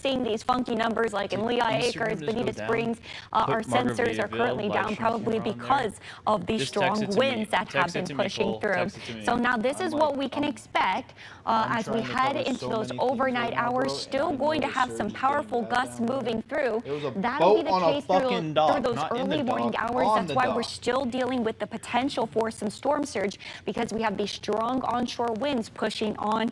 seeing these funky numbers like in Lehigh Acres, Bonita Springs. Our sensors are currently down, probably because of the strong winds that have been pushing through. So now this is what we can expect as we head into those overnight hours. Still going to have some powerful gusts moving through. That'll be the case through those early morning hours. That's why we're still dealing with the potential for some storm surge, because we have these strong onshore winds pushing on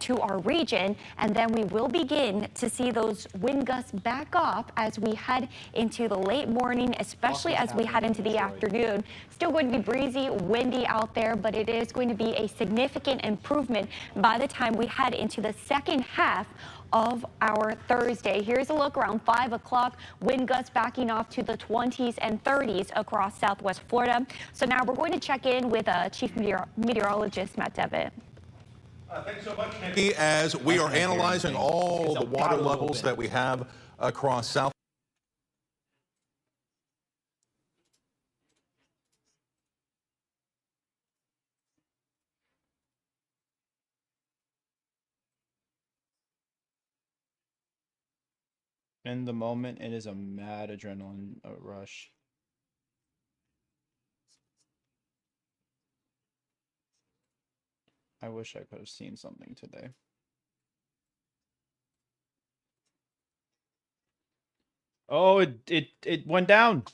to our region. And then we will begin to see those wind gusts back off as we head into the late morning, especially as we head into the afternoon. Still going to be breezy, windy out there, but it is going to be a significant improvement by the time we head into the second half of our Thursday. Here's a look around 5 o'clock. Wind gusts backing off to the 20s and 30s across southwest Florida. So now we're going to check in with Chief Meteorologist Matt Devitt. Thanks so much, Nikki. As we are analyzing all the water levels that we have across South. In the moment, it is a mad adrenaline rush. I wish I could have seen something today. Oh, it went down.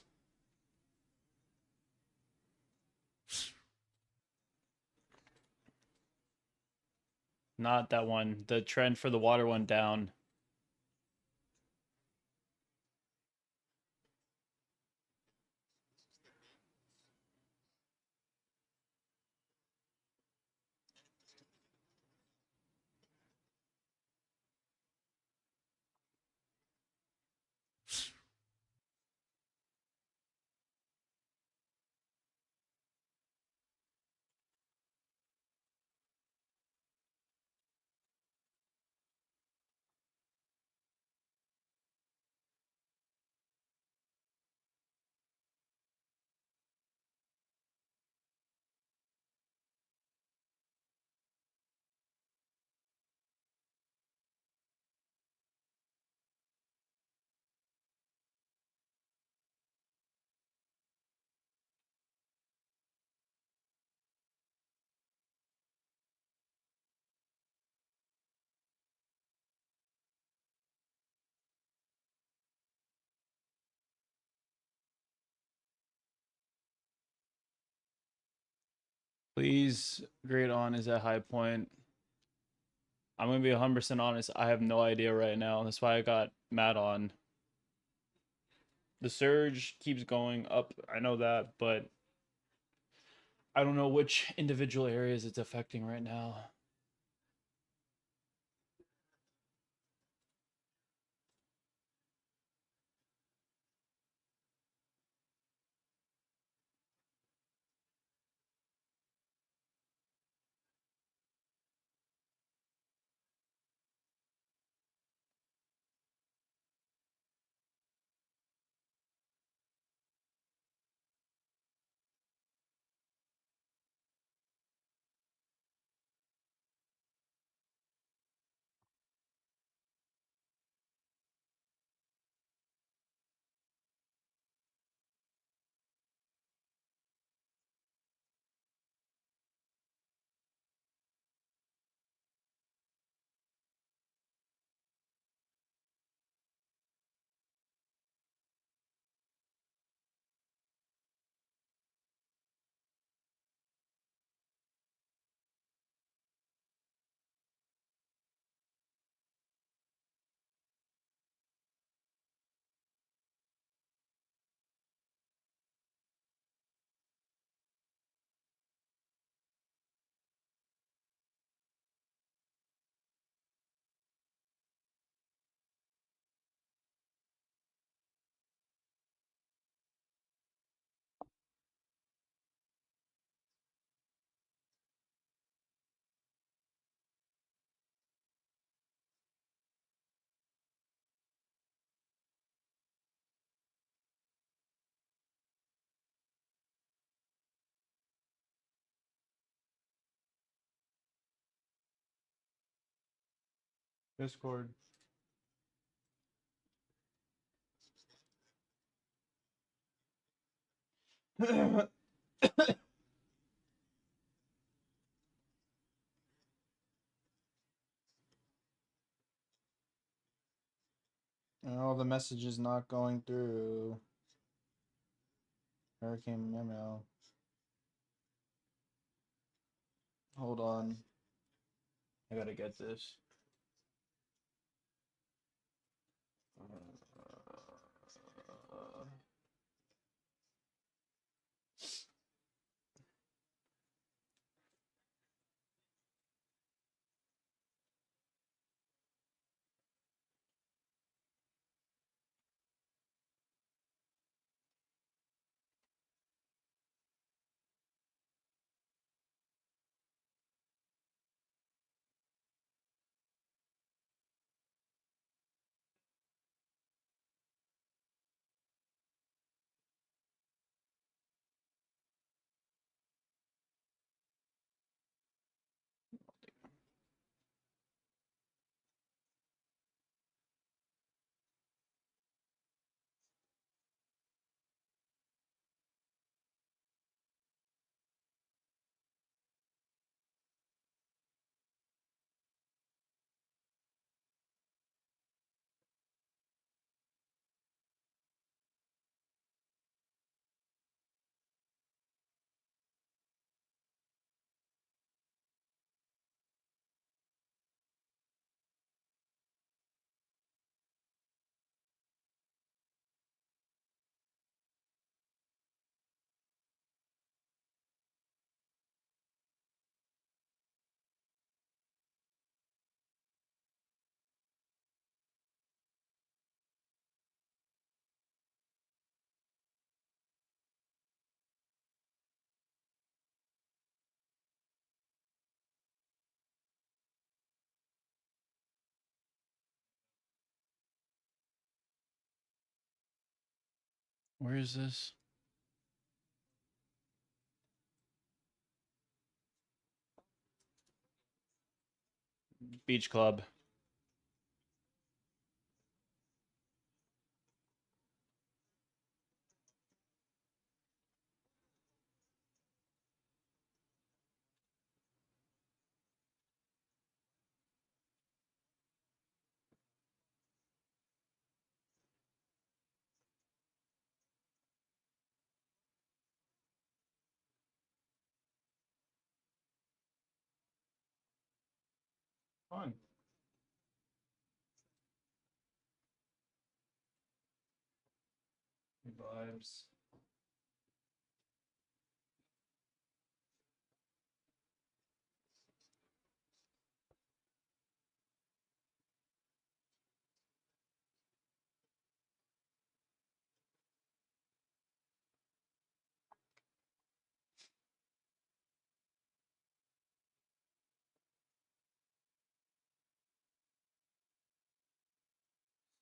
Not that one. The trend for the water went down. Please, grade on is at high point. I'm going to be 100% honest. I have no idea right now. That's why I got mad on. The surge keeps going up. I know that, but I don't know which individual areas it's affecting right now. Discord. Oh, the message is not going through. Hurricane memo. Hold on. I gotta get this. Where is this? Beach Club. Fun. Vibes.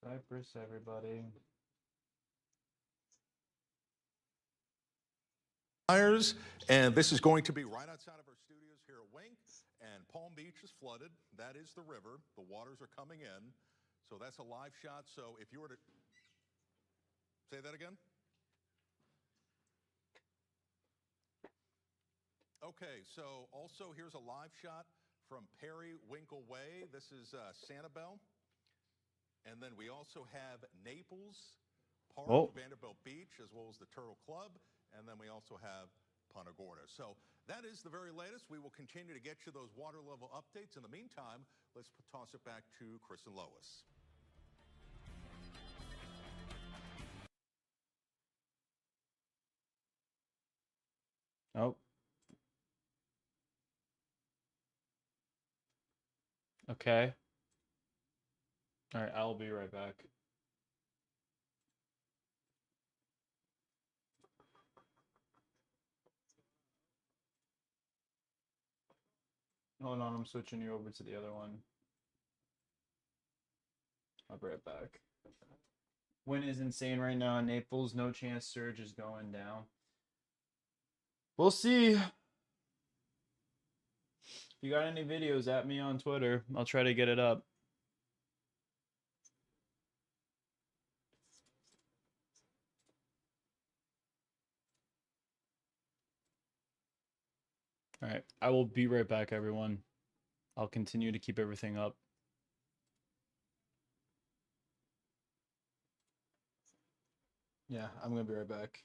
Cyprus, everybody. And this is going to be right outside of our studios here at Wink, and Palm Beach is flooded. That is the river. The waters are coming in. So that's a live shot. So if you were to say that again. Okay, so also here's a live shot from Periwinkle Way. This is Sanibel. And then we also have Naples Park, Vanderbilt Beach, as well as the Turtle Club. And then we also have Punta Gorda. So that is the very latest. We will continue to get you those water level updates. In the meantime, let's toss it back to Chris and Lois. Oh. Okay. All right, I'll be right back. Hold on, I'm switching you over to the other one. I'll be right back. Wind is insane right now in Naples. No chance surge is going down. We'll see. If you got any videos, at me on Twitter. I'll try to get it up. All right, I will be right back, everyone. I'll continue to keep everything up. Yeah, I'm gonna be right back.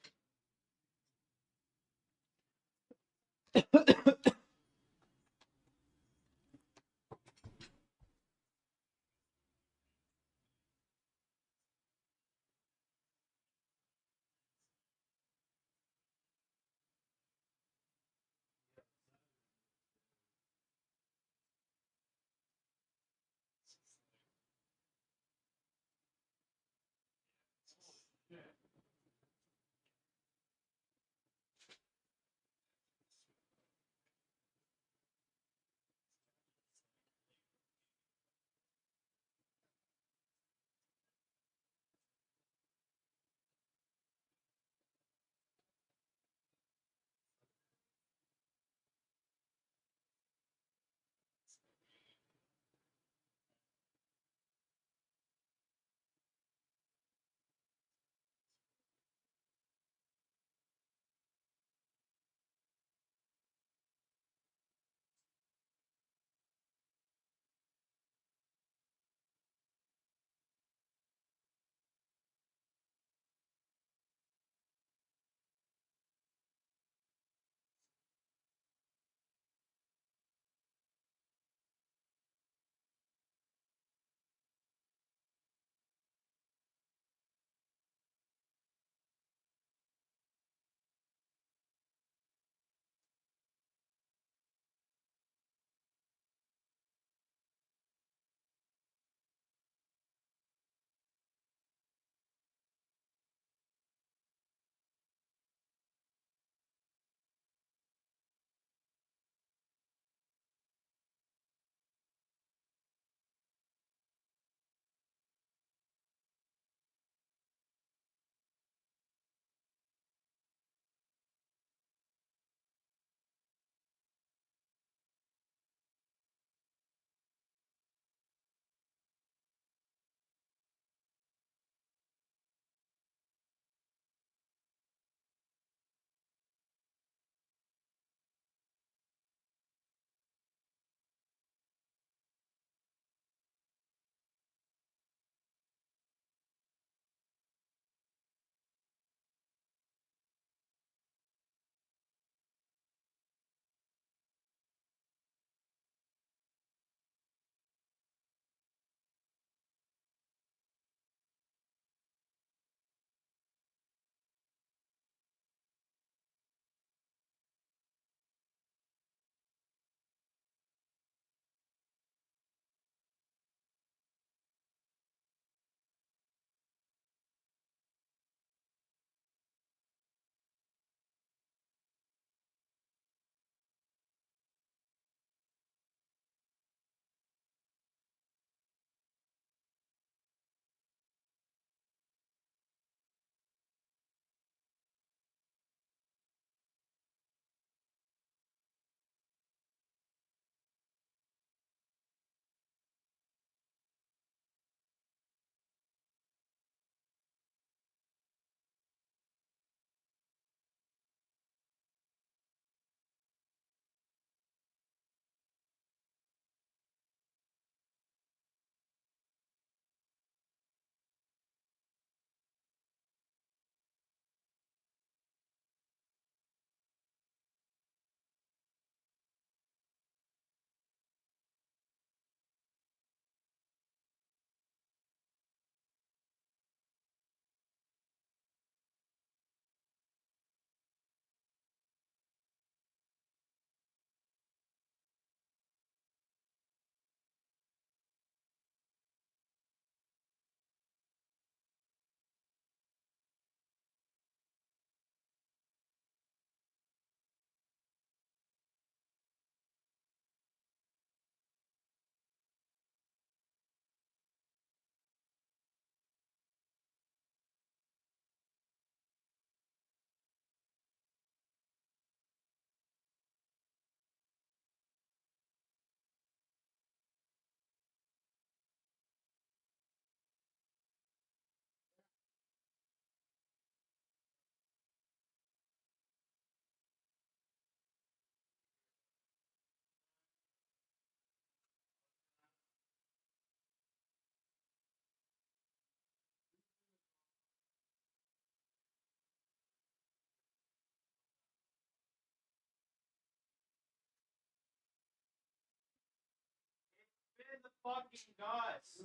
fucking nuts.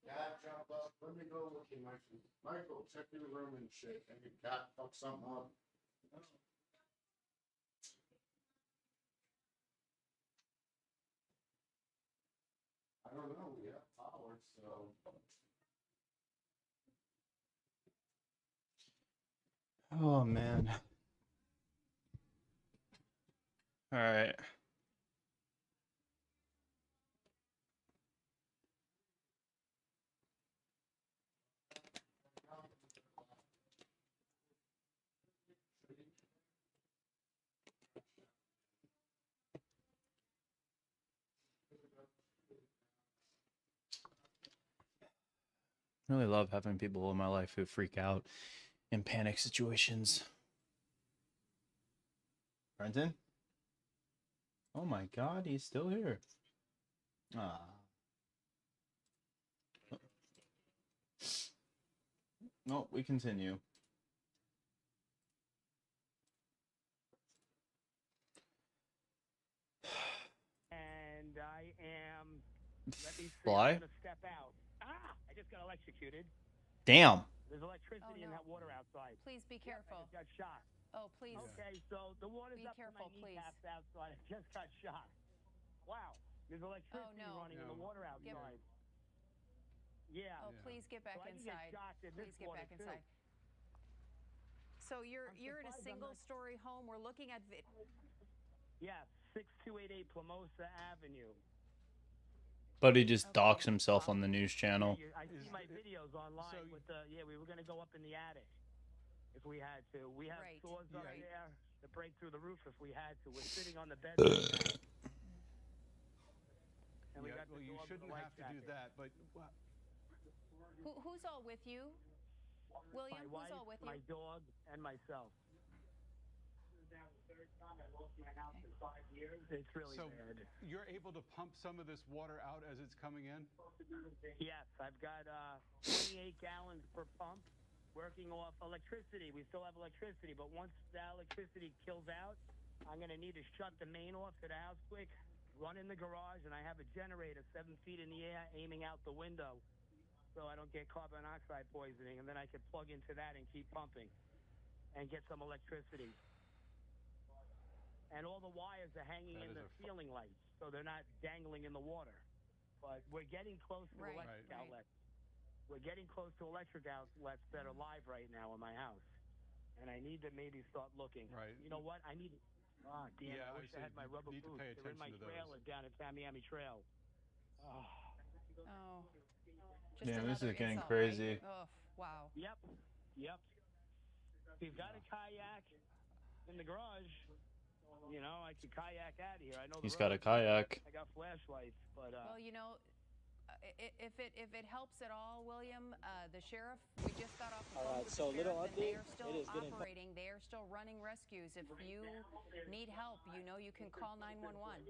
Cat jump up. Let me go look in Michael, check your room and shit. And your cat fuck something up. I don't know. We have power, so. Oh man. All right. I really love having people in my life who freak out in panic situations. Brenton? Oh my god, he's still here. Ah. No, we continue. And I am. Let me see. Fly? I'm gonna step out. I just got electrocuted. Damn. There's electricity in that water outside. Please be careful. I just got shot. Oh, please. Okay, so the water's Be up careful, to my please. kneecaps outside. I just got shot. Wow. There's electricity running in the water outside. Yeah. Oh, please get back So I can inside. get shocked in this Please get water, back too. inside. So you're in a surprised I'm single-story home. We're looking at Yeah, 6288 Plamosa Avenue. But he just docks himself on the news channel. I see my videos online with the, we were going to go up in the attic if we had to. We have saws up there to break through the roof if we had to. We're sitting on the bed right now. And we got the you dog shouldn't with the have to do that, but who's all with you? William, my wife, who's all with you? my dog, and myself. Third time I lost my house in 5 years. It's really bad. You're able to pump some of this water out as it's coming in? Yes, I've got 28 gallons per pump working off electricity. We still have electricity, but once that electricity kills out, I'm going to need to shut the main off to the house quick, run in the garage, and I have a generator 7 feet in the air aiming out the window so I don't get carbon monoxide poisoning, and then I can plug into that and keep pumping and get some electricity. And all the wires are hanging in the ceiling lights, so they're not dangling in the water. But we're getting close to electric outlets. We're getting close to electric outlets that are live right now in my house. And I need to maybe start looking. Right. You know what? I need... Oh, damn, I wish I had my rubber boots. They're in my trailer down at Tamiami Trail. Oh. Yeah, this is getting insult, crazy. Right? Oh, wow. Yep. If you've got a kayak in the garage, you know, I could kayak out of here. I know He's got a kayak. I got flashlights, but Well, you know, if it helps at all, William, the sheriff, we just got off the phone with the sheriff, and they are still operating. They are still running rescues. If you need help, you know you can call 911.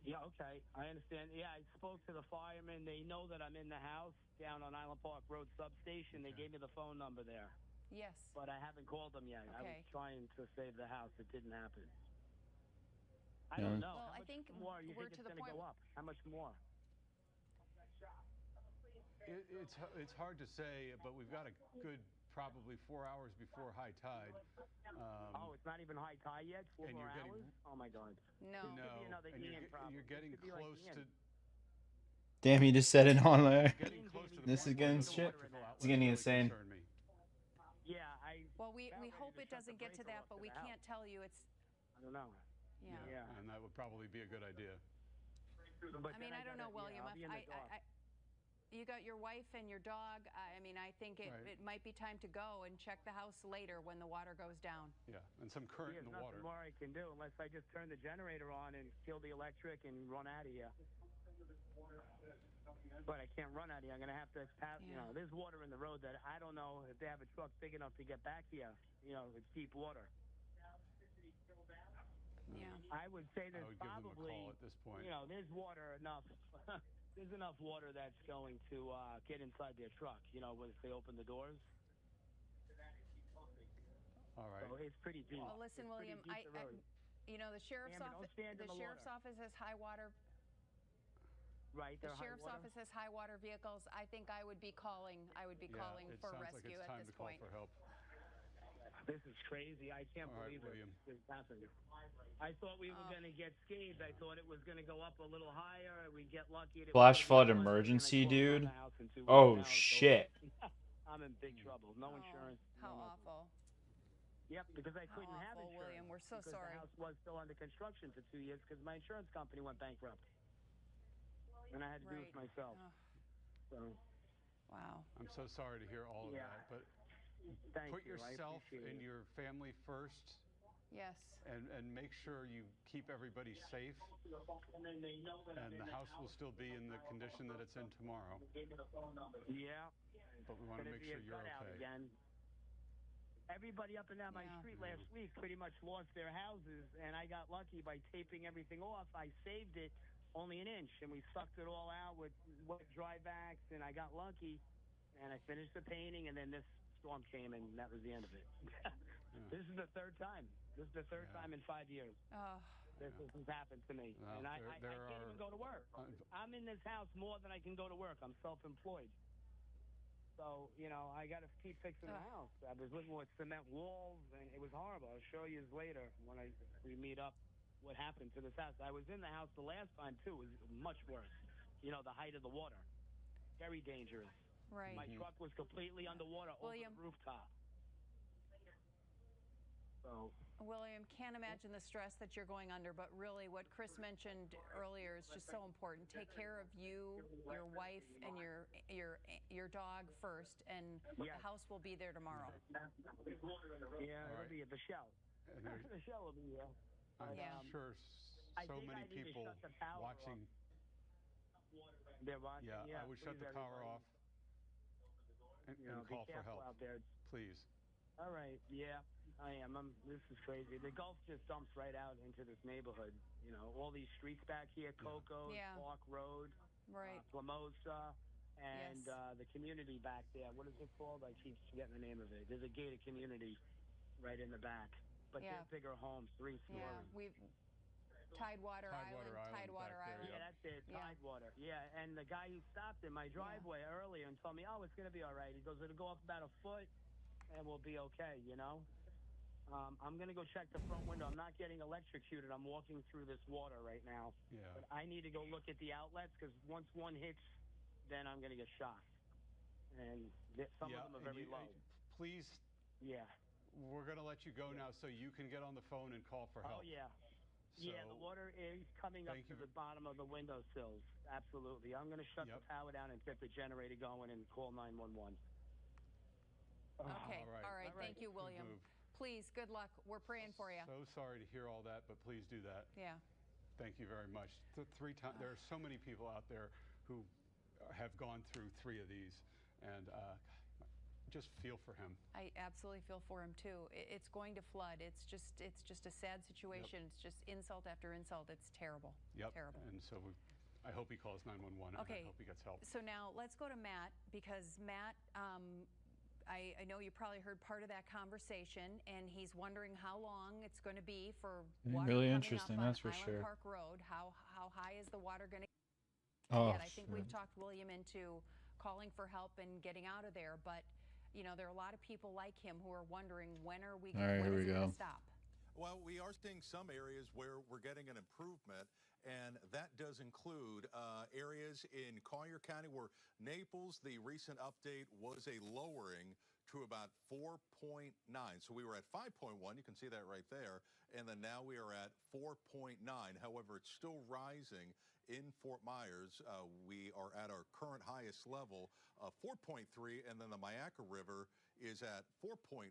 Yeah, okay, I understand. Yeah, I spoke to the firemen. They know that I'm in the house down on Island Park Road substation. They gave me the phone number there. Yes. But I haven't called them yet. Okay. I was trying to save the house. It didn't happen. I don't know. Well, I think more you we're think to it's the going to point. go up? How much more? It's hard to say, but we've got a good probably 4 hours before high tide. It's not even high tide yet? 4 more hours? Oh, my God. No. Could be another Ian problem. You're getting close to... Damn, he just said it on there. Getting close to the This is point where getting the shit. electrical outlets It's getting really insane. concern me. Yeah, Well, we hope it doesn't get to that, but we can't tell you. It's. I don't know. Yeah. And that would probably be a good idea. But I mean, I don't know, William. You got your wife and your dog. I mean, I think it might be time to go and check the house later when the water goes down. Yeah, and some current in the water. There's nothing more I can do unless I just turn the generator on and kill the electric and run out of here. But I can't run out of here. I'm going to have to pass, there's water in the road that I don't know if they have a truck big enough to get back here. It's deep water. Yeah. I would say there's probably, give them a call at this point. There's water enough. There's enough water that's going to get inside their truck, once they open the doors. All right. So it's pretty deep. Well, listen, William, You know, the sheriff's Amber, don't office. stand in The the sheriff's water. office has high water. Right, The they're high sheriff's water. office has high water vehicles. I think I would be calling. I would be calling it for sounds rescue like it's at time this to call point. for help. This is crazy. I can't All right, believe William. this happened. I thought we were going to get scathed. I thought it was going to go up a little higher. We'd get lucky. Flash flood emergency, dude. Oh shit. I'm in big trouble. No insurance. How no awful. Yep, because I couldn't have awful, insurance. William. We're so because sorry. The house was still under construction for 2 years because my insurance company went bankrupt. And I had to do it myself. So. Wow. I'm so sorry to hear all of that, but put yourself and your family first. Yes. And make sure you keep everybody safe. And the house will still be in the condition that it's in tomorrow. Yeah. But we want to make sure you're okay. Again. Everybody up and down my street last week pretty much lost their houses, and I got lucky by taping everything off. I saved it only an inch, and we sucked it all out with wet dry vacs, and I got lucky, and I finished the painting, and then this storm came, and that was the end of it. This is the third time. This is the third time in 5 years. This has happened to me, and I can't even go to work. I'm in this house more than I can go to work. I'm self-employed. So, you know, I got to keep fixing the house. I was living with cement walls, and it was horrible. I'll show you later when we meet up what happened to this house. I was in the house the last time, too. It was much worse. You know, the height of the water. Very dangerous. Right. My truck was completely underwater over the rooftop. So, William, can't imagine the stress that you're going under, but really what Chris mentioned earlier is just so important. Take care of you, your wife, and your dog first, and the house will be there tomorrow. Yeah, it'll be at the shell. The shell will be here. I'm sure so many people watching. They're watching. Yeah, I would shut the power off and call for help. Out there. Please. All right. Yeah, I am. This is crazy. The Gulf just dumps right out into this neighborhood. You know, all these streets back here, Coco's, Park Road, Plamosa, and the community back there. What is it called? I keep forgetting the name of it. There's a gated community right in the back. But they're bigger homes, 3 stories. Yeah, Tidewater Island. Yeah, that's it. Tidewater. Yeah, and the guy who stopped in my driveway earlier and told me, oh, it's going to be all right. He goes, it'll go up about a foot and we'll be okay, you know? I'm going to go check the front window. I'm not getting electrocuted. I'm walking through this water right now. Yeah. But I need to go look at the outlets because once one hits, then I'm going to get shocked. And some of them are very low. Please. Yeah. We're going to let you go now so you can get on the phone and call for help. Oh, yeah. Yeah, the water is coming up to the bottom of the windowsills. Absolutely. I'm going to shut the power down and get the generator going and call 911. Okay. All right. Thank you, William. Please, good luck. We're praying for you. So sorry to hear all that, but please do that. Yeah. Thank you very much. 3 times. There are so many people out there who have gone through 3 of these, and just feel for him. I absolutely feel for him too. It's going to flood. It's just a sad situation. It's just insult after insult. It's terrible. Yep. Terrible. And so I hope he calls 911. Okay. And I hope he gets help. So now let's go to Matt, because Matt, I know you probably heard part of that conversation, and he's wondering how long it's going to be for water really coming interesting, up on that's for Island sure. Park Road. How high is the water going to get? I think we've talked William into calling for help and getting out of there, but you know, there are a lot of people like him who are wondering, when are we going to stop? Well, we are seeing some areas where we're getting an improvement, and that does include areas in Collier County where Naples, the recent update was a lowering to about 4.9. So we were at 5.1. You can see that right there. And then now we are at 4.9. However, it's still rising in Fort Myers. We are at our current highest level of 4.3, and then the Myakka River is at 4.5,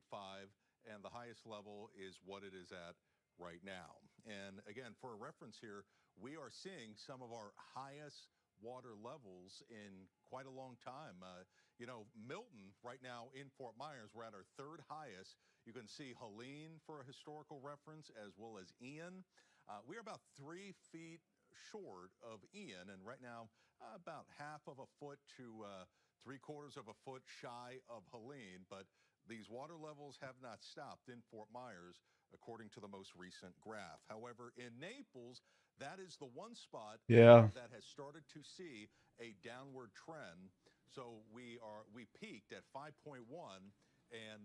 and the highest level is what it is at right now. And again, for a reference here, we are seeing some of our highest water levels in quite a long time. You know, Milton right now in Fort Myers, we're at our 3rd highest. You can see Helene for a historical reference, as well as Ian. We're about 3 feet short of Ian, and right now about half of a foot to 3/4 of a foot shy of Helene. But these water levels have not stopped in Fort Myers according to the most recent graph. However, in Naples, that is the one spot that has started to see a downward trend. So we peaked at 5.1, and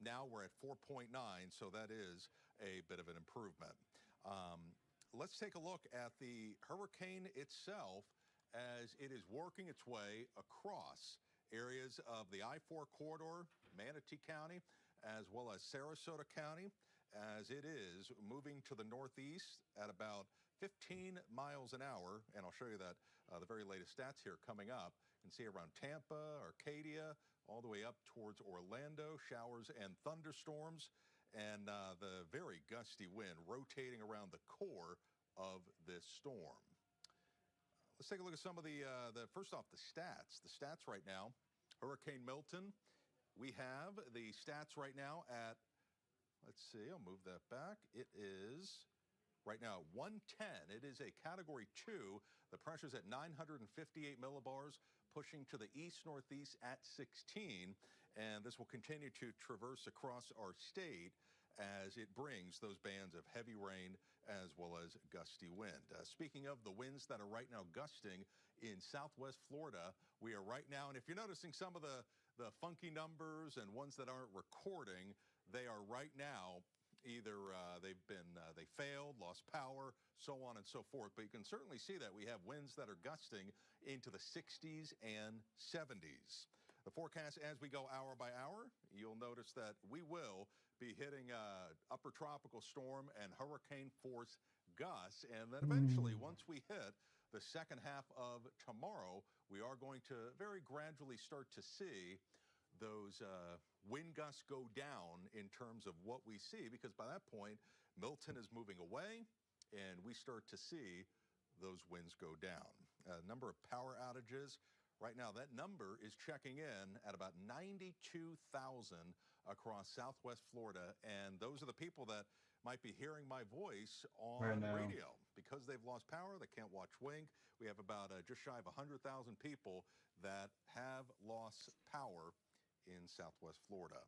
now we're at 4.9. So that is a bit of an improvement. Let's take a look at the hurricane itself as it is working its way across areas of the I-4 corridor, Manatee County, as well as Sarasota County, as it is moving to the northeast at about 15 miles an hour. And I'll show you that the very latest stats here coming up. You can see around Tampa, Arcadia, all the way up towards Orlando, showers and thunderstorms, and the very gusty wind rotating around the core of this storm. Let's take a look at some of the first off, the stats. The stats right now, Hurricane Milton, we have the stats right now at, let's see, I'll move that back. It is right now 110. It is a Category 2. The pressure's at 958 millibars, pushing to the east-northeast at 16. And this will continue to traverse across our state as it brings those bands of heavy rain as well as gusty wind. Speaking of the winds that are right now gusting in southwest Florida, we are right now, and if you're noticing some of the funky numbers and ones that aren't recording, they are right now either they failed, lost power, so on and so forth. But you can certainly see that we have winds that are gusting into the 60s and 70s. The forecast as we go hour by hour, you'll notice that we will be hitting upper tropical storm and hurricane force gusts. And then eventually, once we hit the second half of tomorrow, we are going to very gradually start to see those wind gusts go down in terms of what we see, because by that point, Milton is moving away and we start to see those winds go down. Number of power outages. Right now, that number is checking in at about 92,000 across southwest Florida. And those are the people that might be hearing my voice on radio. Because they've lost power, they can't watch Wink. We have about just shy of 100,000 people that have lost power in southwest Florida.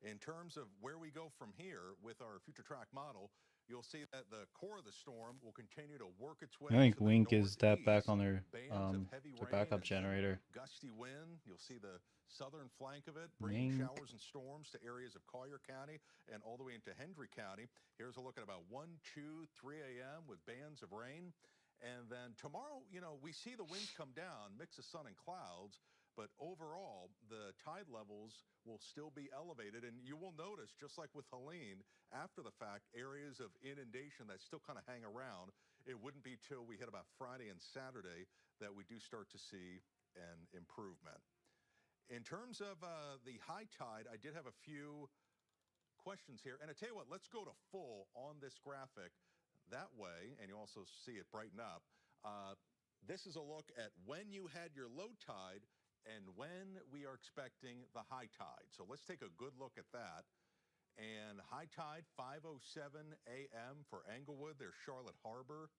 In terms of where we go from here with our future track model, you'll see that the core of the storm will continue to work its way. I think to the Wink is that back on northeast. their Bands of heavy backup rain and generator. gusty wind. You'll see the southern flank of it, bringing Wink. showers and storms to areas of Collier County and all the way into Hendry County. Here's a look at about 1, 2, 3 a.m. with bands of rain. And then tomorrow, you know, we see the winds come down, mix of sun and clouds, but overall, the tide levels will still be elevated. And you will notice, just like with Helene, after the fact, areas of inundation that still kind of hang around. It wouldn't be till we hit about Friday and Saturday that we do start to see an improvement. In terms of the high tide, I did have a few questions here. And I tell you what, let's go to full on this graphic. That way, and you also see it brighten up. This is a look at when you had your low tide and when we are expecting the high tide. So let's take a good look at that. And high tide, 5:07 a.m. for Englewood. There's Charlotte Harbor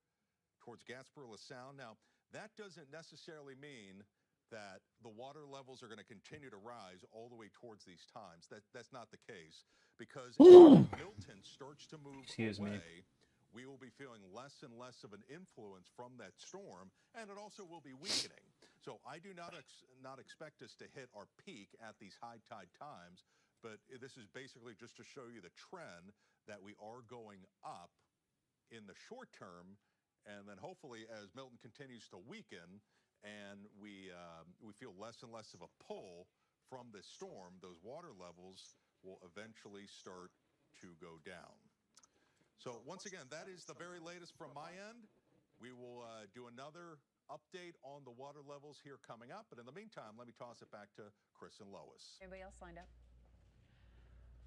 towards Gasparilla Sound. Now, that doesn't necessarily mean that the water levels are going to continue to rise all the way towards these times. That's not the case, because as Milton starts to move away, we will be feeling less and less of an influence from that storm, and it also will be weakening. So I do not expect us to hit our peak at these high tide times, but this is basically just to show you the trend that we are going up in the short term, and then hopefully as Milton continues to weaken and we feel less and less of a pull from this storm, those water levels will eventually start to go down. So once again, that is the very latest from my end. We will do another update on the water levels here coming up. But in the meantime, let me toss it back to Chris and Lois. Anybody else lined up?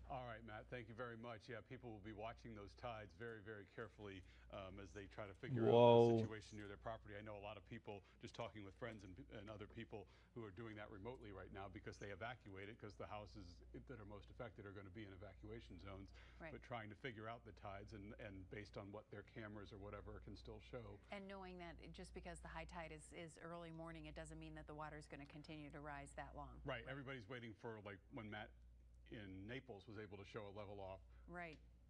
All right, Matt, thank you very much. Yeah, people will be watching those tides very, very carefully as they try to figure out the situation near their property. I know a lot of people, just talking with friends and other people who are doing that remotely right now because they evacuated, because the houses that are most affected are going to be in evacuation zones, but trying to figure out the tides and based on what their cameras or whatever can still show. And knowing that just because the high tide is early morning, it doesn't mean that the water is going to continue to rise that long. Right, everybody's waiting for, like, when Matt in Naples was able to show a level off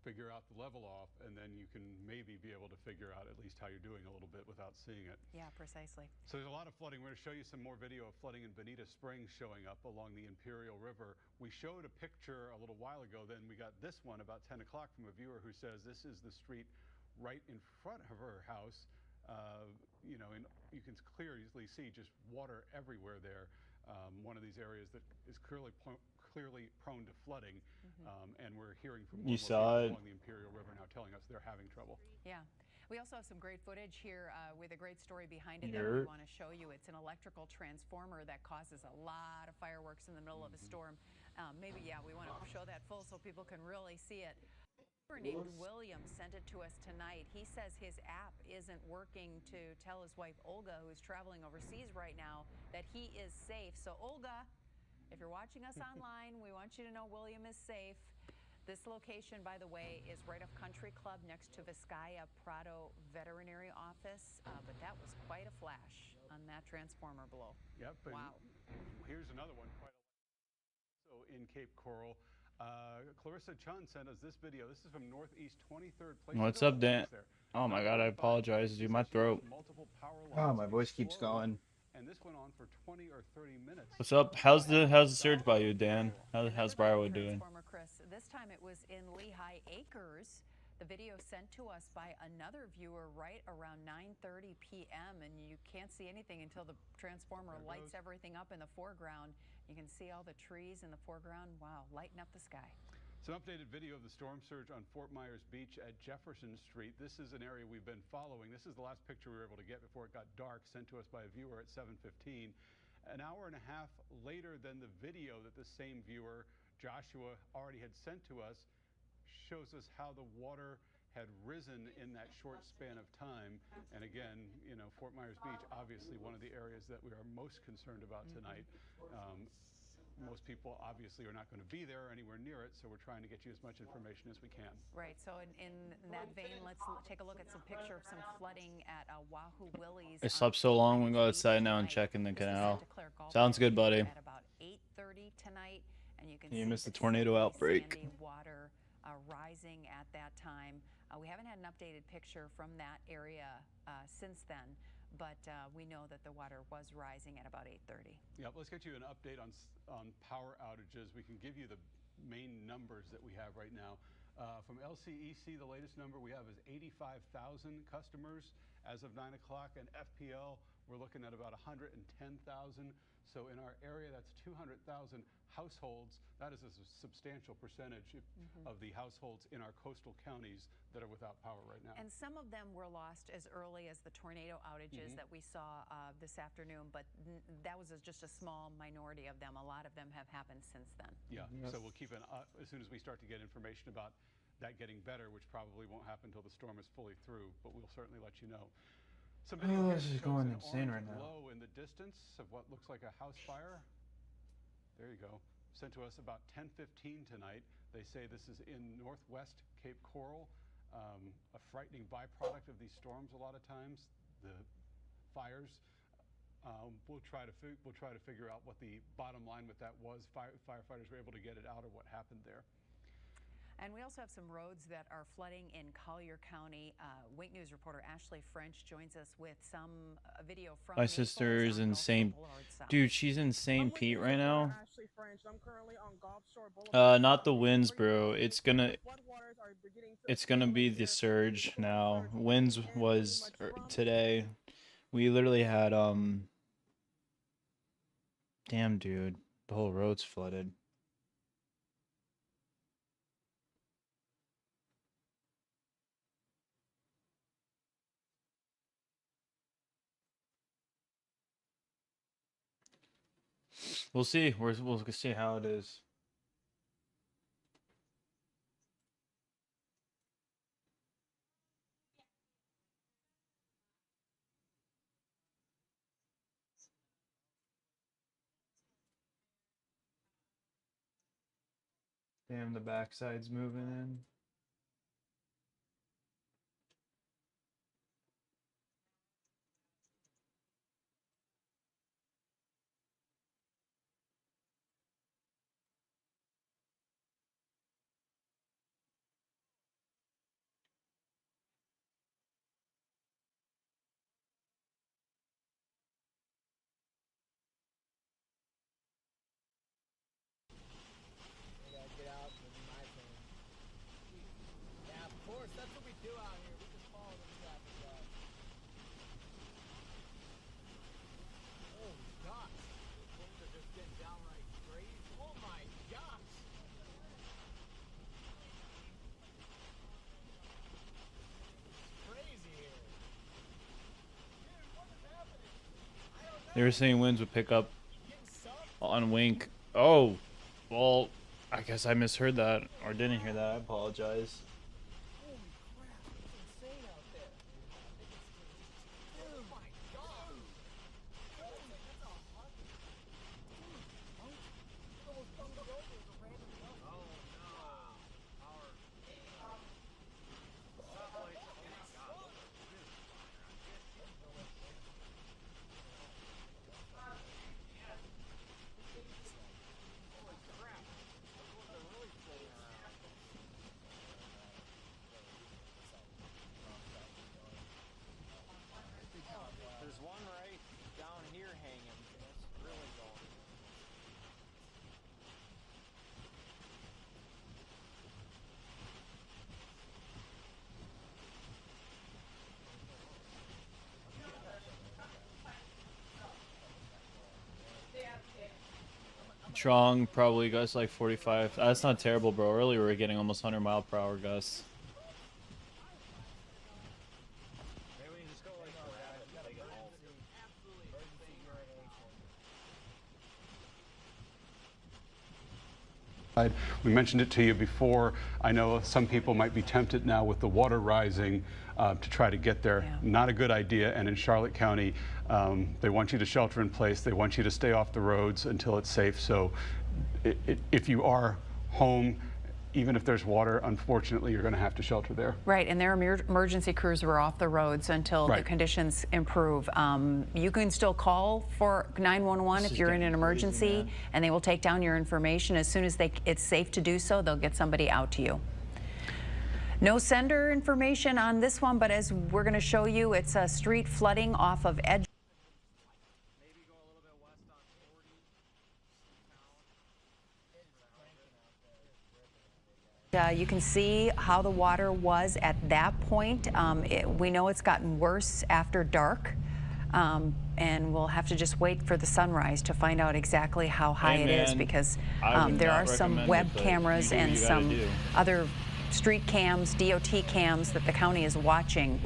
figure out the level off, and then you can maybe be able to figure out at least how you're doing a little bit without seeing it. Yeah, precisely. So there's a lot of flooding. We're going to show you some more video of flooding in Bonita Springs showing up along the Imperial River. We showed a picture a little while ago, then we got this one about 10 o'clock from a viewer who says this is the street right in front of her house. You know, and you can clearly see just water everywhere there. One of these areas that is clearly prone to flooding, and we're hearing from more people along the Imperial River now telling us they're having trouble. Yeah. We also have some great footage here with a great story behind it that we want to show you. It's an electrical transformer that causes a lot of fireworks in the middle of a storm. Maybe, yeah, we want to show that full so people can really see it. Named William sent it to us tonight. He says his app isn't working to tell his wife Olga, who's traveling overseas right now, that he is safe. So Olga, if you're watching us online, we want you to know William is safe. This location, by the way, is right off Country Club next to Vizcaya Prado Veterinary Office. But that was quite a flash on that transformer blow. Yep. Wow. Here's another one. So in Cape Coral. Clarissa Chun sent us this video. This is from Northeast 23rd Place. What's up, Dan? Oh my God, I apologize, dude. My throat. Oh, my voice keeps going. And this went on for 20 or 30 minutes. What's up? How's the surge by you, Dan? How's Briarwood doing? Chris. This time it was in Lehigh Acres. The video sent to us by another viewer right around 9:30 p.m. and you can't see anything until the transformer lights everything up in the foreground. You can see all the trees in the foreground. Wow, lighting up the sky. Some updated video of the storm surge on Fort Myers Beach at Jefferson Street. This is an area we've been following. This is the last picture we were able to get before it got dark, sent to us by a viewer at 7:15. An hour and a half later than the video that the same viewer, Joshua, already had sent to us, shows us how the water had risen in that short span of time. And again, you know, Fort Myers Beach, obviously one of the areas that we are most concerned about tonight. Most people obviously are not going to be there or anywhere near it, so we're trying to get you as much information as we can. Right, so in that vein, let's take a look at some picture of some flooding at Wahoo Willie's. I slept so long, we go outside now and check in the canal. Sounds good, buddy. At about 8:30 tonight, and you can you see missed the tornado outbreak. sandy water rising at that time. We haven't had an updated picture from that area since then, but we know that the water was rising at about 8:30. Yeah, let's get you an update on power outages. We can give you the main numbers that we have right now. From LCEC, the latest number we have is 85,000 customers as of 9 o'clock, and FPL, we're looking at about 110,000. So in our area, that's 200,000 households. That is a substantial percentage of the households in our coastal counties that are without power right now. And some of them were lost as early as the tornado outages that we saw this afternoon, but that was just a small minority of them. A lot of them have happened since then. Yeah, so we'll keep an as soon as we start to get information about that getting better, which probably won't happen until the storm is fully through, but we'll certainly let you know. This is going insane right now. Glow in the distance of what looks like a house fire. There you go. Sent to us about 10:15 tonight. They say this is in northwest Cape Coral. A frightening byproduct of these storms a lot of times, the fires. We'll try to figure out what the bottom line with that was. Firefighters were able to get it out, or what happened there. And we also have some roads that are flooding in Collier County. Wink News reporter Ashley French joins us with some video from My sister's in St. Dude, she's in St. Pete right now. Not the winds, bro. It's gonna be the surge now. Winds was today. We literally had damn, dude, the whole road's flooded. We'll see. We'll see how it is. Damn, the backside's moving in. They were saying winds would pick up on Wink. Oh, well, I guess I misheard that or didn't hear that. I apologize. There's one right down here hanging. It's really going. Strong, probably gusts like 45. That's not terrible, bro. Earlier we were getting almost 100-mile-per-hour gusts. We mentioned it to you before. I know some people might be tempted now with the water rising to try to get there. Yeah. Not a good idea. And in Charlotte County, they want you to shelter in place. They want you to stay off the roads until it's safe. So if you are home, even if there's water, unfortunately, you're going to have to shelter there. Right, and their emergency crews were off the roads until the conditions improve. You can still call for 911 if you're in an emergency, crazy, and they will take down your information. As soon as it's safe to do so, they'll get somebody out to you. No sender information on this one, but as we're going to show you, it's a street flooding off of Edge. You can see how the water was at that point. We know it's gotten worse after dark, and we'll have to just wait for the sunrise to find out exactly how high it is, because there are some web cameras and some other street cams, DOT cams that the county is watching.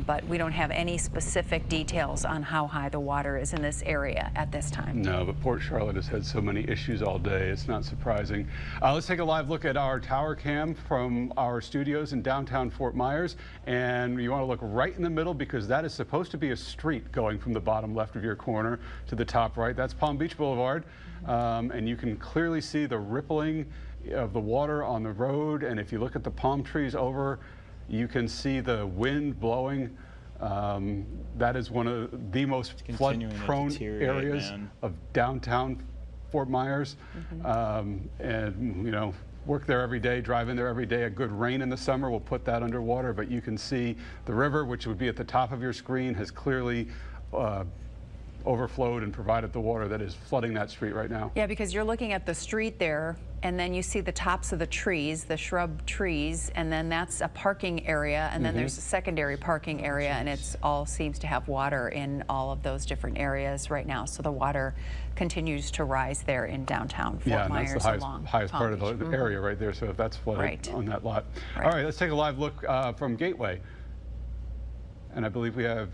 But we don't have any specific details on how high the water is in this area at this time. No, but Port Charlotte has had so many issues all day, it's not surprising. Let's take a live look at our tower cam from our studios in downtown Fort Myers. And you want to look right in the middle, because that is supposed to be a street going from the bottom left of your corner to the top right. That's Palm Beach Boulevard. And you can clearly see the rippling of the water on the road. And if you look at the palm trees over, you can see the wind blowing. That is one of the most flood-prone areas of downtown Fort Myers. And, you know, work there every day, drive in there every day. A good rain in the summer will put that underwater, but you can see the river, which would be at the top of your screen, has clearly overflowed and provided the water that is flooding that street right now. Yeah, because you're looking at the street there, and then you see the tops of the trees, the shrub trees, and then that's a parking area, and then there's a secondary parking area, and it's all seems to have water in all of those different areas right now. So the water continues to rise there in downtown Fort Myers. That's the highest part of the area right there. So if that's flooded on that lot. All right, let's take a live look from Gateway. And I believe we have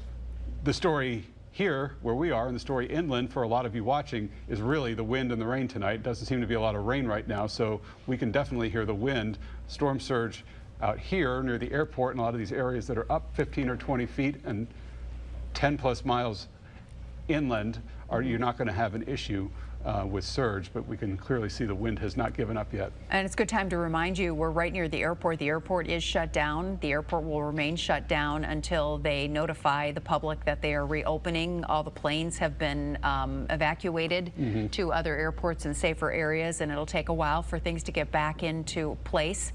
the story here where we are, and the story inland for a lot of you watching is really the wind and the rain tonight. Doesn't seem to be a lot of rain right now, so we can definitely hear the wind. Storm surge out here near the airport in a lot of these areas that are up 15 or 20 feet and 10 plus miles inland, you're not going to have an issue with surge, but we can clearly see the wind has not given up yet. And it's a good time to remind you, we're right near the airport. The airport is shut down. The airport will remain shut down until they notify the public that they are reopening. All the planes have been evacuated to other airports and safer areas, and it'll take a while for things to get back into place.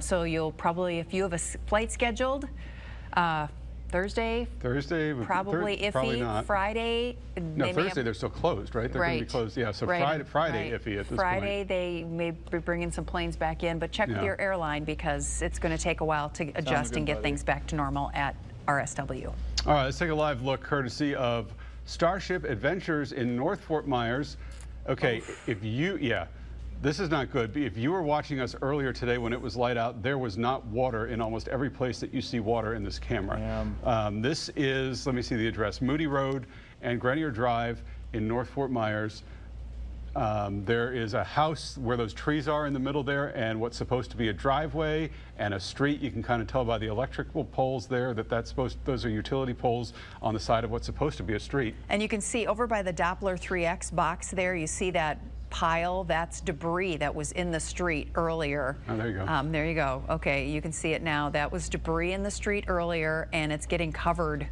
So you'll probably, if you have a flight scheduled, Thursday, probably iffy. Probably not. Friday, no, Thursday they're still closed, right? They're going to be closed. Yeah, so Friday iffy at this point. Friday they may be bringing some planes back in, but check with your airline, because it's going to take a while to adjust and get things back to normal at RSW. All right, let's take a live look courtesy of Starship Adventures in North Fort Myers. Okay, this is not good. If you were watching us earlier today when it was light out, there was not water in almost every place that you see water in this camera. This is, let me see the address, Moody Road and Grenier Drive in North Fort Myers. There is a house where those trees are in the middle there, and what's supposed to be a driveway and a street. You can kind of tell by the electrical poles there that those are utility poles on the side of what's supposed to be a street. And you can see over by the Doppler 3X box there, you see that pile, that's debris that was in the street earlier. Oh, there you go. There you go. Okay, you can see it now. That was debris in the street earlier, and it's getting covered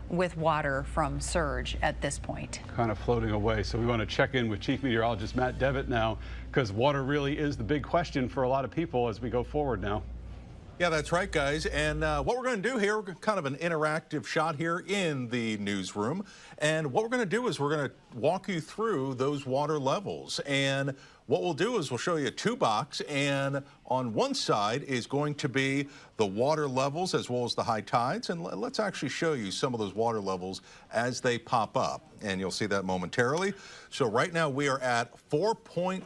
with water from surge at this point. Kind of floating away. So we want to check in with Chief Meteorologist Matt Devitt now, because water really is the big question for a lot of people as we go forward now. Yeah, that's right, guys. And what we're going to do here, we're kind of an interactive shot here in the newsroom. And what we're going to do is we're going to walk you through those water levels. And what we'll do is we'll show you a 2-box, and on one side is going to be the water levels as well as the high tides. And let's actually show you some of those water levels as they pop up, and you'll see that momentarily. So right now we are at 4.5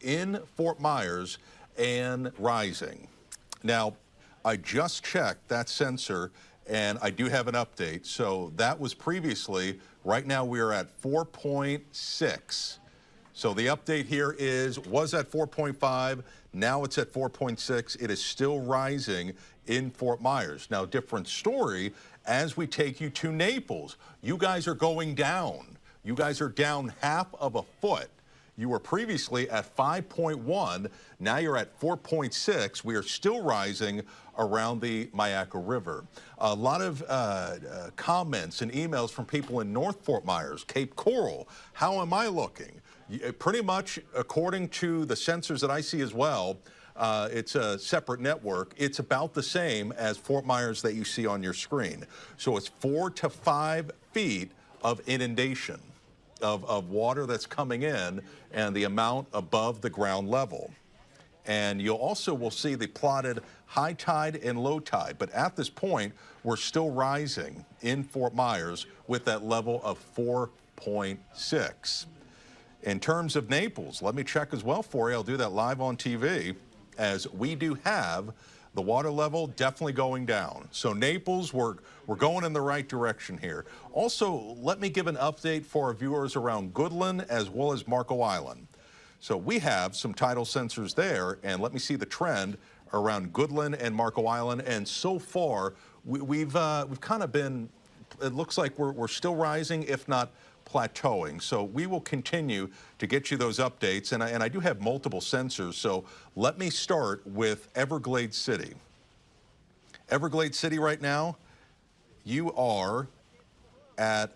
in Fort Myers and rising. Now, I just checked that sensor, and I do have an update. So that was previously, right now we are at 4.6. So the update here was at 4.5, now it's at 4.6. It is still rising in Fort Myers. Now, different story as we take you to Naples. You guys are going down. You guys are down half of a foot. You were previously at 5.1. Now you're at 4.6. We are still rising around the Myakka River. A lot of comments and emails from people in North Fort Myers, Cape Coral. How am I looking? Pretty much according to the sensors that I see as well, it's a separate network. It's about the same as Fort Myers that you see on your screen. So it's 4 to 5 feet of inundation of water that's coming in, and the amount above the ground level. And you also will see the plotted high tide and low tide. But at this point, we're still rising in Fort Myers with that level of 4.6. In terms of Naples, let me check as well for you. I'll do that live on TV, as we do have the water level definitely going down. So Naples, we're going in the right direction here. Also, let me give an update for our viewers around Goodland as well as Marco Island. So we have some tidal sensors there, and let me see the trend around Goodland and Marco Island. And so far, we've kind of been, it looks like we're still rising, if not plateauing. So we will continue to get you those updates, and I do have multiple sensors. So let me start with Everglades City. Everglades City right now, you are at,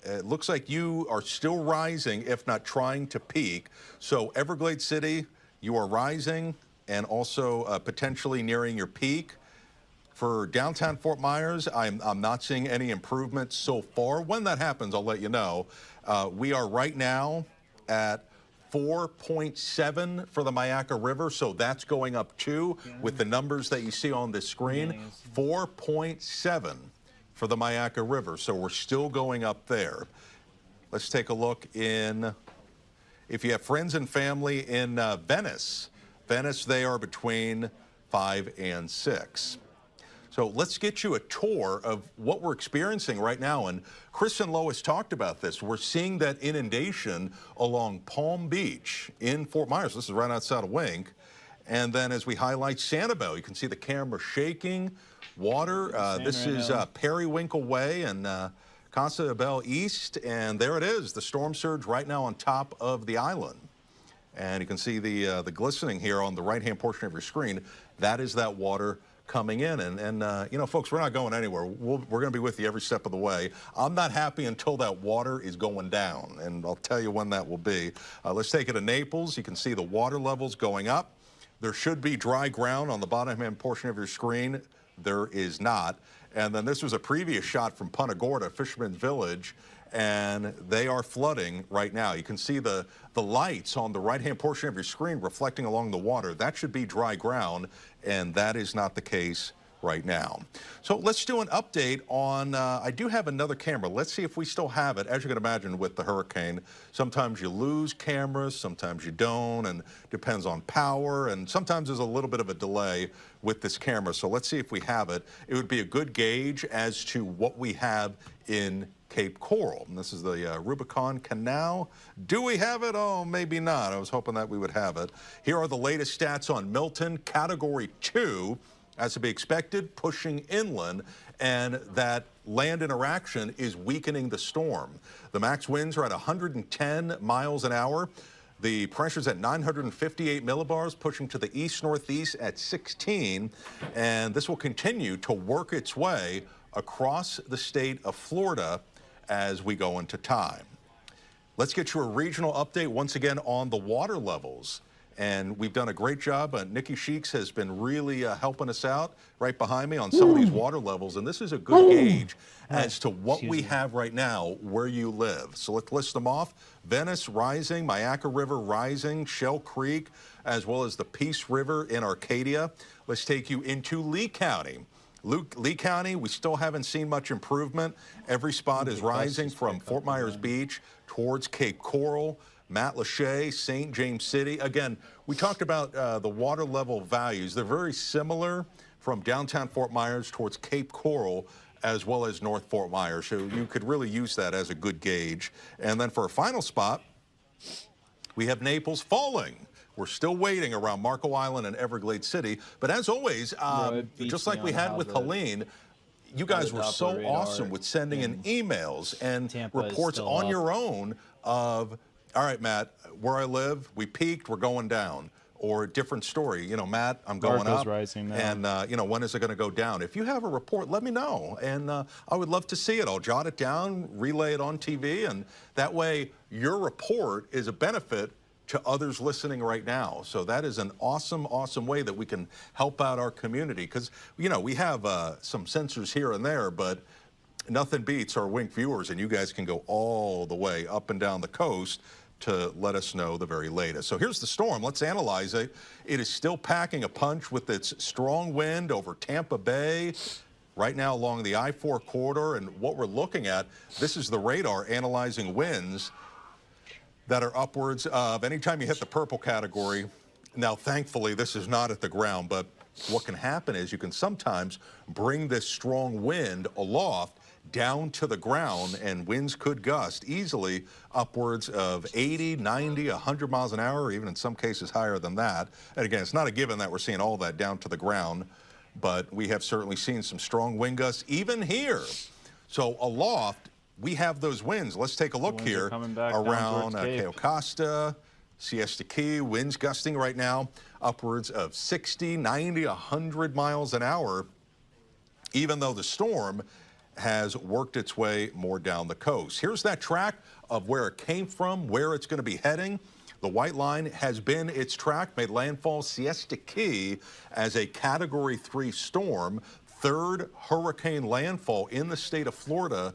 it looks like you are still rising, if not trying to peak. So Everglades City, you are rising and also potentially nearing your peak. For downtown Fort Myers, I'm not seeing any improvement so far. When that happens, I'll let you know. We are right now at 4.7 for the Myakka River, so that's going up too with the numbers that you see on this screen. 4.7 for the Myakka River, so we're still going up there. Let's take a look in, if you have friends and family in Venice, they are between 5 and 6. So let's get you a tour of what we're experiencing right now. And Chris and Lois talked about this. We're seeing that inundation along Palm Beach in Fort Myers. This is right outside of Wink. And then as we highlight Sanibel, you can see the camera shaking, water. This is Periwinkle Way and Casa Bell East. And there it is, the storm surge right now on top of the island. And you can see the glistening here on the right-hand portion of your screen. That is that water coming in. And you know, folks, we're not going anywhere. We're going to be with you every step of the way. I'm not happy until that water is going down, and I'll tell you when that will be. Let's take it to Naples. You can see the water levels going up. There should be dry ground on the bottom-hand portion of your screen. There is not. And then this was a previous shot from Punta Gorda, Fisherman's Village, and they are flooding right now. You can see the lights on the right-hand portion of your screen reflecting along the water. That should be dry ground, and that is not the case right now. So let's do an update on, I do have another camera. Let's see if we still have it. As you can imagine with the hurricane, sometimes you lose cameras, sometimes you don't, and depends on power, and sometimes there's a little bit of a delay with this camera. So let's see if we have it. It would be a good gauge as to what we have in Cape Coral. And this is the Rubicon Canal. Do we have it? Oh, maybe not. I was hoping that we would have it. Here are the latest stats on Milton, Category 2, as to be expected, pushing inland, and that land interaction is weakening the storm. The max winds are at 110 miles an hour. The pressure's at 958 millibars, pushing to the east-northeast at 16, and this will continue to work its way across the state of Florida as we go into time. Let's get you a regional update once again on the water levels. And we've done a great job. Nikki Sheeks has been really helping us out right behind me on some of these water levels. And this is a good gauge as to what we have right now where you live. So let's list them off. Venice rising, Myakka River rising, Shell Creek, as well as the Peace River in Arcadia. Let's take you into Lee County. Lee County, we still haven't seen much improvement. Every spot is rising from Fort Myers Beach towards Cape Coral, Matlacha, St. James City. Again, we talked about the water level values. They're very similar from downtown Fort Myers towards Cape Coral, as well as North Fort Myers. So you could really use that as a good gauge. And then for a final spot, we have Naples falling. We're still waiting around Marco Island and Everglades City. But as always, just like we had with Helene, you guys were so awesome with sending in emails and reports on your own of, all right, Matt, where I live, we peaked, we're going down. Or a different story. You know, Matt, I'm going up. Rising now. And, you know, when is it going to go down? If you have a report, let me know. And I would love to see it. I'll jot it down, relay it on TV. And that way, your report is a benefit to others listening right now. So that is an awesome, awesome way that we can help out our community. Because, you know, we have some sensors here and there, but nothing beats our Wink viewers. And you guys can go all the way up and down the coast to let us know the very latest. So here's the storm. Let's analyze it. It is still packing a punch with its strong wind over Tampa Bay, right now along the I-4 corridor. And what we're looking at, this is the radar analyzing winds that are upwards of, anytime you hit the purple category, now thankfully this is not at the ground, but what can happen is you can sometimes bring this strong wind aloft down to the ground, and winds could gust easily upwards of 80, 90, 100 miles an hour, or even in some cases higher than that. And again, it's not a given that we're seeing all that down to the ground, but we have certainly seen some strong wind gusts even here. So aloft, we have those winds. Let's take a look here around Cayo Costa, Siesta Key, winds gusting right now upwards of 60, 90, 100 miles an hour, even though the storm has worked its way more down the coast. Here's that track of where it came from, where it's going to be heading. The white line has been its track, made landfall Siesta Key as a Category 3 storm, third hurricane landfall in the state of Florida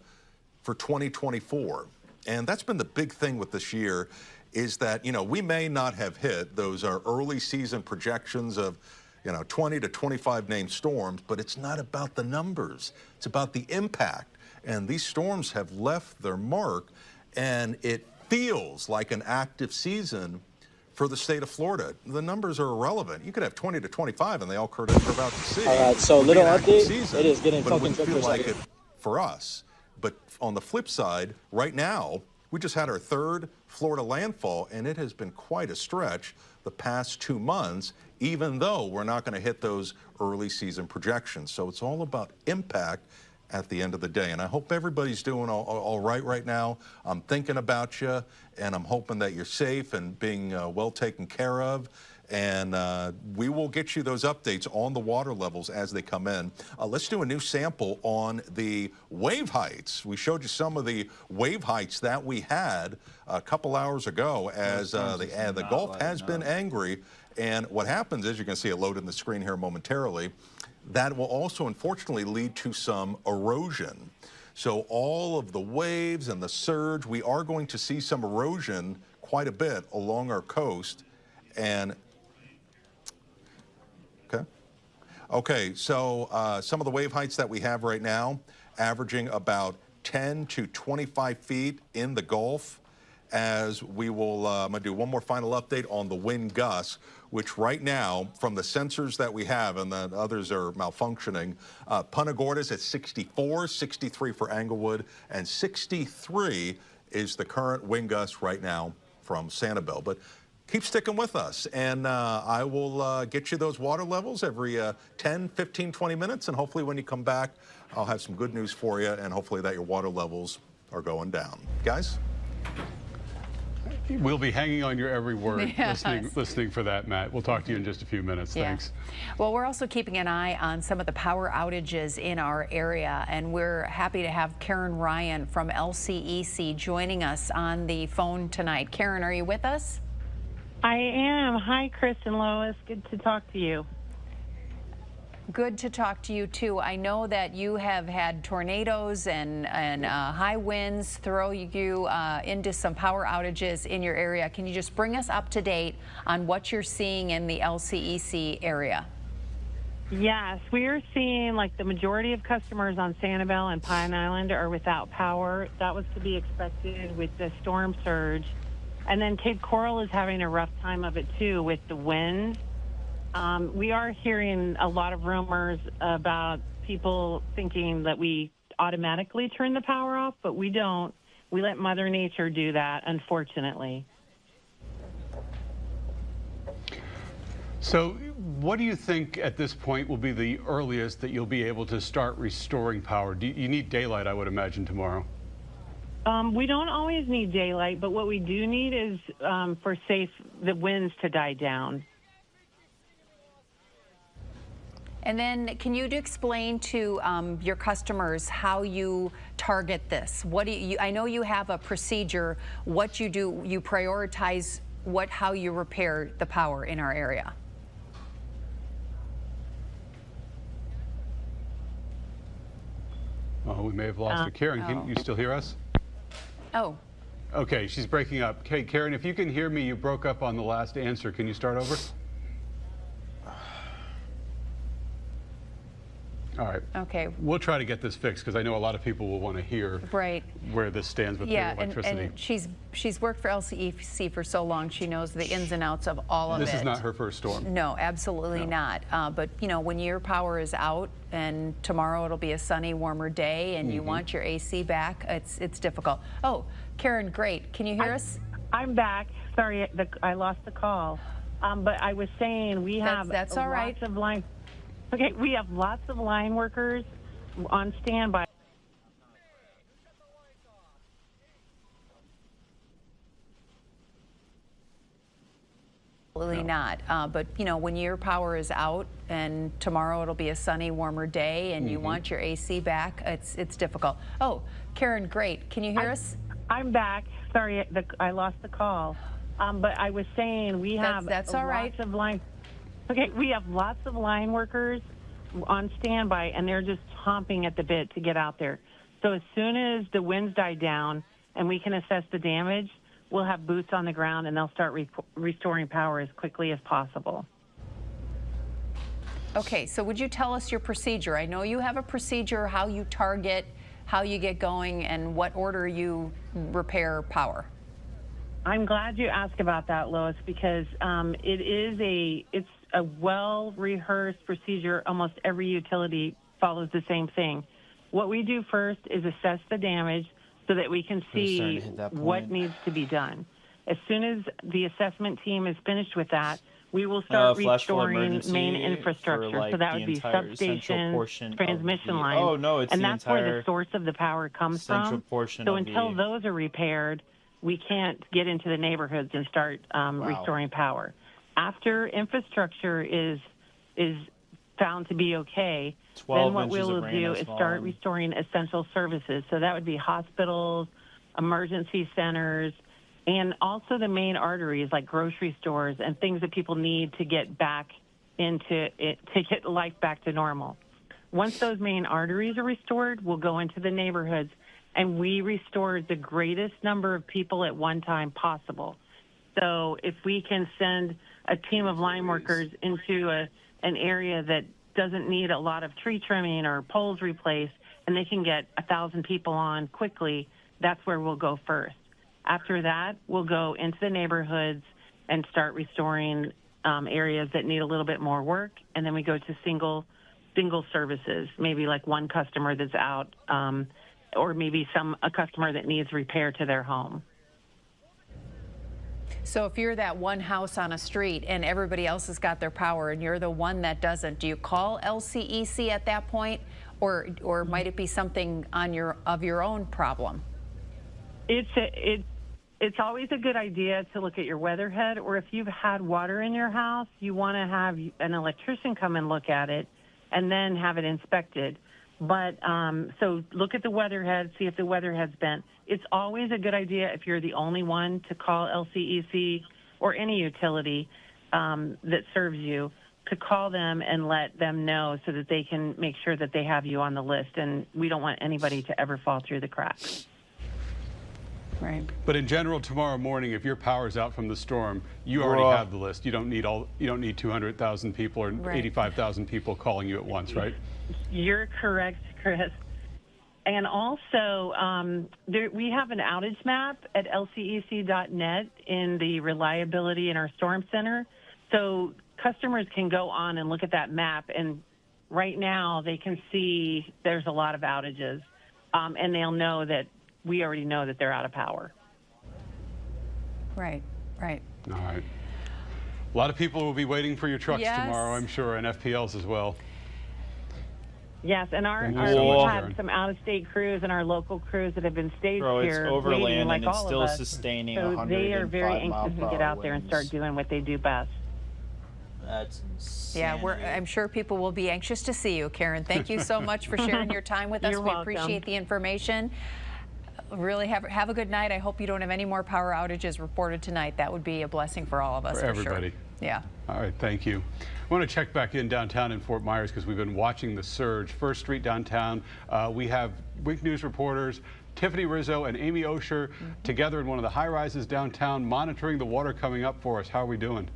for 2024. And that's been the big thing with this year, is that, you know, we may not have hit those early season projections of, you know, 20 to 25 named storms, but it's not about the numbers. It's about the impact. And these storms have left their mark, and it feels like an active season for the state of Florida. The numbers are irrelevant. You could have 20 to 25, and they all curve out to sea. All right, so little update. It is getting fucking feel like it for us. But on the flip side, right now, we just had our third Florida landfall, and it has been quite a stretch the past 2 months, even though we're not going to hit those early season projections. So it's all about impact at the end of the day. And I hope everybody's doing all right now. I'm thinking about you, and I'm hoping that you're safe and being well taken care of. And we will get you those updates on the water levels as they come in. Let's do a new sample on the wave heights. We showed you some of the wave heights that we had a couple hours ago as the Gulf has been angry. And what happens is, you can see it loaded in the screen here momentarily, that will also unfortunately lead to some erosion. So all of the waves and the surge, we are going to see some erosion quite a bit along our coast. And okay, so some of the wave heights that we have right now, averaging about 10 to 25 feet in the Gulf. as we will, I'm going to do one more final update on the wind gusts, which right now, from the sensors that we have, and the others are malfunctioning, Punta Gorda's at 64, 63 for Englewood, and 63 is the current wind gust right now from Sanibel. But keep sticking with us, and I will get you those water levels every 10, 15, 20 minutes, and hopefully when you come back, I'll have some good news for you, and hopefully that your water levels are going down. Guys? We'll be hanging on your every word, Yes. listening for that, Matt. We'll talk to you in just a few minutes. Yeah. Thanks. Well, we're also keeping an eye on some of the power outages in our area, and we're happy to have Karen Ryan from LCEC joining us on the phone tonight. Karen, are you with us? I am. Hi, Chris and Lois. Good to talk to you. Good to talk to you, too. I know that you have had tornadoes and high winds throw you into some power outages in your area. Can you just bring us up to date on what you're seeing in the LCEC area? Yes, we are seeing like the majority of customers on Sanibel and Pine Island are without power. That was to be expected with the storm surge. And then Cape Coral is having a rough time of it, too, with the wind. We are hearing a lot of rumors about people thinking that we automatically turn the power off, but we don't. We let Mother Nature do that, unfortunately. So what do you think at this point will be the earliest that you'll be able to start restoring power? You need daylight, I would imagine, tomorrow. We don't always need daylight, but what we do need is for the winds to die down. And then can you explain to your customers how you target this? What do you, I know you have a procedure. What you do, you prioritize how you repair the power in our area. Oh, we may have lost her. Karen, can you still hear us? Oh. Okay, she's breaking up. Okay, Karen, if you can hear me, you broke up on the last answer. Can you start over? All right. Okay. We'll try to get this fixed because I know a lot of people will want to hear where this stands with the electricity. And she's worked for LCEC for so long, she knows the ins and outs of all of it. This is not her first storm. No, absolutely not. But, you know, when your power is out and tomorrow it'll be a sunny, warmer day and you want your AC back, it's difficult. Oh, Karen, great. Can you hear us? I'm back. Sorry, I lost the call. But I was saying we have that's all right. lots of line. Okay, we have lots of line workers on standby. Absolutely not. But, you know, when your power is out and tomorrow it'll be a sunny, warmer day and you want your AC back, it's difficult. Oh, Karen, great. Can you hear us? I'm back. Sorry, I lost the call. But I was saying we have that's all right. lots of line. Okay, we have lots of line workers on standby, and they're just chomping at the bit to get out there. So as soon as the winds die down and we can assess the damage, we'll have boots on the ground, and they'll start restoring power as quickly as possible. Okay, so would you tell us your procedure? I know you have a procedure, how you target, how you get going, and what order you repair power. I'm glad you asked about that, Lois, because it's a well-rehearsed procedure. Almost every utility follows the same thing. What we do first is assess the damage so that we can see what needs to be done. As soon as the assessment team is finished with that, we will start restoring main infrastructure. So that would be substations, transmission lines. Oh, no, it's and the that's where the source of the power comes from. So until those are repaired, we can't get into the neighborhoods and start restoring power. After infrastructure is found to be okay, then what we will do is start restoring essential services. So that would be hospitals, emergency centers, and also the main arteries like grocery stores and things that people need to get back into it, to get life back to normal. Once those main arteries are restored, we'll go into the neighborhoods and we restore the greatest number of people at one time possible. So if we can send a team of line workers into an area that doesn't need a lot of tree trimming or poles replaced, and they can get 1,000 people on quickly, that's where we'll go first. After that, we'll go into the neighborhoods and start restoring areas that need a little bit more work, and then we go to single services, maybe like one customer that's out, or maybe a customer that needs repair to their home. So if you're that one house on a street and everybody else has got their power and you're the one that doesn't, do you call LCEC at that point, or might it be something of your own problem? It's always a good idea to look at your weatherhead, or if you've had water in your house, you want to have an electrician come and look at it and then have it inspected. But so look at the weatherhead, see if the weatherhead's bent. It's always a good idea if you're the only one to call LCEC or any utility that serves you, to call them and let them know so that they can make sure that they have you on the list. And we don't want anybody to ever fall through the cracks. Right. But in general, tomorrow morning, if your power's out from the storm, you already have the list. You don't need 200,000 people or 85,000 people calling you at once, right? You're correct, Chris. And also, we have an outage map at lcec.net in the reliability in our storm center. So customers can go on and look at that map, and right now they can see there's a lot of outages, and they'll know that we already know that they're out of power. Right. All right. A lot of people will be waiting for your trucks tomorrow, I'm sure, and FPLs as well. Yes, and we've had some out-of-state crews and our local crews that have been staged here, it's overland waiting like and it's all still of us. sustaining So they are very anxious to get out there and winds. start doing what they do best. That's insane. Yeah, I'm sure people will be anxious to see you, Karen. Thank you so much for sharing your time with us. You're we welcome. appreciate the information. Really have a good night. I hope you don't have any more power outages reported tonight. That would be a blessing for all of us, For everybody. Sure. Yeah. All right, thank you. I want to check back in downtown in Fort Myers because we've been watching the surge. First Street downtown, we have Wink News reporters Tiffany Rizzo and Amy Osher together in one of the high rises downtown, monitoring the water coming up for us. How are we doing?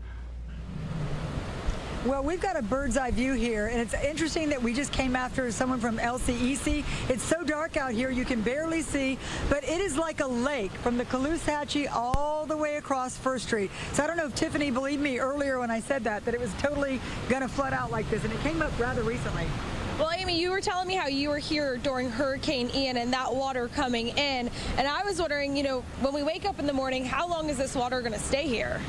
Well, we've got a bird's eye view here, and it's interesting that we just came after someone from LCEC. It's so dark out here, you can barely see, but it is like a lake from the Caloosahatchee all the way across First Street. So I don't know if Tiffany believed me earlier when I said that it was totally going to flood out like this, and it came up rather recently. Well, Amy, you were telling me how you were here during Hurricane Ian and that water coming in, and I was wondering, when we wake up in the morning, how long is this water going to stay here?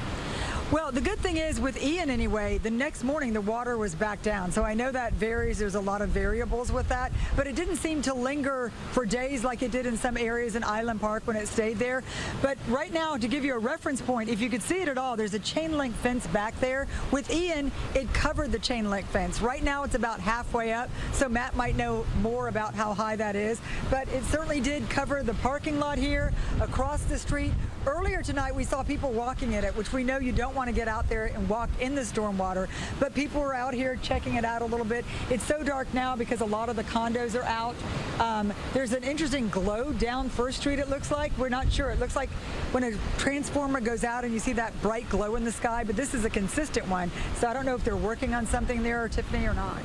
Well, the good thing is with Ian anyway, the next morning the water was back down. So I know that varies. There's a lot of variables with that, but it didn't seem to linger for days like it did in some areas in Island Park when it stayed there. But right now, to give you a reference point, if you could see it at all, there's a chain link fence back there. With Ian, it covered the chain link fence. Right now it's about halfway up, so Matt might know more about how high that is, but it certainly did cover the parking lot here, across the street. Earlier tonight we saw people walking in it, which we know you don't want to get out there and walk in the storm water, but people were out here checking it out a little bit. It's so dark now because a lot of the condos are out. There's an interesting glow down First Street, it looks like. We're not sure. It looks like when a transformer goes out and you see that bright glow in the sky, but this is a consistent one. So I don't know if they're working on something there, Tiffany, or not.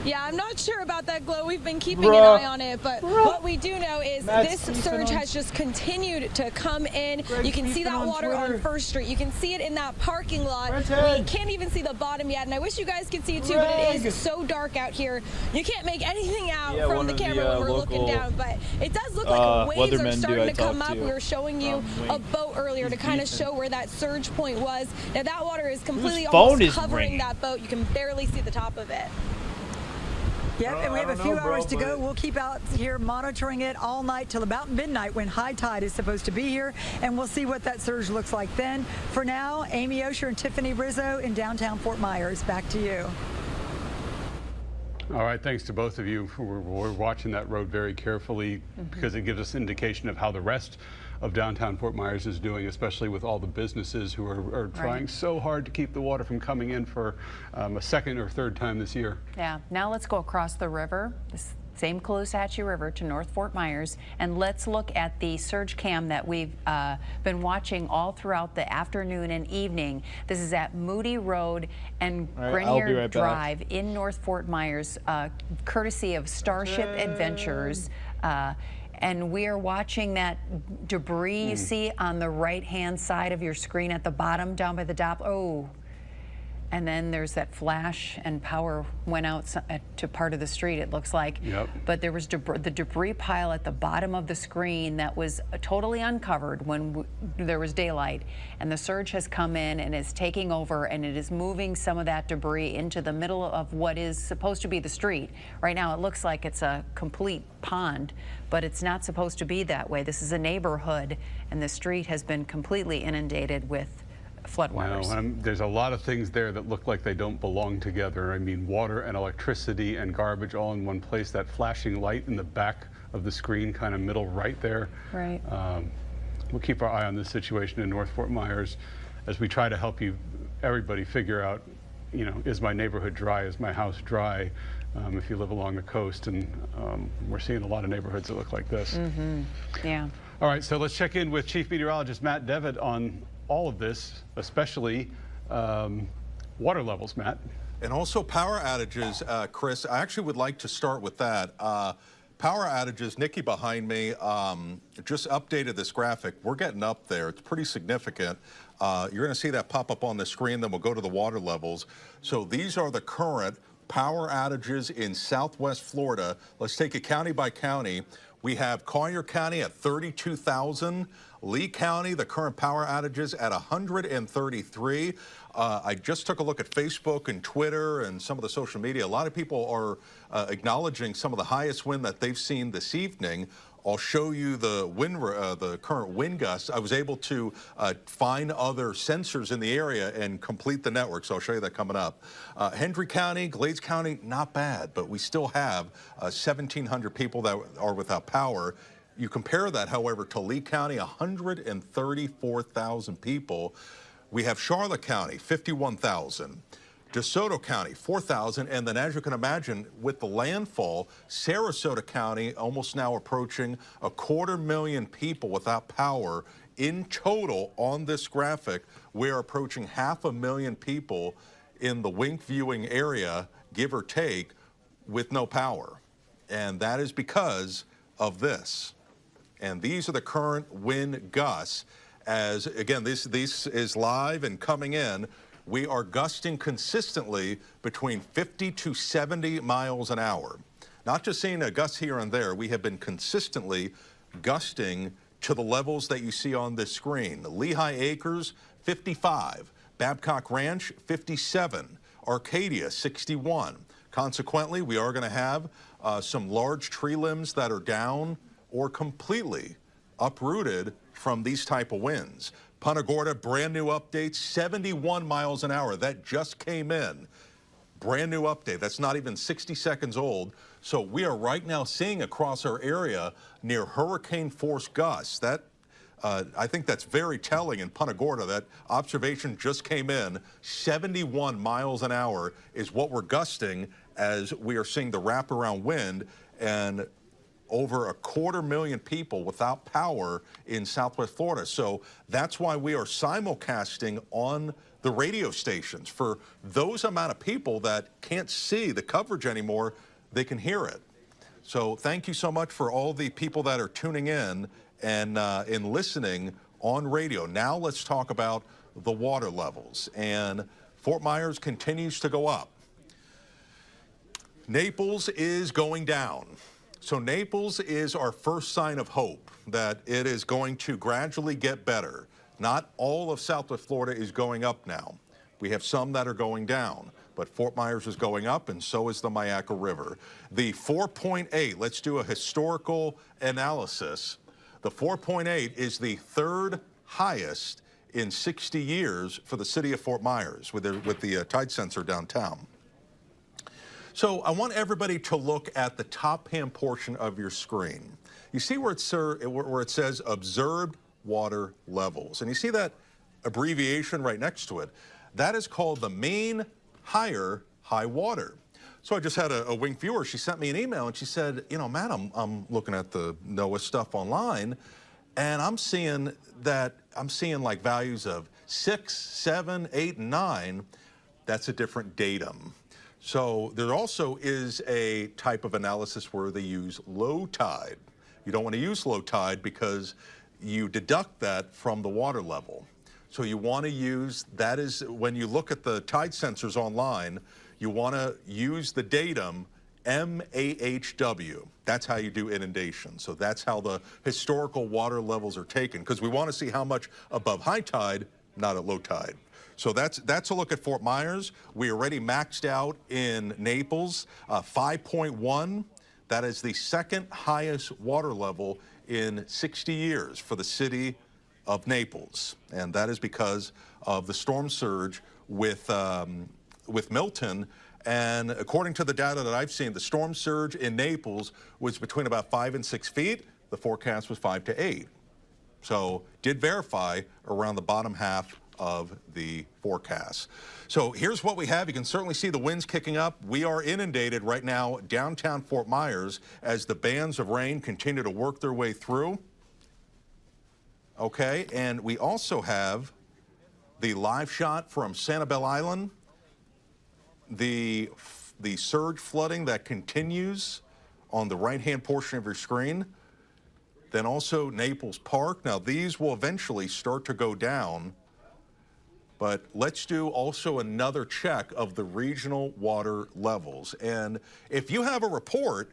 Yeah, I'm not sure about that glow. We've been keeping an eye on it, but what we do know is this surge has just continued to come in. You can see that water on First Street. You can see it in that parking lot. We can't even see the bottom yet, and I wish you guys could see it too, but it is so dark out here. You can't make anything out from the camera when we're looking down, but it does look like waves are starting to come up. We were showing you a boat earlier to kind of show where that surge point was. Now that water is completely almost covering that boat. You can barely see the top of it. Yep, and we have a few hours to go. We'll keep out here monitoring it all night till about midnight when high tide is supposed to be here, and we'll see what that surge looks like then. For now, Amy Osher and Tiffany Rizzo in downtown Fort Myers. Back to you. All right, thanks to both of you. We're watching that road very carefully because it gives us indication of how the rest of downtown Fort Myers is doing, especially with all the businesses who are trying so hard to keep the water from coming in for a second or third time this year. Yeah, now let's go across the river, this same Caloosahatchee River, to North Fort Myers, and let's look at the surge cam that we've been watching all throughout the afternoon and evening. This is at Moody Road and Grenier Drive in North Fort Myers, courtesy of Starship Adventures. And we are watching that debris you see on the right-hand side of your screen at the bottom, down by the top. Oh. And then there's that flash, and power went out to part of the street, it looks like. Yep. But there was the debris pile at the bottom of the screen that was totally uncovered when there was daylight. And the surge has come in and is taking over, and it is moving some of that debris into the middle of what is supposed to be the street. Right now, it looks like it's a complete pond, but it's not supposed to be that way. This is a neighborhood, and the street has been completely inundated with floodwaters. No, there's a lot of things there that look like they don't belong together. I mean, water and electricity and garbage all in one place. That flashing light in the back of the screen, kind of middle right there. Right. We'll keep our eye on this situation in North Fort Myers as we try to help everybody figure out, you know, is my neighborhood dry? Is my house dry? If you live along the coast, and we're seeing a lot of neighborhoods that look like this. Yeah. All right, so let's check in with Chief Meteorologist Matt Devitt on all of this, especially water levels, Matt. And also power outages, Chris. I actually would like to start with that. Power outages, Nikki behind me just updated this graphic. We're getting up there. It's pretty significant. You're going to see that pop up on the screen, then we'll go to the water levels. So these are the current power outages in Southwest Florida. Let's take it county by county. We have Collier County at 32,000. Lee County, the current power outages at 133. I just took a look at Facebook and Twitter and some of the social media. A lot of people are acknowledging some of the highest wind that they've seen this evening. I'll show you the wind, the current wind gusts. I was able to find other sensors in the area and complete the network, so I'll show you that coming up. Hendry County, Glades County, not bad, but we still have 1,700 people that are without power. You compare that, however, to Lee County, 134,000 people. We have Charlotte County, 51,000. DeSoto County, 4,000. And then, as you can imagine, with the landfall, Sarasota County almost now approaching 250,000 people without power. In total, on this graphic, we're approaching 500,000 people in the Wink viewing area, give or take, with no power. And that is because of this. And these are the current wind gusts. As, again, this is live and coming in. We are gusting consistently between 50 to 70 miles an hour. Not just seeing a gust here and there. We have been consistently gusting to the levels that you see on this screen. Lehigh Acres, 55. Babcock Ranch, 57. Arcadia, 61. Consequently, we are going to have some large tree limbs that are down or completely uprooted from these type of winds. Punta Gorda, brand new update, 71 miles an hour. That just came in. Brand new update. That's not even 60 seconds old. So we are right now seeing across our area near hurricane force gusts. That I think that's very telling in Punta Gorda. That observation just came in. 71 miles an hour is what we're gusting as we are seeing the wraparound wind, and over 250,000 people without power in Southwest Florida. So that's why we are simulcasting on the radio stations. For those amount of people that can't see the coverage anymore, they can hear it. So thank you so much for all the people that are tuning in and listening on radio. Now let's talk about the water levels. And Fort Myers continues to go up. Naples is going down. So Naples is our first sign of hope that it is going to gradually get better. Not all of Southwest Florida is going up now. We have some that are going down, but Fort Myers is going up, and so is the Mayaca River. The 4.8, let's do a historical analysis. The 4.8 is the third highest in 60 years for the city of Fort Myers with the tide sensor downtown. So I want everybody to look at the top-hand portion of your screen. You see where it says observed water levels. And you see that abbreviation right next to it. That is called the mean higher high water. So I just had a Wink viewer. She sent me an email and she said, you know, Matt, I'm looking at the NOAA stuff online, and I'm seeing like values of 6, 7, 8, and 9. That's a different datum. So there also is a type of analysis where they use low tide. you don't want to use low tide because you deduct that from the water level. So you want to use, that is, when you look at the tide sensors online, you want to use the datum MAHW. That's how you do inundation. So that's how the historical water levels are taken, because we want to see how much above high tide, not at low tide. So that's a look at Fort Myers. We already maxed out in Naples, 5.1. That is the second highest water level in 60 years for the city of Naples. And that is because of the storm surge with Milton. And according to the data that I've seen, the storm surge in Naples was between about 5 and 6 feet. The forecast was 5 to 8. So did verify around the bottom half of the forecast. So here's what we have. You can certainly see the winds kicking up. We are inundated right now downtown Fort Myers as the bands of rain continue to work their way through. Okay, and we also have the live shot from Sanibel Island, the surge flooding that continues on the right-hand portion of your screen. Then also Naples Park. Now these will eventually start to go down, but let's do also another check of the regional water levels. And if you have a report,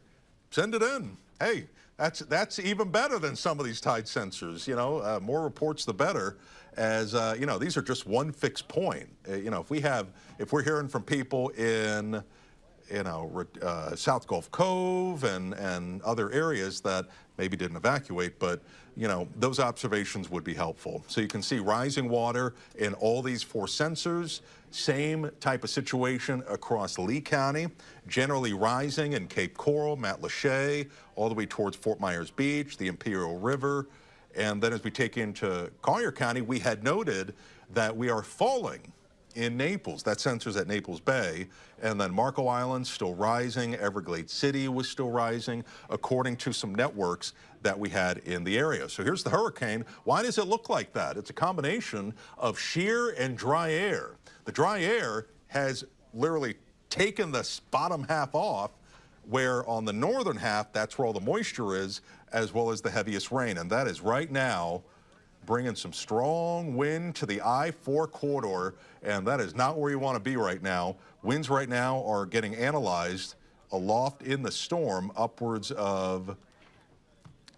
send it in. Hey, that's even better than some of these tide sensors. You know, more reports the better. As you know, these are just one fixed point. You know, if we're hearing from people in, you know, South Gulf Cove and other areas that maybe didn't evacuate, but you know, those observations would be helpful. So you can see rising water in all these 4 sensors. Same type of situation across Lee County, generally rising in Cape Coral, Matlacha, all the way towards Fort Myers Beach, the Imperial River. And then as we take into Collier County, we had noted that we are falling in Naples. That sensor's at Naples Bay. And then Marco Island still rising. Everglades City was still rising, according to some networks that we had in the area. So here's the hurricane. Why does it look like that? It's a combination of shear and dry air. The dry air has literally taken the bottom half off, where on the northern half, that's where all the moisture is, as well as the heaviest rain. And that is right now bringing some strong wind to the I-4 corridor, and that is not where you want to be right now. Winds right now are getting analyzed aloft in the storm, upwards of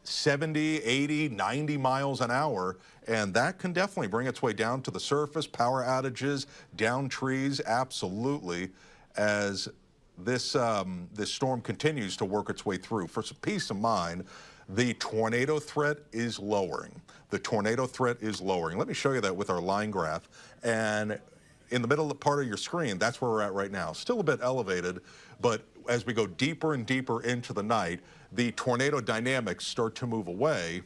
70, 80, 90 miles an hour, and that can definitely bring its way down to the surface. Power outages, down trees, absolutely, as this storm continues to work its way through. For some peace of mind, the tornado threat is lowering. The tornado threat is lowering. Let me show you that with our line graph. And in the middle part of your screen, that's where we're at right now. Still a bit elevated, but as we go deeper and deeper into the night, the tornado dynamics start to move away,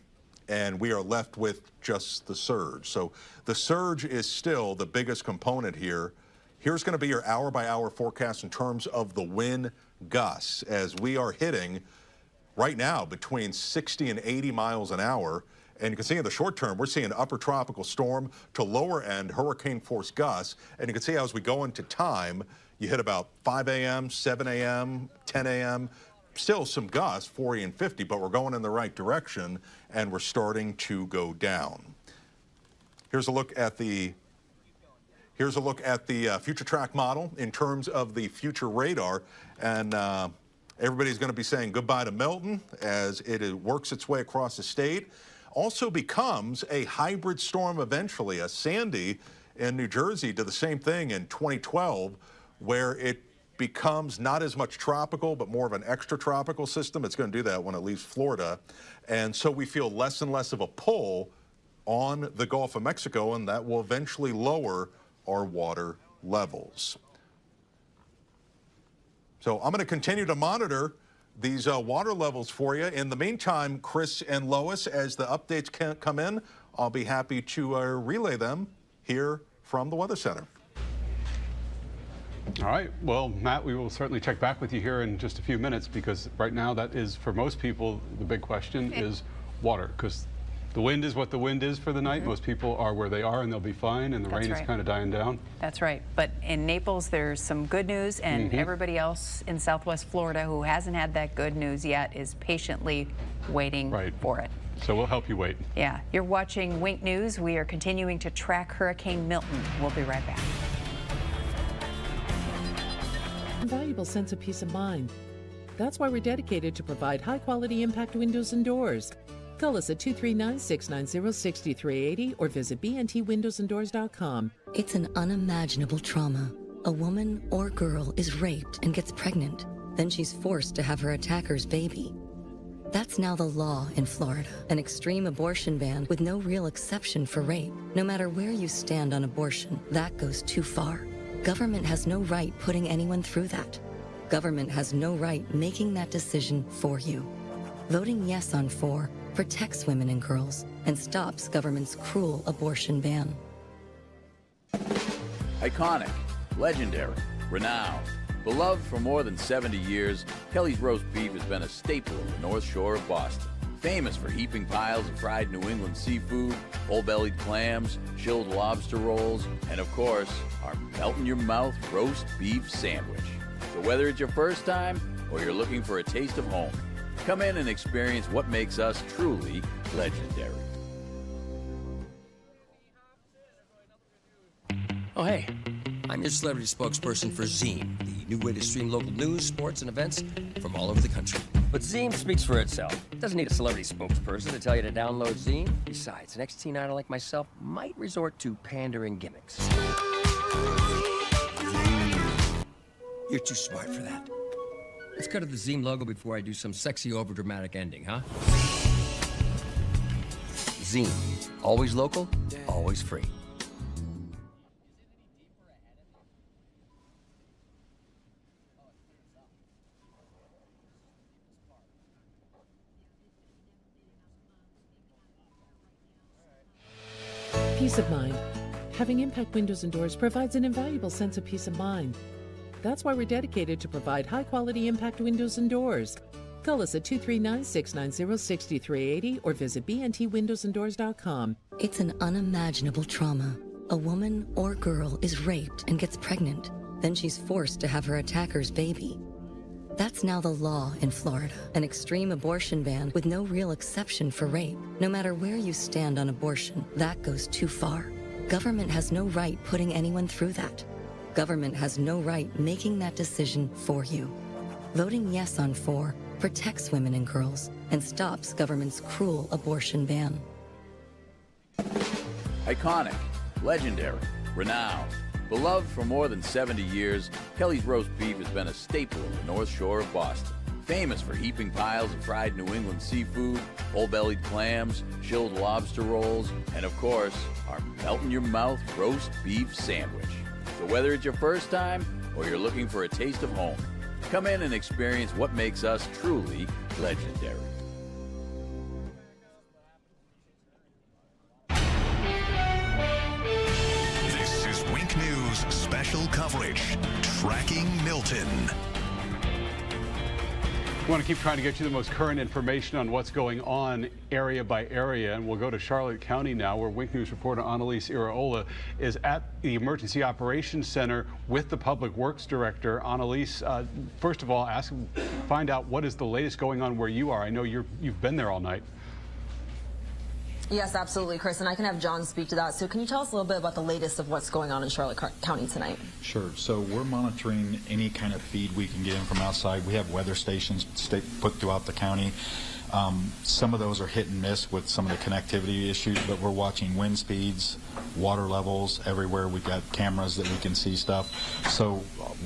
and we are left with just the surge. So the surge is still the biggest component here. Here's going to be your hour-by-hour forecast in terms of the wind gusts, as we are hitting right now between 60 and 80 miles an hour. And you can see in the short term, we're seeing upper tropical storm to lower end hurricane force gusts. And you can see how as we go into time, you hit about 5 a.m., 7 a.m., 10 a.m., still some gusts, 40 and 50, but we're going in the right direction, and we're starting to go down. Here's a look at the future track model in terms of the future radar, and everybody's going to be saying goodbye to Milton as it works its way across the state. Also becomes a hybrid storm eventually. A Sandy in New Jersey did the same thing in 2012, where it becomes not as much tropical, but more of an extratropical system. It's going to do that when it leaves Florida. And so we feel less and less of a pull on the Gulf of Mexico, and that will eventually lower our water levels. So I'm going to continue to monitor these water levels for you. In the meantime, Chris and Lois, as the updates come in, I'll be happy to relay them here from the Weather Center. All right. Well, Matt, we will certainly check back with you here in just a few minutes, because right now that is, for most people, the big question is water, because The wind is what the wind is for the night. Most people are where they are and they'll be fine, and the rain is kind of dying down. That's right. But in Naples, there's some good news, and everybody else in Southwest Florida who hasn't had that good news yet is patiently waiting for it. So we'll help you wait. Yeah. You're watching Wink News. We are continuing to track Hurricane Milton. We'll be right back. Valuable sense of peace of mind. That's why we're dedicated to provide high-quality impact windows and doors. Call us at 239-690-6380 or visit bntwindowsanddoors.com. It's an unimaginable trauma. A woman or girl is raped and gets pregnant. Then she's forced to have her attacker's baby. That's now the law in Florida, an extreme abortion ban with no real exception for rape. No matter where you stand on abortion, that goes too far. Government has no right putting anyone through that. Government has no right making that decision for you. Voting yes on 4 protects women and girls and stops government's cruel abortion ban. Iconic, legendary, renowned, beloved for more than 70 years, Kelly's Roast Beef has been a staple of the North Shore of Boston. Famous for heaping piles of fried New England seafood, full-bellied clams, chilled lobster rolls, and of course, our melt-in-your-mouth roast beef sandwich. So whether it's your first time or you're looking for a taste of home, come in and experience what makes us truly legendary. Oh, hey, I'm your celebrity spokesperson for Zine, the new way to stream local news, sports, and events from all over the country. But Zine speaks for itself. It doesn't need a celebrity spokesperson to tell you to download Zine. Besides, an ex-teen idol like myself might resort to pandering gimmicks. You're too smart for that. Let's cut to the Zine logo before I do some sexy, overdramatic ending, huh? Zine. Always local, always free. Peace of mind. Having Impact Windows and Doors provides an invaluable sense of peace of mind. That's why we're dedicated to provide high-quality impact windows and doors. Call us at 239-690-6380 or visit bntwindowsanddoors.com. It's an unimaginable trauma. A woman or girl is raped and gets pregnant. Then she's forced to have her attacker's baby. That's now the law in Florida, an extreme abortion ban with no real exception for rape. No matter where you stand on abortion, that goes too far. Government has no right putting anyone through that. Government has no right making that decision for you. Voting yes on 4 protects women and girls and stops government's cruel abortion ban. Iconic, legendary, renowned, beloved for more than 70 years, Kelly's Roast Beef has been a staple of the North Shore of Boston. Famous for heaping piles of fried New England seafood, full-bellied clams, chilled lobster rolls, and of course, our melt-in-your-mouth roast beef sandwich. So whether it's your first time or you're looking for a taste of home, come in and experience what makes us truly legendary. This is Wink News special coverage, Tracking Milton. We want to keep trying to get you the most current information on what's going on area by area, and we'll go to Charlotte County now, where Wink News reporter Annalise Iraola is at the Emergency Operations Center with the Public Works Director. Annalise, first of all, find out what is the latest going on where you are. I know you've been there all night. Yes, absolutely, Chris, and I can have John speak to that. So can you tell us a little bit about the latest of what's going on in Charlotte County tonight? Sure. So we're monitoring any kind of feed we can get in from outside. We have weather stations put throughout the county. Some of those are hit and miss with some of the connectivity issues, but we're watching wind speeds, water levels everywhere. We've got cameras that we can see stuff. So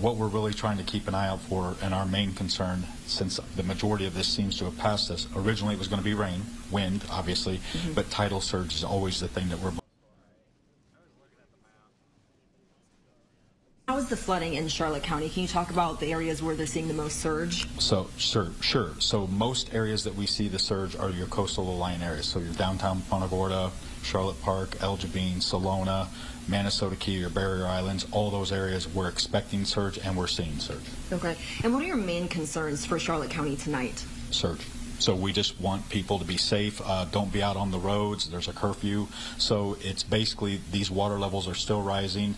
what we're really trying to keep an eye out for, and our main concern, since the majority of this seems to have passed us, originally it was going to be rain, wind, obviously, but tidal surge is always the thing that we're... How is the flooding in Charlotte County? Can you talk about the areas where they're seeing the most surge? So, sure. So most areas that we see the surge are your coastal Alliant areas. So your downtown Punta Gorda, Charlotte Park, El Jabin, Salona, Manasota Key, your barrier islands, all those areas we're expecting surge and we're seeing surge. Okay. And what are your main concerns for Charlotte County tonight? Surge. So we just want people to be safe. Don't be out on the roads. There's a curfew. So it's basically these water levels are still rising.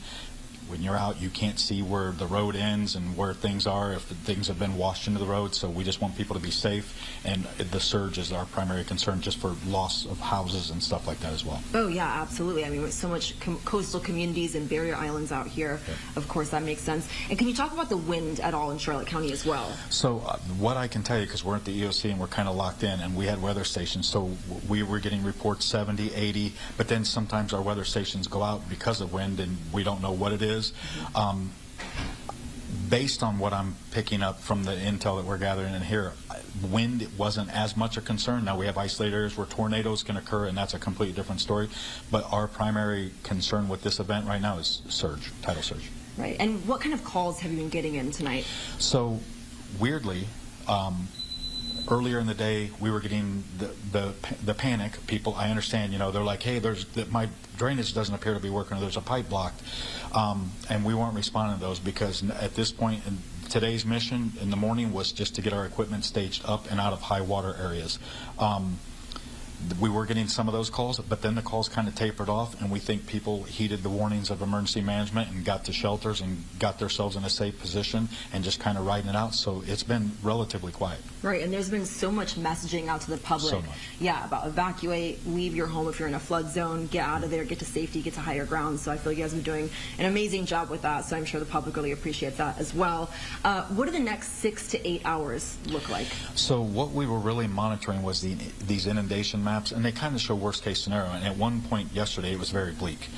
When you're out, you can't see where the road ends and where things are, if things have been washed into the road. So we just want people to be safe, and the surge is our primary concern, just for loss of houses and stuff like that as well. Oh, yeah, absolutely. I mean, with so much coastal communities and barrier islands out here, of course, that makes sense. And can you talk about the wind at all in Charlotte County as well? So what I can tell you, because we're at the EOC and we're kind of locked in, and we had weather stations, so we were getting reports 70, 80, but then sometimes our weather stations go out because of wind, and we don't know what it is. Based on what I'm picking up from the intel that we're gathering in here, wind wasn't as much a concern. Now we have isolated areas where tornadoes can occur, and that's a completely different story. But our primary concern with this event right now is surge, tidal surge. Right. And what kind of calls have you been getting in tonight? So, weirdly, earlier in the day, we were getting the panic. People, I understand, you know, they're like, hey, my drainage doesn't appear to be working, or there's a pipe blocked. And we weren't responding to those because at this point, today's mission in the morning was just to get our equipment staged up and out of high water areas. We were getting some of those calls, but then the calls kind of tapered off, and we think people heeded the warnings of emergency management and got to shelters and got themselves in a safe position and just kind of riding it out. So it's been relatively quiet. Right, and there's been so much messaging out to the public. So much. Yeah, about evacuate, leave your home if you're in a flood zone, get out of there, get to safety, get to higher ground. So I feel like you guys have been doing an amazing job with that, so I'm sure the public really appreciates that as well. What do the next 6 to 8 hours look like? So what we were really monitoring was these inundation maps, and they kind of show worst case scenario. And at one point yesterday, it was very bleak.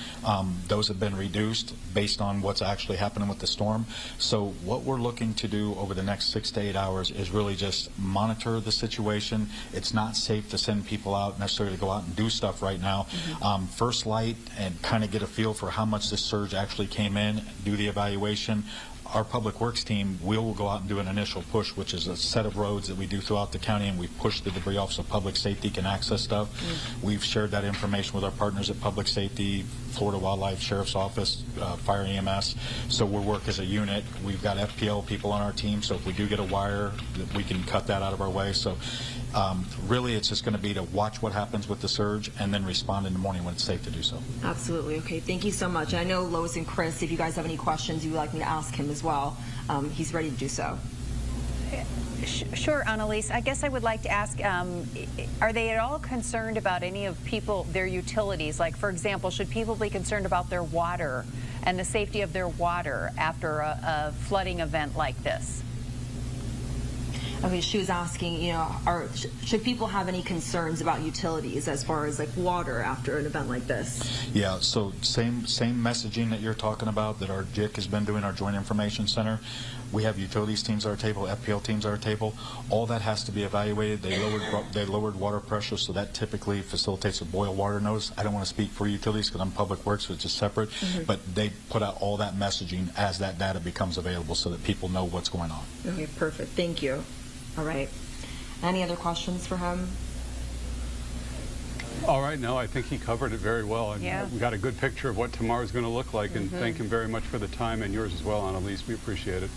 Those have been reduced based on what's actually happening with the storm. So what we're looking to do over the next 6 to 8 hours is really just monitor the situation. It's not safe to send people out necessarily to go out and do stuff right now. First light and kind of get a feel for how much this surge actually came in, do the evaluation. Our public works team will go out and do an initial push, which is a set of roads that we do throughout the county, and we push the debris off so public safety can access stuff. We've shared that information with our partners at Public Safety, Florida Wildlife Sheriff's Office, Fire EMS. So we work as a unit. We've got FPL people on our team, so if we do get a wire, we can cut that out of our way. So really, it's just going to be to watch what happens with the surge and then respond in the morning when it's safe to do so. Absolutely. Okay, thank you so much. I know Lois and Chris, if you guys have any questions you would like me to ask him as well, he's ready to do so. Sure, Annalise. I guess I would like to ask, are they at all concerned about any of their utilities? Like, for example, should people be concerned about their water and the safety of their water after a flooding event like this? Okay, she was asking, you know, should people have any concerns about utilities as far as like water after an event like this? Yeah, so same messaging that you're talking about that our JIC has been doing, our Joint Information Center. We have utilities teams at our table, FPL teams at our table. All that has to be evaluated. They lowered water pressure, so that typically facilitates a boil water notice. I don't want to speak for utilities because I'm Public Works, which is separate, but they put out all that messaging as that data becomes available so that people know what's going on. Okay, perfect. Thank you. All right. Any other questions for him? All right. No, I think he covered it very well. And we got a good picture of what tomorrow's going to look like. And thank him very much for the time, and yours as well, Annalise. We appreciate it.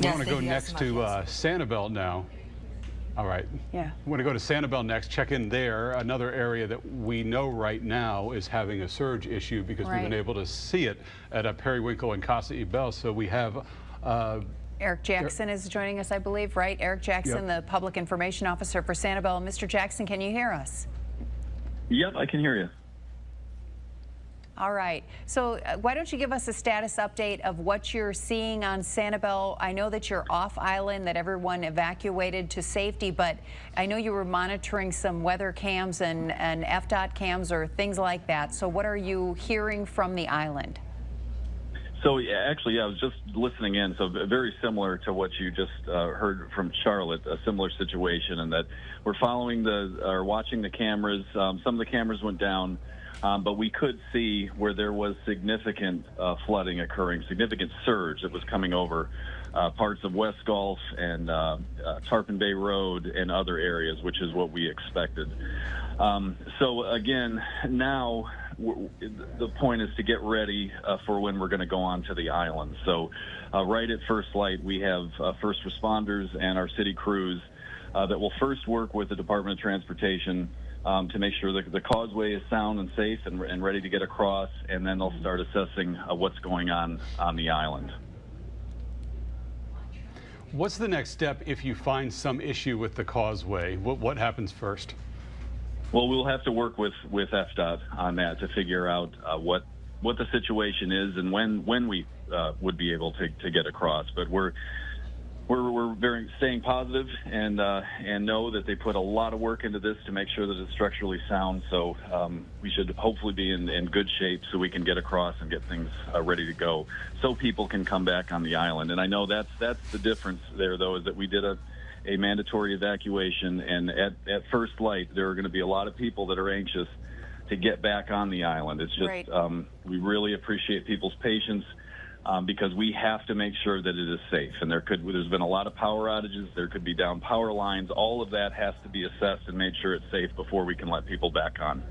We want to go next to Sanibel now. All right. Yeah. We want to go to Sanibel next, check in there. Another area that we know right now is having a surge issue because we've been able to see it at Periwinkle and Casa Ibel. So we have... Eric Jackson is joining us, I believe, right? Eric Jackson, the Public Information Officer for Sanibel. Mr. Jackson, can you hear us? Yep, I can hear you. All right. So why don't you give us a status update of what you're seeing on Sanibel? I know that you're off island, that everyone evacuated to safety, but I know you were monitoring some weather cams and FDOT cams or things like that. So what are you hearing from the island? So actually, I was just listening in. So very similar to what you just heard from Charlotte, a similar situation in that we're watching the cameras. Some of the cameras went down, but we could see where there was significant flooding occurring, significant surge that was coming over parts of West Gulf and Tarpon Bay Road and other areas, which is what we expected. So again, now the point is to get ready for when we're going to go on to the island. So right at first light, we have first responders and our city crews that will first work with the Department of Transportation to make sure that the causeway is sound and safe and ready to get across, and then they'll start assessing what's going on the island. What's the next step if you find some issue with the causeway? What happens first? Well, we'll have to work with FDOT on that to figure out what the situation is and when we would be able to get across. But we're very staying positive and know that they put a lot of work into this to make sure that it's structurally sound. So we should hopefully be in good shape so we can get across and get things ready to go, so people can come back on the island. And I know that's the difference there, though, is that we did a mandatory evacuation, and at first light there are going to be a lot of people that are anxious to get back on the island. It's just right. We really appreciate people's patience. Because we have to make sure that it is safe. And there's been a lot of power outages. There could be down power lines. All of that has to be assessed and made sure it's safe before we can let people back on.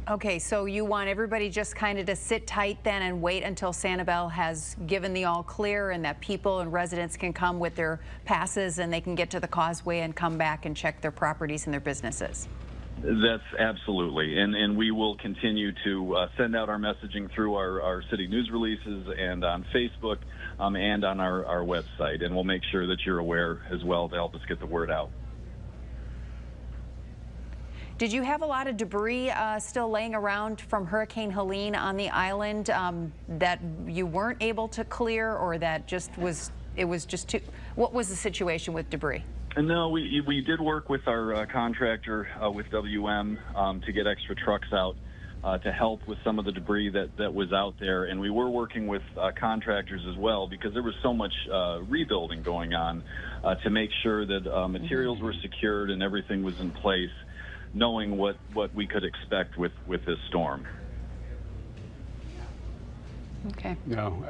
Okay, so you want everybody just kind of to sit tight then and wait until Sanibel has given the all clear and that people and residents can come with their passes and they can get to the causeway and come back and check their properties and their businesses. That's absolutely, and we will continue to send out our messaging through our city news releases and on Facebook and on our website, and we'll make sure that you're aware as well to help us get the word out. Did you have a lot of debris still laying around from Hurricane Helene on the island that you weren't able to clear, or that it was just too? What was the situation with debris? No, we did work with our contractor with WM to get extra trucks out to help with some of the debris that was out there. And we were working with contractors as well, because there was so much rebuilding going on to make sure that materials were secured and everything was in place, knowing what we could expect with this storm. Okay. No,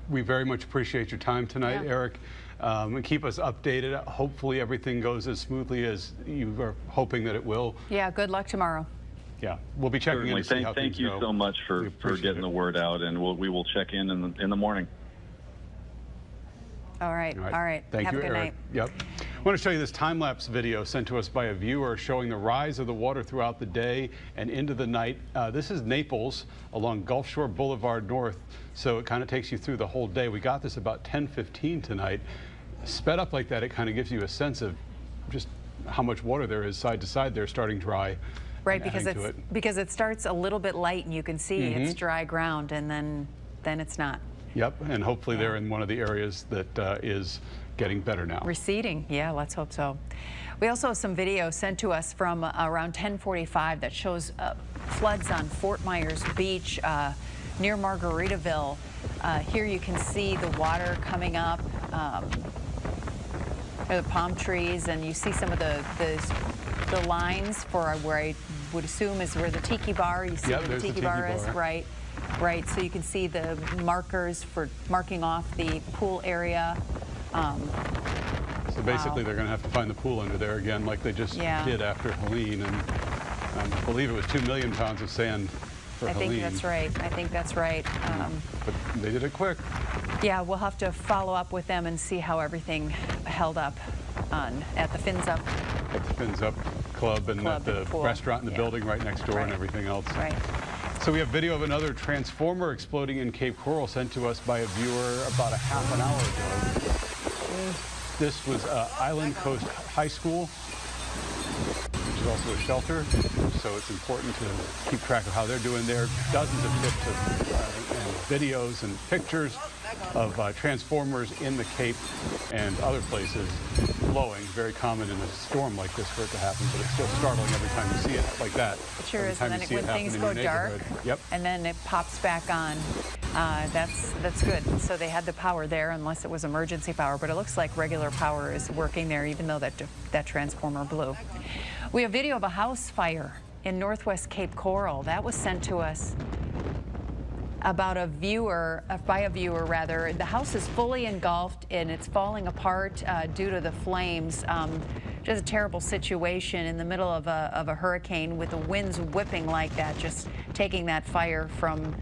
we very much appreciate your time tonight, Eric. And keep us updated. Hopefully everything goes as smoothly as you are hoping that it will. Yeah, good luck tomorrow. Yeah, we'll be checking in to see how things go. Thank you so much for getting the word out, and we will check in the morning. All right. Thank Have you, a good Eric. night. Yep. I want to show you this time-lapse video sent to us by a viewer showing the rise of the water throughout the day and into the night. This is Naples along Gulf Shore Boulevard North, so it kind of takes you through the whole day. We got this about 10:15 tonight. Sped up like that, it kind of gives you a sense of just how much water there is side to side there, starting dry. Right, because it starts a little bit light and you can see it's dry ground, and then it's not. Yep, and hopefully they're in one of the areas that is getting better now. Receding, yeah, let's hope so. We also have some video sent to us from around 10:45 that shows floods on Fort Myers Beach near Margaritaville. Here you can see the water coming up, the palm trees, and you see some of the lines for where I would assume is where the tiki bar. You see where the tiki bar is, right? Right, so you can see the markers for marking off the pool area. So basically they're going to have to find the pool under there again, like they just did after Helene, and I believe it was 2 million pounds of sand for Helene. I think that's right. But they did it quick. Yeah, we'll have to follow up with them and see how everything held up at the Fins Up. At the Fins Up Club and at the restaurant in the building right next door and everything else. Right. So we have video of another transformer exploding in Cape Coral sent to us by a viewer about a half an hour ago. This was Island Coast High School, which is also a shelter, so it's important to keep track of how they're doing there. Dozens of clips and videos and pictures of transformers in the Cape and other places blowing. Very common in a storm like this for it to happen, but it's still startling every time you see it like that. It sure is, and then when things go dark, and then it pops back on. That's good. So they had the power there, unless it was emergency power, but it looks like regular power is working there, even though that transformer blew. We have video of a house fire in Northwest Cape Coral. That was sent to us about by a viewer. The house is fully engulfed and it's falling apart due to the flames. Just a terrible situation in the middle of a hurricane with the winds whipping like that, just taking that fire from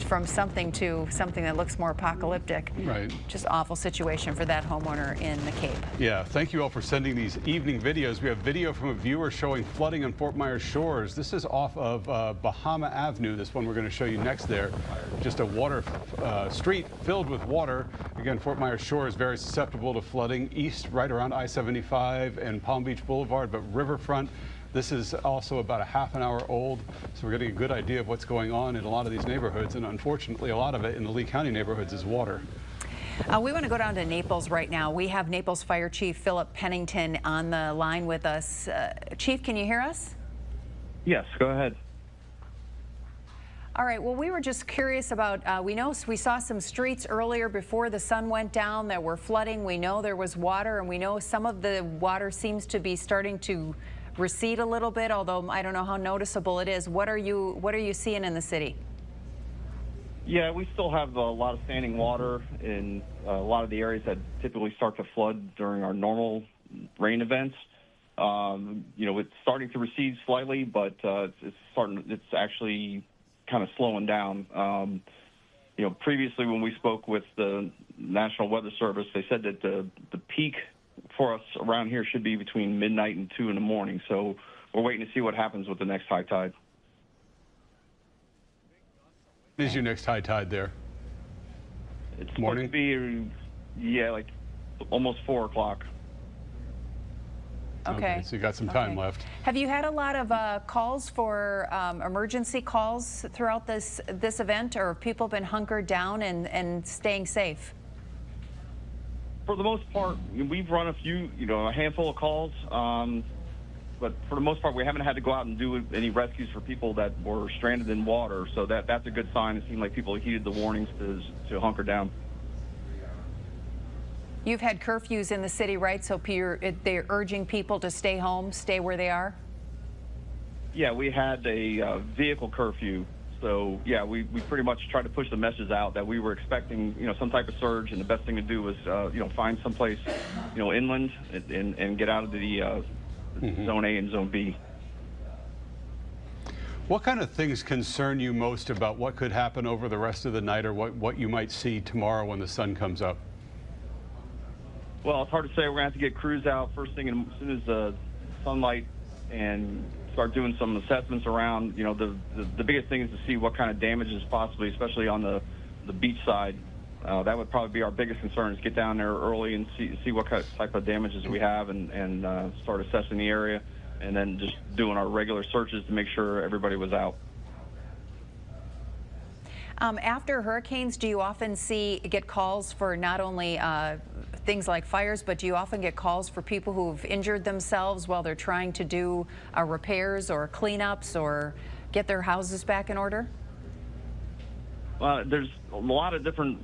from something to something that looks more apocalyptic. Right. Just awful situation for that homeowner in the Cape. Yeah, thank you all for sending these evening videos. We have video from a viewer showing flooding on Fort Myers shores. This is off of Bahama Avenue, this one we're going to show you next there. Just a water street filled with water. Again, Fort Myers shore is very susceptible to flooding east right around I-75 and Palm Beach Boulevard, but riverfront. This is also about a half an hour old, so we're getting a good idea of what's going on in a lot of these neighborhoods, and unfortunately a lot of it in the Lee County neighborhoods is water. We want to go down to Naples right now. We have Naples Fire Chief Philip Pennington on the line with us. Chief, can you hear us? Yes, go ahead. All right, well, we were just curious about, we saw some streets earlier before the sun went down that were flooding. We know there was water, and we know some of the water seems to be starting to recede a little bit, although I don't know how noticeable it is. What are you seeing in the city? Yeah, we still have a lot of standing water in a lot of the areas that typically start to flood during our normal rain events. It's starting to recede slightly, but it's actually kind of slowing down. Previously when we spoke with the National Weather Service, they said that the peak for us around here should be between midnight and 2 in the morning. So we're waiting to see what happens with the next high tide. When is your next high tide there? It's supposed to be, like almost 4 o'clock. Okay. So you got some time left. Have you had a lot of calls for emergency calls throughout this event, or have people been hunkered down and staying safe? For the most part, we've run a handful of calls, but for the most part, we haven't had to go out and do any rescues for people that were stranded in water. So that's a good sign. It seemed like people heeded the warnings to hunker down. You've had curfews in the city, right? So they're urging people to stay home, stay where they are? Yeah, we had a vehicle curfew. So, yeah, we pretty much tried to push the message out that we were expecting, some type of surge, and the best thing to do was, find someplace, inland and get out of the Zone A and Zone B. What kind of things concern you most about what could happen over the rest of the night, or what you might see tomorrow when the sun comes up? Well, it's hard to say. We're going to have to get crews out first thing as soon as the sunlight and start doing some assessments around. The biggest thing is to see what kind of damages possibly, especially on the beach side. That would probably be our biggest concern, is get down there early and see what type of damages we have and start assessing the area, and then just doing our regular searches to make sure everybody was out. After hurricanes, do you often get calls for not only things like fires, but do you often get calls for people who've injured themselves while they're trying to do repairs or cleanups or get their houses back in order? There's a lot of different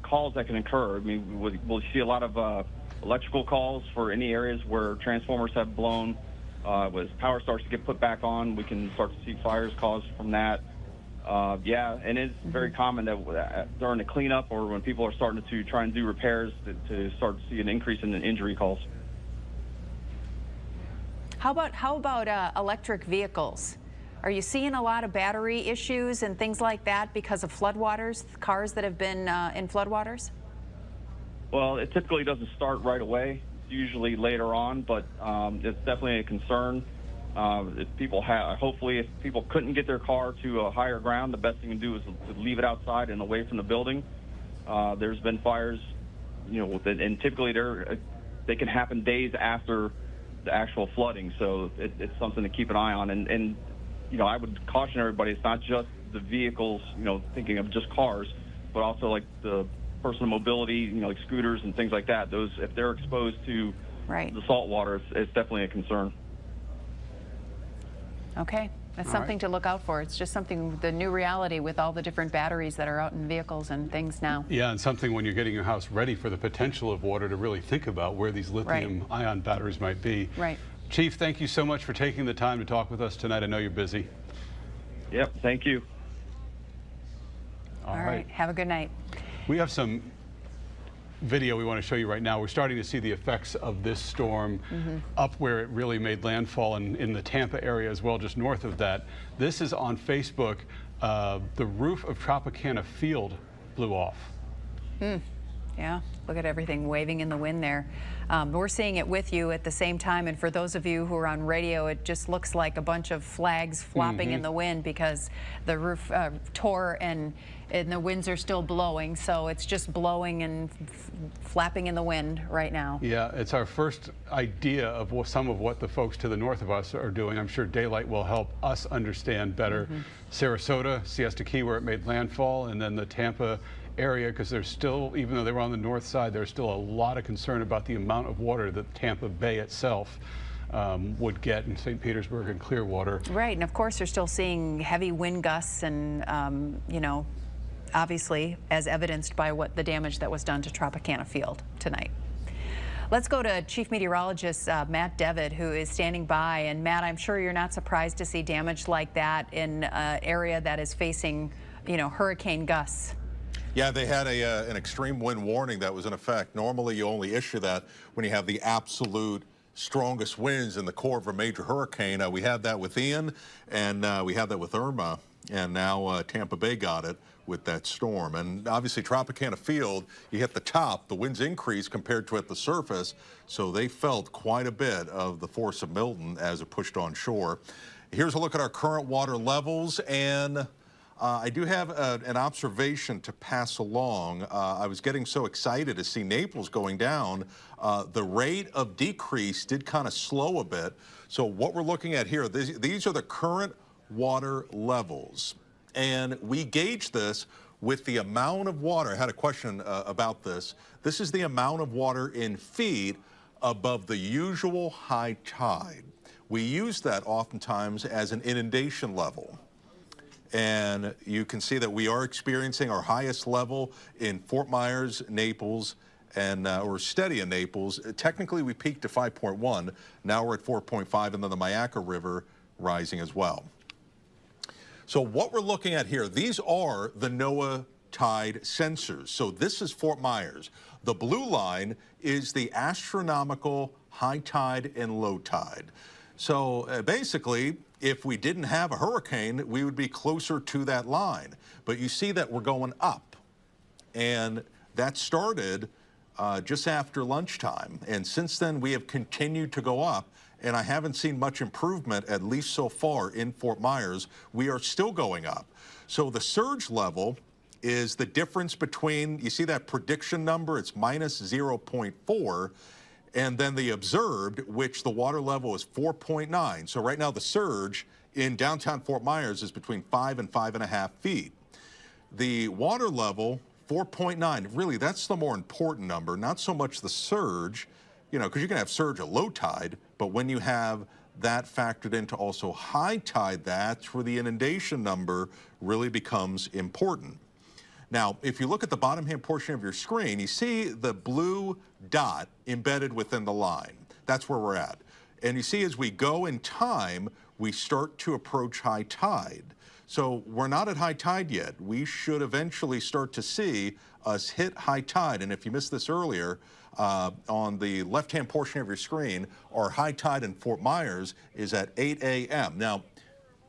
calls that can occur. I mean, we'll see a lot of electrical calls for any areas where transformers have blown. As power starts to get put back on, we can start to see fires caused from that. And it's very common that during the cleanup or when people are starting to try and do repairs to start to see an increase in the injury calls. How about electric vehicles? Are you seeing a lot of battery issues and things like that because of floodwaters, cars that have been in floodwaters? Well, it typically doesn't start right away. It's usually later on, but it's definitely a concern. If people couldn't get their car to a higher ground, the best thing to do is to leave it outside and away from the building. There's been fires, and typically they can happen days after the actual flooding, so it's something to keep an eye on. And I would caution everybody, it's not just the vehicles, thinking of just cars, but also like the personal mobility, like scooters and things like that. Those, if they're exposed to the salt water, it's definitely a concern. Okay, that's something to look out for. It's just something, the new reality with all the different batteries that are out in vehicles and things now. Yeah, and something when you're getting your house ready for the potential of water to really think about where these lithium-ion batteries might be. Right. Chief, thank you so much for taking the time to talk with us tonight. I know you're busy. Yep, thank you. All right, have a good night. We have some video we want to show you right now. We're starting to see the effects of this storm up where it really made landfall in the Tampa area as well, just north of that. This is on Facebook. the roof of Tropicana Field blew off. Yeah, look at everything waving in the wind there. We're seeing it with you at the same time, and for those of you who are on radio, it just looks like a bunch of flags flopping in the wind because the roof tore and the winds are still blowing, so it's just blowing and flapping in the wind right now. Yeah, it's our first idea of some of what the folks to the north of us are doing. I'm sure daylight will help us understand better. Sarasota, Siesta Key, where it made landfall, and then the Tampa area, because there's still, even though they were on the north side, there's still a lot of concern about the amount of water that Tampa Bay itself would get in St. Petersburg and Clearwater. Right, and of course they're still seeing heavy wind gusts and, you know, obviously as evidenced by what the damage that was done to Tropicana Field tonight. Let's go to Chief Meteorologist Matt Devitt, who is standing by. And Matt, I'm sure you're not surprised to see damage like that in an area that is facing, you know, hurricane gusts. Yeah, they had an extreme wind warning that was in effect. Normally, you only issue that when you have the absolute strongest winds in the core of a major hurricane. We had that with Ian, and we had that with Irma, and now Tampa Bay got it with that storm. And obviously, Tropicana Field, you hit the top, the winds increase compared to at the surface, so they felt quite a bit of the force of Milton as it pushed on shore. Here's a look at our current water levels, and I do have an observation to pass along. I was getting so excited to see Naples going down. The rate of decrease did kind of slow a bit. So what we're looking at here, these are the current water levels. And we gauge this with the amount of water. I had a question about this. This is the amount of water in feet above the usual high tide. We use that oftentimes as an inundation level. And you can see that we are experiencing our highest level in Fort Myers, Naples, and we're steady in Naples. Technically, we peaked to 5.1. Now we're at 4.5, and then the Mayaca River rising as well. So what we're looking at here, these are the NOAA tide sensors. So this is Fort Myers. The blue line is the astronomical high tide and low tide. So basically, if we didn't have a hurricane, we would be closer to that line. But you see that we're going up. And that started just after lunchtime. And since then, we have continued to go up. And I haven't seen much improvement, at least so far, in Fort Myers. We are still going up. So the surge level is the difference between, you see that prediction number? It's minus 0.4. And then the observed, which the water level is 4.9. So right now the surge in downtown Fort Myers is between 5 and 5.5 feet. The water level, 4.9, really that's the more important number, not so much the surge, you know, because you can have surge at low tide, but when you have that factored into also high tide, that's where the inundation number really becomes important. Now, if you look at the bottom hand portion of your screen, you see the blue dot embedded within the line. That's where we're at. And you see as we go in time, we start to approach high tide. So we're not at high tide yet. We should eventually start to see us hit high tide. And if you missed this earlier, on the left-hand portion of your screen, our high tide in Fort Myers is at 8 a.m. Now,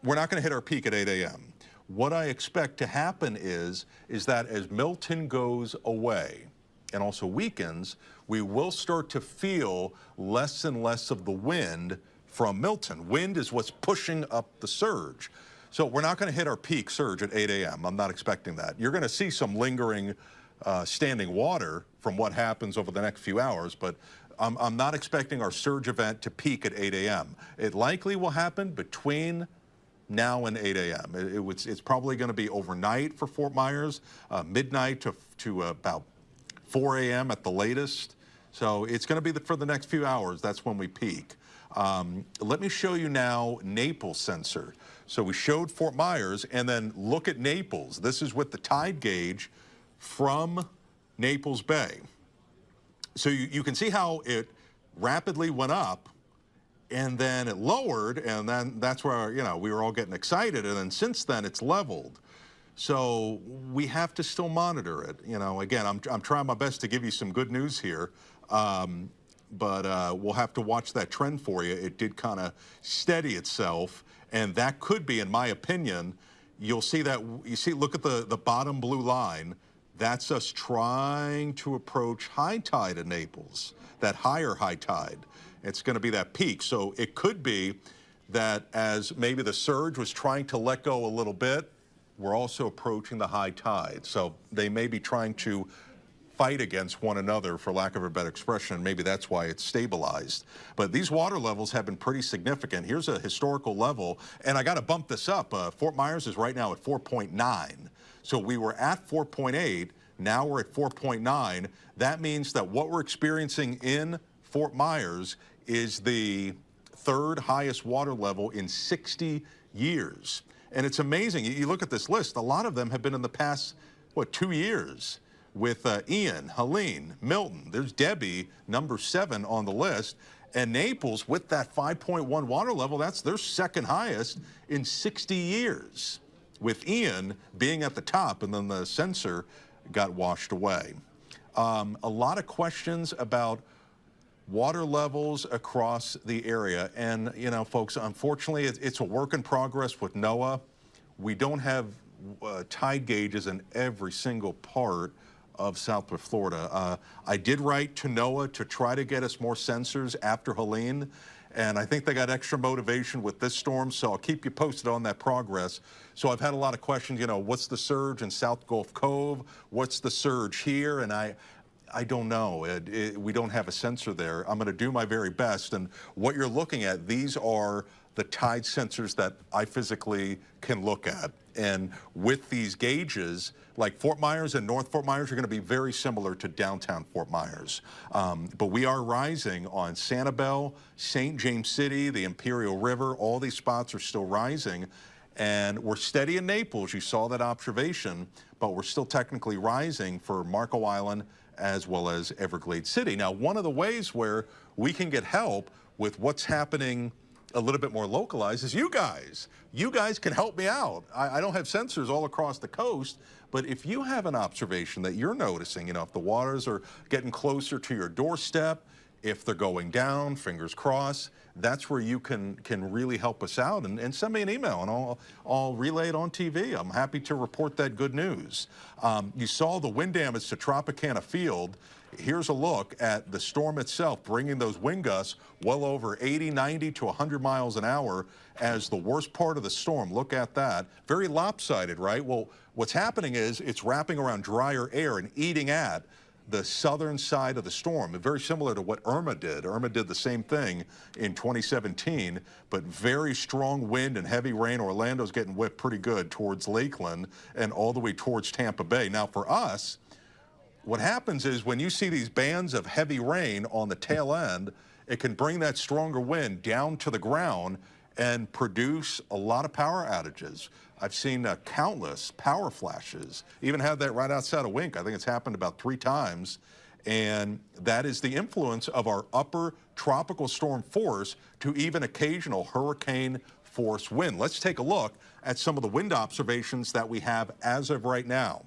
we're not going to hit our peak at 8 a.m. What I expect to happen is that as Milton goes away and also weakens, we will start to feel less and less of the wind from Milton. Wind is what's pushing up the surge. So we're not going to hit our peak surge at 8 a.m. I'm not expecting that. You're going to see some lingering standing water from what happens over the next few hours, but I'm not expecting our surge event to peak at 8 a.m. It likely will happen between now and 8 a.m. It's probably going to be overnight for Fort Myers, midnight to about 4 a.m. at the latest. So it's going to be for the next few hours. That's when we peak. Let me show you now Naples sensor. So we showed Fort Myers, and then look at Naples. This is with the tide gauge from Naples Bay. So you can see how it rapidly went up, and then it lowered, and then that's where, you know, we were all getting excited, and then since then it's leveled. So we have to still monitor it. You know, again, I'm trying my best to give you some good news here, but we'll have to watch that trend for you. It did kind of steady itself, and that could be, in my opinion, you'll see that, look at the bottom blue line. That's us trying to approach high tide in Naples, that higher high tide. It's going to be that peak. So it could be that as maybe the surge was trying to let go a little bit, we're also approaching the high tide. So they may be trying to fight against one another, for lack of a better expression. Maybe that's why it's stabilized. But these water levels have been pretty significant. Here's a historical level, and I got to bump this up. Fort Myers is right now at 4.9. So we were at 4.8, now we're at 4.9. That means that what we're experiencing in Fort Myers is the third highest water level in 60 years. And it's amazing. You look at this list, a lot of them have been in the past, 2 years with Ian, Helene, Milton. There's Debbie, number 7 on the list. And Naples, with that 5.1 water level, that's their second highest in 60 years, with Ian being at the top, and then the sensor got washed away. A lot of questions about water levels across the area. And, folks, unfortunately, it's a work in progress with NOAA. We don't have tide gauges in every single part of Southwest Florida. I did write to NOAA to try to get us more sensors after Helene, and I think they got extra motivation with this storm, so I'll keep you posted on that progress. So I've had a lot of questions, what's the surge in South Gulf Cove? What's the surge here? And I don't know. We don't have a sensor there. I'm going to do my very best. And what you're looking at, these are the tide sensors that I physically can look at. And with these gauges, like Fort Myers and North Fort Myers are going to be very similar to downtown Fort Myers. But we are rising on Sanibel, St. James City, the Imperial River. All these spots are still rising. And we're steady in Naples. You saw that observation. But we're still technically rising for Marco Island as well as Everglades City. Now, one of the ways where we can get help with what's happening a little bit more localized is you guys. You guys can help me out. I don't have sensors all across the coast, but if you have an observation that you're noticing, if the waters are getting closer to your doorstep, if they're going down, fingers crossed, that's where you can really help us out. And send me an email, and I'll relay it on TV. I'm happy to report that good news. You saw the wind damage to Tropicana Field. Here's a look at the storm itself, bringing those wind gusts well over 80, 90 to 100 miles an hour as the worst part of the storm. Look at that. Very lopsided, right? Well, what's happening is it's wrapping around drier air and eating at the southern side of the storm, very similar to what Irma did. Irma did the same thing in 2017, but very strong wind and heavy rain. Orlando's getting whipped pretty good towards Lakeland and all the way towards Tampa Bay. Now, for us, what happens is when you see these bands of heavy rain on the tail end, it can bring that stronger wind down to the ground and produce a lot of power outages. I've seen countless power flashes, even had that right outside of Wink. I think it's happened about 3 times. And that is the influence of our upper tropical storm force to even occasional hurricane force wind. Let's take a look at some of the wind observations that we have as of right now.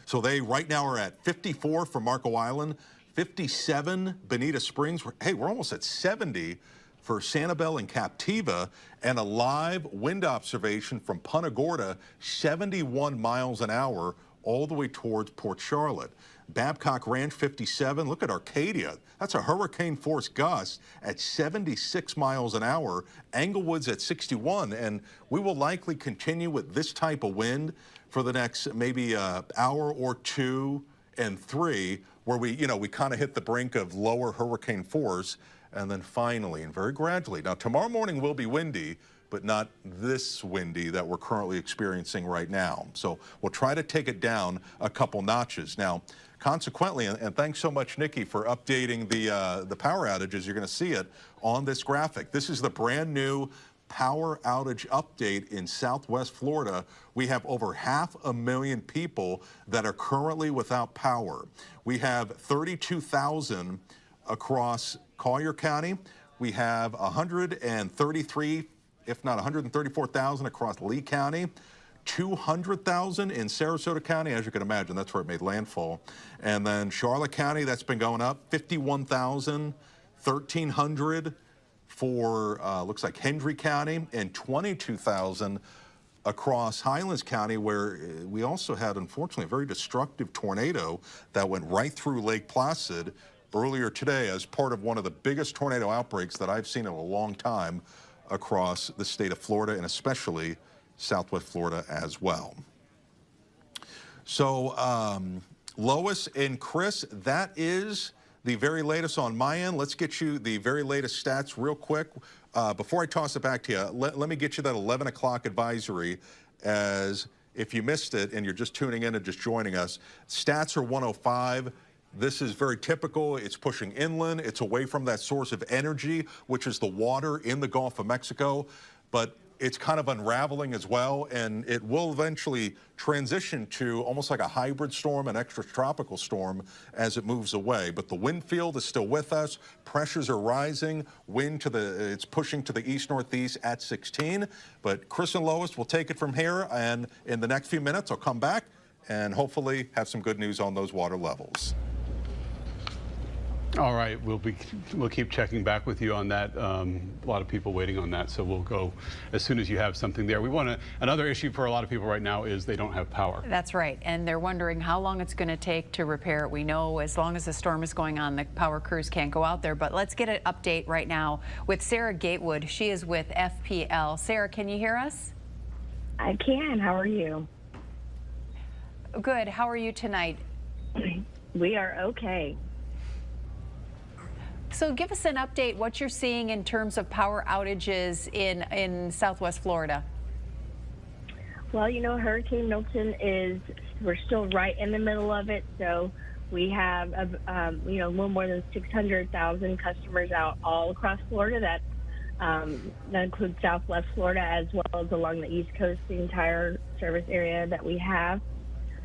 So they right now are at 54 for Marco Island, 57 Bonita Springs. Hey, we're almost at 70 for Sanibel and Captiva, and a live wind observation from Punta Gorda, 71 miles an hour, all the way towards Port Charlotte. Babcock Ranch, 57. Look at Arcadia. That's a hurricane force gust at 76 miles an hour. Englewood's at 61, and we will likely continue with this type of wind for the next maybe hour or 2 and 3, where we kind of hit the brink of lower hurricane force. And then finally, and very gradually, now tomorrow morning will be windy, but not this windy that we're currently experiencing right now. So we'll try to take it down a couple notches. Now, consequently, and thanks so much, Nikki, for updating the power outages. You're going to see it on this graphic. This is the brand new power outage update in Southwest Florida. We have over 500,000 people that are currently without power. We have 32,000 across Collier County. We have 133, if not 134,000 across Lee County, 200,000 in Sarasota County. As you can imagine, that's where it made landfall. And then Charlotte County, that's been going up, 51,000, 1,300 for, looks like Hendry County, and 22,000 across Highlands County, where we also had, unfortunately, a very destructive tornado that went right through Lake Placid earlier today as part of one of the biggest tornado outbreaks that I've seen in a long time across the state of Florida, and especially Southwest Florida as well. So, Lois and Chris, that is the very latest on my end. Let's get you the very latest stats real quick. Before I toss it back to you, let me get you that 11 o'clock advisory, as if you missed it and you're just tuning in and just joining us, stats are 105. This is very typical. It's pushing inland. It's away from that source of energy, which is the water in the Gulf of Mexico. But it's kind of unraveling as well, and it will eventually transition to almost like a hybrid storm, an extratropical storm, as it moves away. But the wind field is still with us. Pressures are rising. Wind it's pushing to the east-northeast at 16. But Chris and Lois will take it from here, and in the next few minutes, I'll come back and hopefully have some good news on those water levels. All right, we'll keep checking back with you on that. A lot of people waiting on that, so we'll go as soon as you have something there. Another issue for a lot of people right now is they don't have power. That's right, and they're wondering how long it's going to take to repair it. We know as long as the storm is going on, the power crews can't go out there. But let's get an update right now with Sarah Gatewood. She is with FPL. Sarah, can you hear us? I can. How are you? Good. How are you tonight? We are okay. So give us an update, what you're seeing in terms of power outages in Southwest Florida. Well, you know, Hurricane Milton we're still right in the middle of it. So we have, a little more than 600,000 customers out all across Florida. That includes Southwest Florida as well as along the East Coast, the entire service area that we have.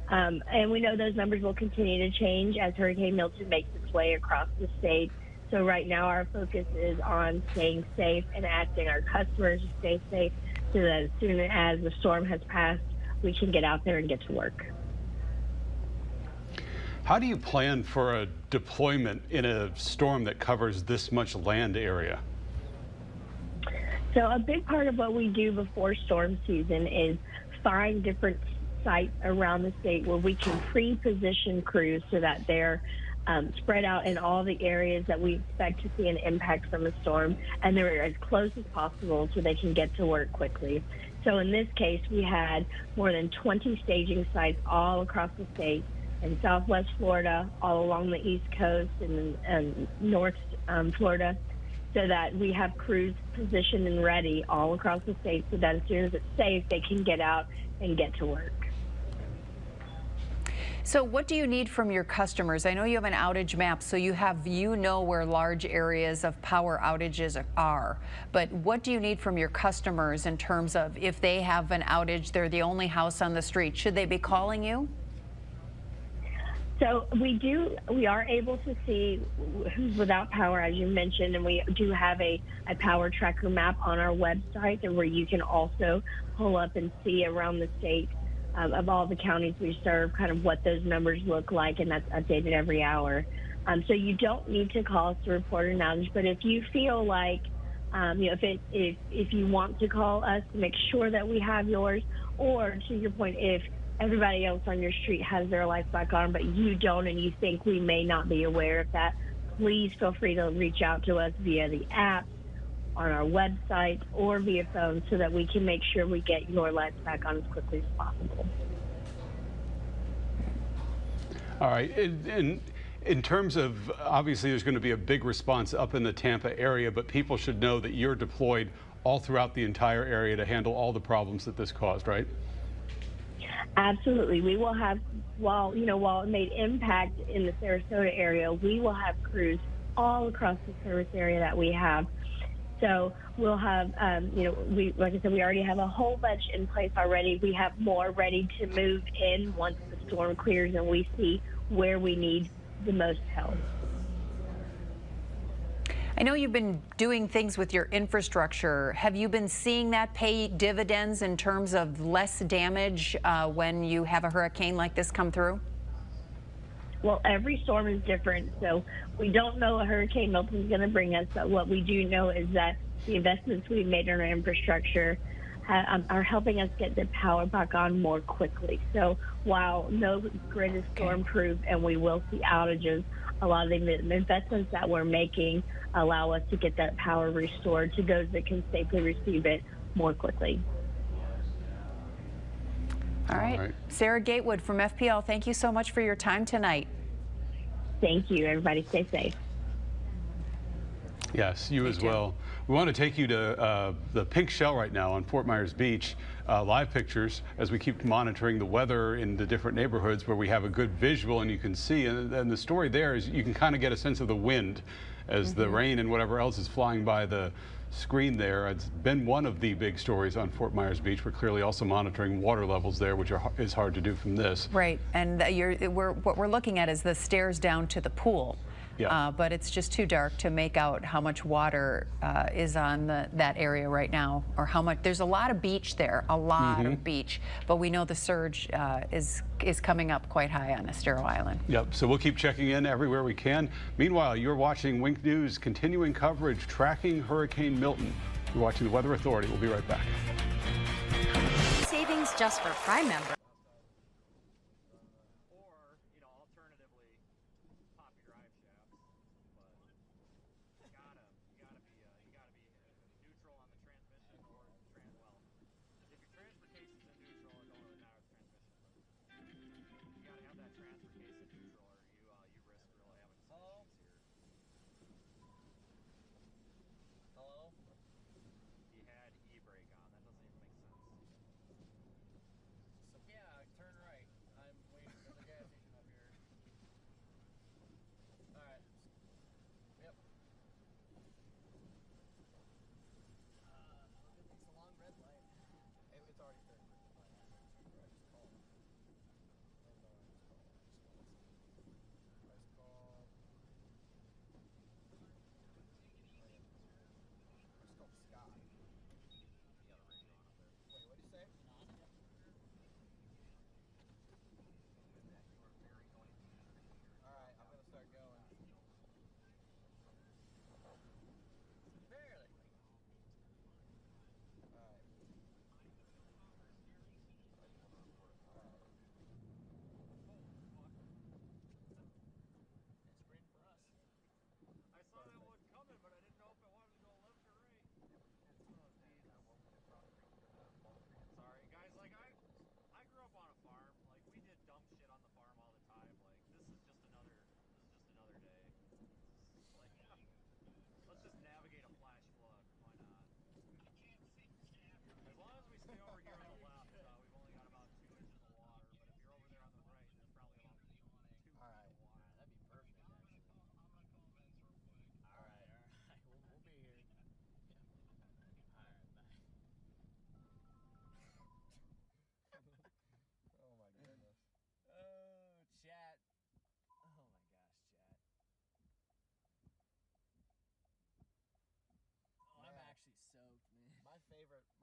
And we know those numbers will continue to change as Hurricane Milton makes its way across the state. So right now our focus is on staying safe and asking our customers to stay safe so that as soon as the storm has passed, we can get out there and get to work. How do you plan for a deployment in a storm that covers this much land area? So a big part of what we do before storm season is find different sites around the state where we can pre-position crews so that they're spread out in all the areas that we expect to see an impact from a storm, and they're as close as possible so they can get to work quickly. So in this case, we had more than 20 staging sites all across the state in Southwest Florida, all along the East Coast and North Florida, so that we have crews positioned and ready all across the state so that as soon as it's safe, they can get out and get to work. So what do you need from your customers? I know you have an outage map, so you know where large areas of power outages are. But what do you need from your customers in terms of if they have an outage, they're the only house on the street, should they be calling you? So we are able to see who's without power, as you mentioned, and we do have a power tracker map on our website where you can also pull up and see around the state of all the counties we serve, kind of what those numbers look like, and that's updated every hour. So you don't need to call us to report an outage, but if you feel like, if you want to call us to make sure that we have yours, or to your point, if everybody else on your street has their lights back on, but you don't, and you think we may not be aware of that, please feel free to reach out to us via the app, on our website, or via phone so that we can make sure we get your lights back on as quickly as possible. All right. In terms of, obviously there's going to be a big response up in the Tampa area, but people should know that you're deployed all throughout the entire area to handle all the problems that this caused, right? Absolutely. We will have, while it made impact in the Sarasota area, we will have crews all across the service area that we have. So we'll have, like I said, we already have a whole bunch in place already. We have more ready to move in once the storm clears and we see where we need the most help. I know you've been doing things with your infrastructure. Have you been seeing that pay dividends in terms of less damage when you have a hurricane like this come through? Well, every storm is different, so we don't know what Hurricane Milton is going to bring us, but what we do know is that the investments we've made in our infrastructure are helping us get the power back on more quickly. So while no grid is storm-proof and we will see outages, a lot of the investments that we're making allow us to get that power restored to those that can safely receive it more quickly. All right. Sarah Gatewood from FPL, thank you so much for your time tonight. Thank you. Everybody stay safe. Yes, you as well. We want to take you to the pink shell right now on Fort Myers Beach. Live pictures as we keep monitoring the weather in the different neighborhoods where we have a good visual and you can see. And the story there is you can kind of get a sense of the wind as the rain and whatever else is flying by the screen there. It's been one of the big stories on Fort Myers Beach. We're clearly also monitoring water levels there, which is hard to do from this. Right, and what we're looking at is the stairs down to the pool. Yeah. But it's just too dark to make out how much water is on that area right now, or how much. There's a lot of beach there, a lot of beach, but we know the surge is coming up quite high on Estero Island. Yep, so we'll keep checking in everywhere we can. Meanwhile, you're watching Wink News, continuing coverage, tracking Hurricane Milton. You're watching the Weather Authority. We'll be right back. Savings just for Prime members.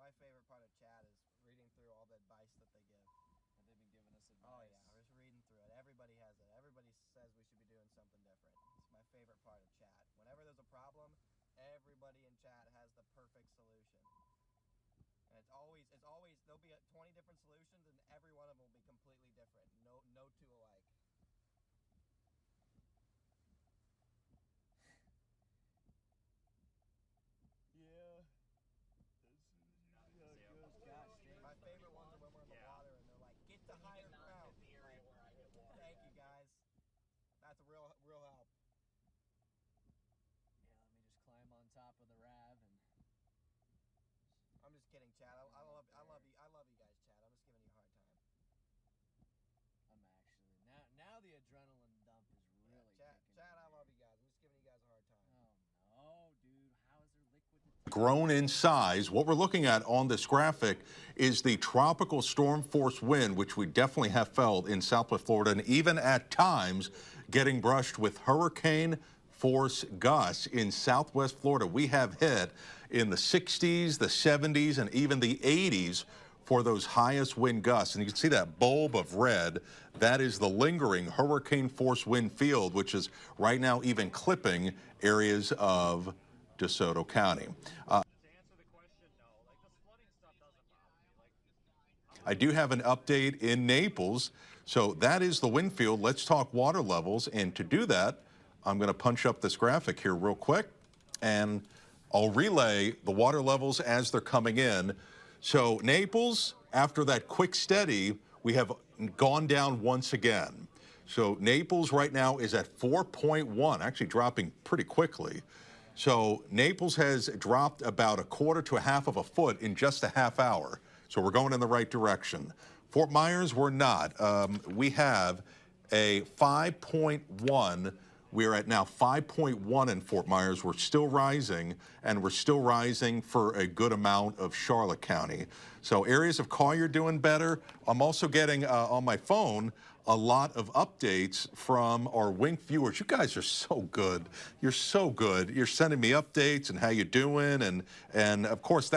My favorite part of chat is reading through all the advice that they give. Have they been giving us advice? Oh yeah, I was reading through it. Everybody has it. Everybody says we should be doing something different. It's my favorite part of chat. Whenever there's a problem, everybody in chat has the perfect solution. And it's always there'll be 20 different solutions and every one of them will be completely different. No two alike. Yeah. My favorite ones are when we're in the water and they're like, get to higher ground. Thank you guys. That's a real help. Yeah, let me just climb on top of the rav and I'm just kidding, Chad. I love you guys, Chad. I'm just giving you a hard time. I'm actually now the adrenaline dump is really Chad, I love you guys. I'm just giving you guys a hard time. Oh no, dude, how is there liquid grown in size. What we're looking at on this graphic is the tropical storm force wind, which we definitely have felt in Southwest Florida, and even at times getting brushed with hurricane force gusts in Southwest Florida. We have hit in the 60s, the 70s, and even the 80s for those highest wind gusts. And you can see that bulb of red. That is the lingering hurricane force wind field, which is right now even clipping areas of DeSoto County. I do have an update in Naples. So that is the wind field. Let's talk water levels. And to do that, I'm going to punch up this graphic here real quick, and I'll relay the water levels as they're coming in. So Naples, after that quick steady, we have gone down once again. So Naples right now is at 4.1, actually dropping pretty quickly. So Naples has dropped about 1/4 to 1/2 of a foot in just a half hour. So we're going in the right direction. Fort Myers, we're not. We have a 5.1. We're at now 5.1 in Fort Myers. We're still rising, and we're still rising for a good amount of Charlotte County. So areas of Collier doing better. I'm also getting on my phone a lot of updates from our Wink viewers. You guys are so good. You're so good. You're sending me updates and how you doing, and of course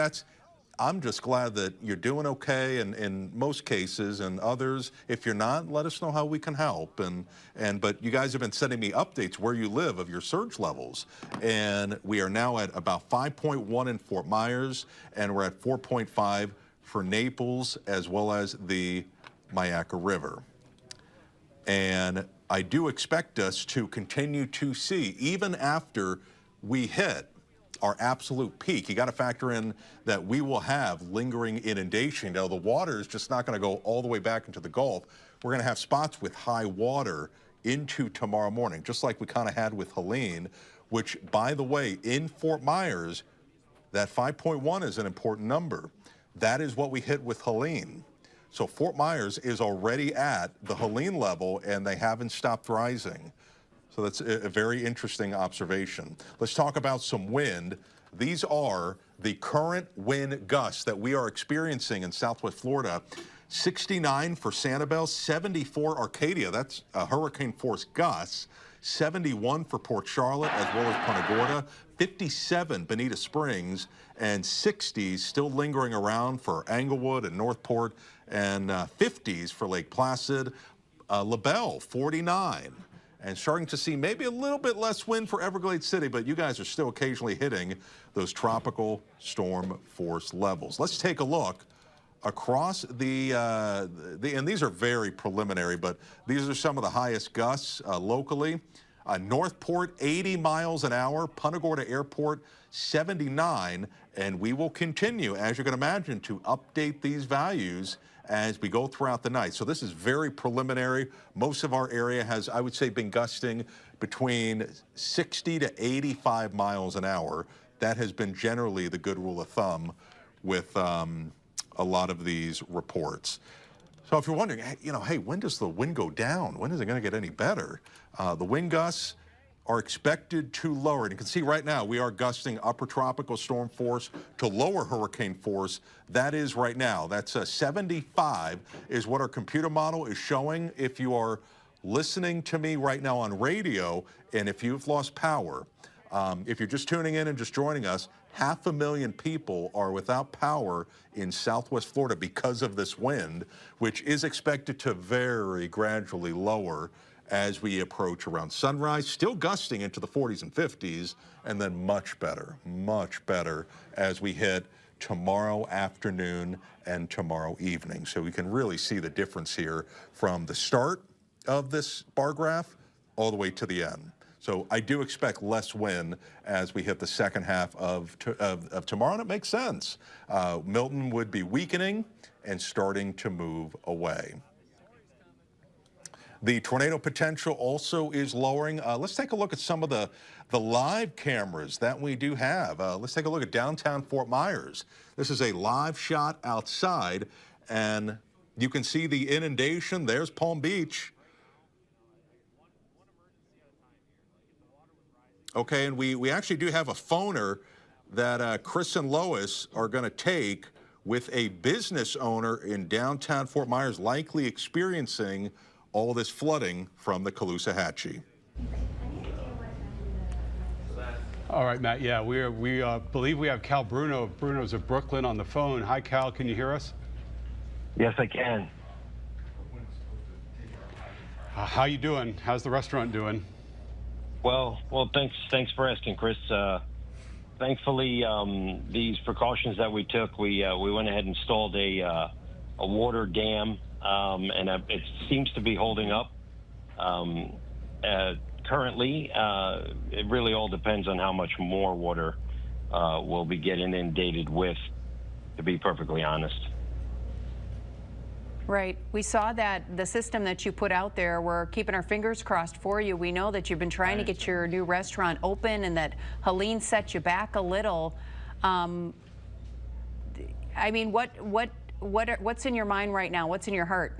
I'm just glad that you're doing okay in most cases, and others, if you're not, let us know how we can help. But you guys have been sending me updates where you live of your surge levels, and we are now at about 5.1 in Fort Myers, and we're at 4.5 for Naples as well as the Myakka River. And I do expect us to continue to see, even after we hit our absolute peak. You got to factor in that we will have lingering inundation. Now, the water is just not going to go all the way back into the Gulf. We're going to have spots with high water into tomorrow morning, just like we kind of had with Helene, which, by the way, in Fort Myers, that 5.1 is an important number. That is what we hit with Helene. So Fort Myers is already at the Helene level, and they haven't stopped rising. So that's a very interesting observation. Let's talk about some wind. These are the current wind gusts that we are experiencing in Southwest Florida. 69 for Sanibel, 74 Arcadia, that's hurricane force gusts. 71 for Port Charlotte as well as Punta Gorda. 57 Bonita Springs, and 60s still lingering around for Englewood and Northport, and 50s for Lake Placid. LaBelle, 49. And starting to see maybe a little bit less wind for Everglades City, but you guys are still occasionally hitting those tropical storm force levels. Let's take a look across and these are very preliminary, but these are some of the highest gusts locally. Northport, 80 miles an hour. Punta Gorda Airport, 79. And we will continue, as you can imagine, to update these values as we go throughout the night. So this is very preliminary. Most of our area has, I would say, been gusting between 60 to 85 miles an hour. That has been generally the good rule of thumb with a lot of these reports. So if you're wondering, hey, when does the wind go down? When is it going to get any better? The wind gusts are expected to lower. And you can see right now we are gusting upper tropical storm force to lower hurricane force. That is right now. That's 75 is what our computer model is showing. If you are listening to me right now on radio, and if you've lost power, if you're just tuning in and just joining us, 500,000 people are without power in Southwest Florida because of this wind, which is expected to very gradually lower as we approach around sunrise, still gusting into the 40s and 50s, and then much better as we hit tomorrow afternoon and tomorrow evening. So we can really see the difference here from the start of this bar graph all the way to the end. So I do expect less wind as we hit the second half of tomorrow, and it makes sense. Milton would be weakening and starting to move away. The tornado potential also is lowering. Let's take a look at some of the live cameras that we do have. Let's take a look at downtown Fort Myers. This is a live shot outside, and you can see the inundation. There's Palm Beach. Okay, and we actually do have a phoner that Chris and Lois are going to take with a business owner in downtown Fort Myers, likely experiencing all this flooding from the Caloosahatchee. All right, Matt. Yeah, we believe we have Cal Bruno. Bruno's of Brooklyn on the phone. Hi, Cal. Can you hear us? Yes, I can. How you doing? How's the restaurant doing? Well, thanks for asking, Chris. Thankfully, these precautions that we took, we went ahead and installed a water dam, and it seems to be holding up. Currently, it really all depends on how much more water we'll be getting inundated with, to be perfectly honest. Right. We saw that the system that you put out there, we're keeping our fingers crossed for you. We know that you've been trying to get your new restaurant open and that Helene set you back a little. I mean, what's in your mind right now? What's in your heart?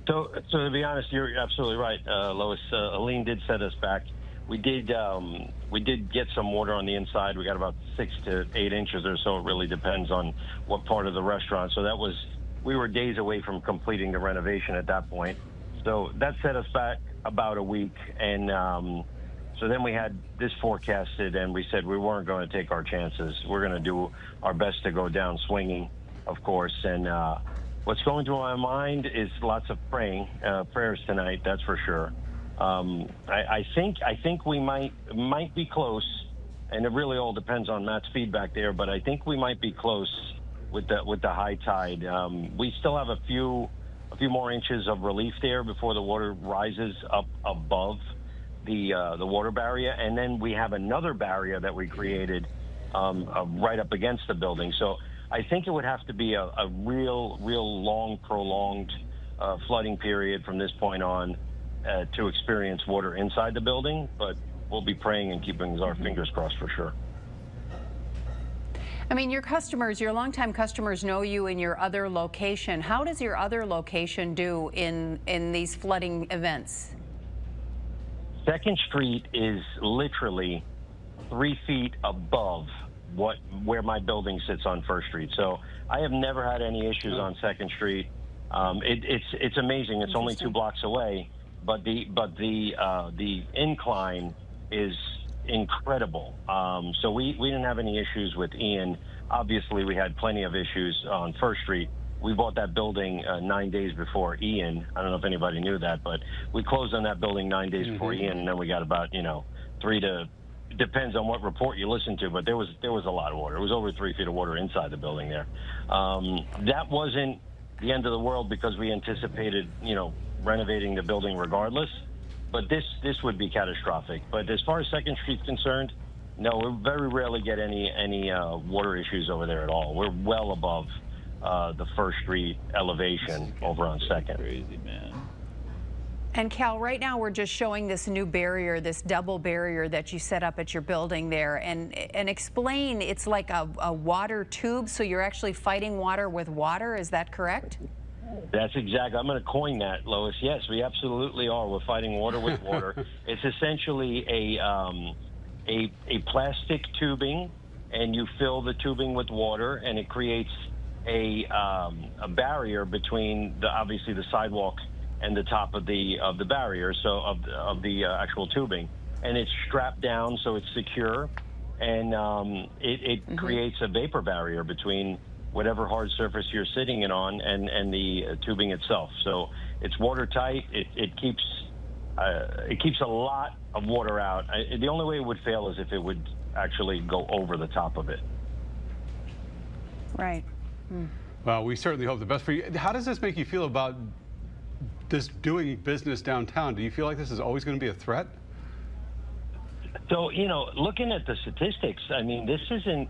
So to be honest, you're absolutely right, Lois. Helene did set us back. We did get some water on the inside. We got about 6 to 8 inches or so. It really depends on what part of the restaurant. So we were days away from completing the renovation at that point. So that set us back about a week. And so then we had this forecasted, and we said we weren't going to take our chances. We're going to do our best to go down swinging, of course. And what's going through my mind is lots of prayers tonight, that's for sure. I think we might be close, and it really all depends on Matt's feedback there, but I think we might be close with the high tide. We still have a few more inches of relief there before the water rises up above the water barrier, and then we have another barrier that we created right up against the building. So I think it would have to be a real long, prolonged flooding period from this point on to experience water inside the building, but we'll be praying and keeping our fingers crossed for sure. I mean, your longtime customers know you in your other location. How does your other location do in these flooding events? 2nd Street is literally 3 feet above where my building sits on 1st Street. So I have never had any issues on 2nd Street. It's amazing. It's only 2 blocks away, but the incline is incredible. So we didn't have any issues with Ian. Obviously, we had plenty of issues on 1st Street. We bought that building 9 days before Ian. I don't know if anybody knew that, but we closed on that building 9 days before Ian, and then we got about 3 to, depends on what report you listen to, but there was a lot of water. It was over 3 feet of water inside the building there. That wasn't the end of the world because we anticipated renovating the building regardless. But this would be catastrophic. But as far as 2nd Street's concerned, no, we very rarely get any water issues over there at all. We're well above the 1st Street elevation over on 2nd. Crazy, man. And Cal, right now we're just showing this new barrier, this double barrier that you set up at your building there, and explain. It's like a water tube, so you're actually fighting water with water. Is that correct? That's exactly. I'm going to coin that, Lois. Yes, we absolutely are. We're fighting water with water. It's essentially a plastic tubing, and you fill the tubing with water, and it creates a barrier between obviously the sidewalk and the top of the barrier, so of the actual tubing, and it's strapped down so it's secure, and it creates a vapor barrier between whatever hard surface you're sitting on and the tubing itself. So it's watertight. It keeps a lot of water out. The only way it would fail is if it would actually go over the top of it. Right. Well, we certainly hope the best for you. How does this make you feel about this doing business downtown? Do you feel like this is always going to be a threat? So, looking at the statistics, I mean, this isn't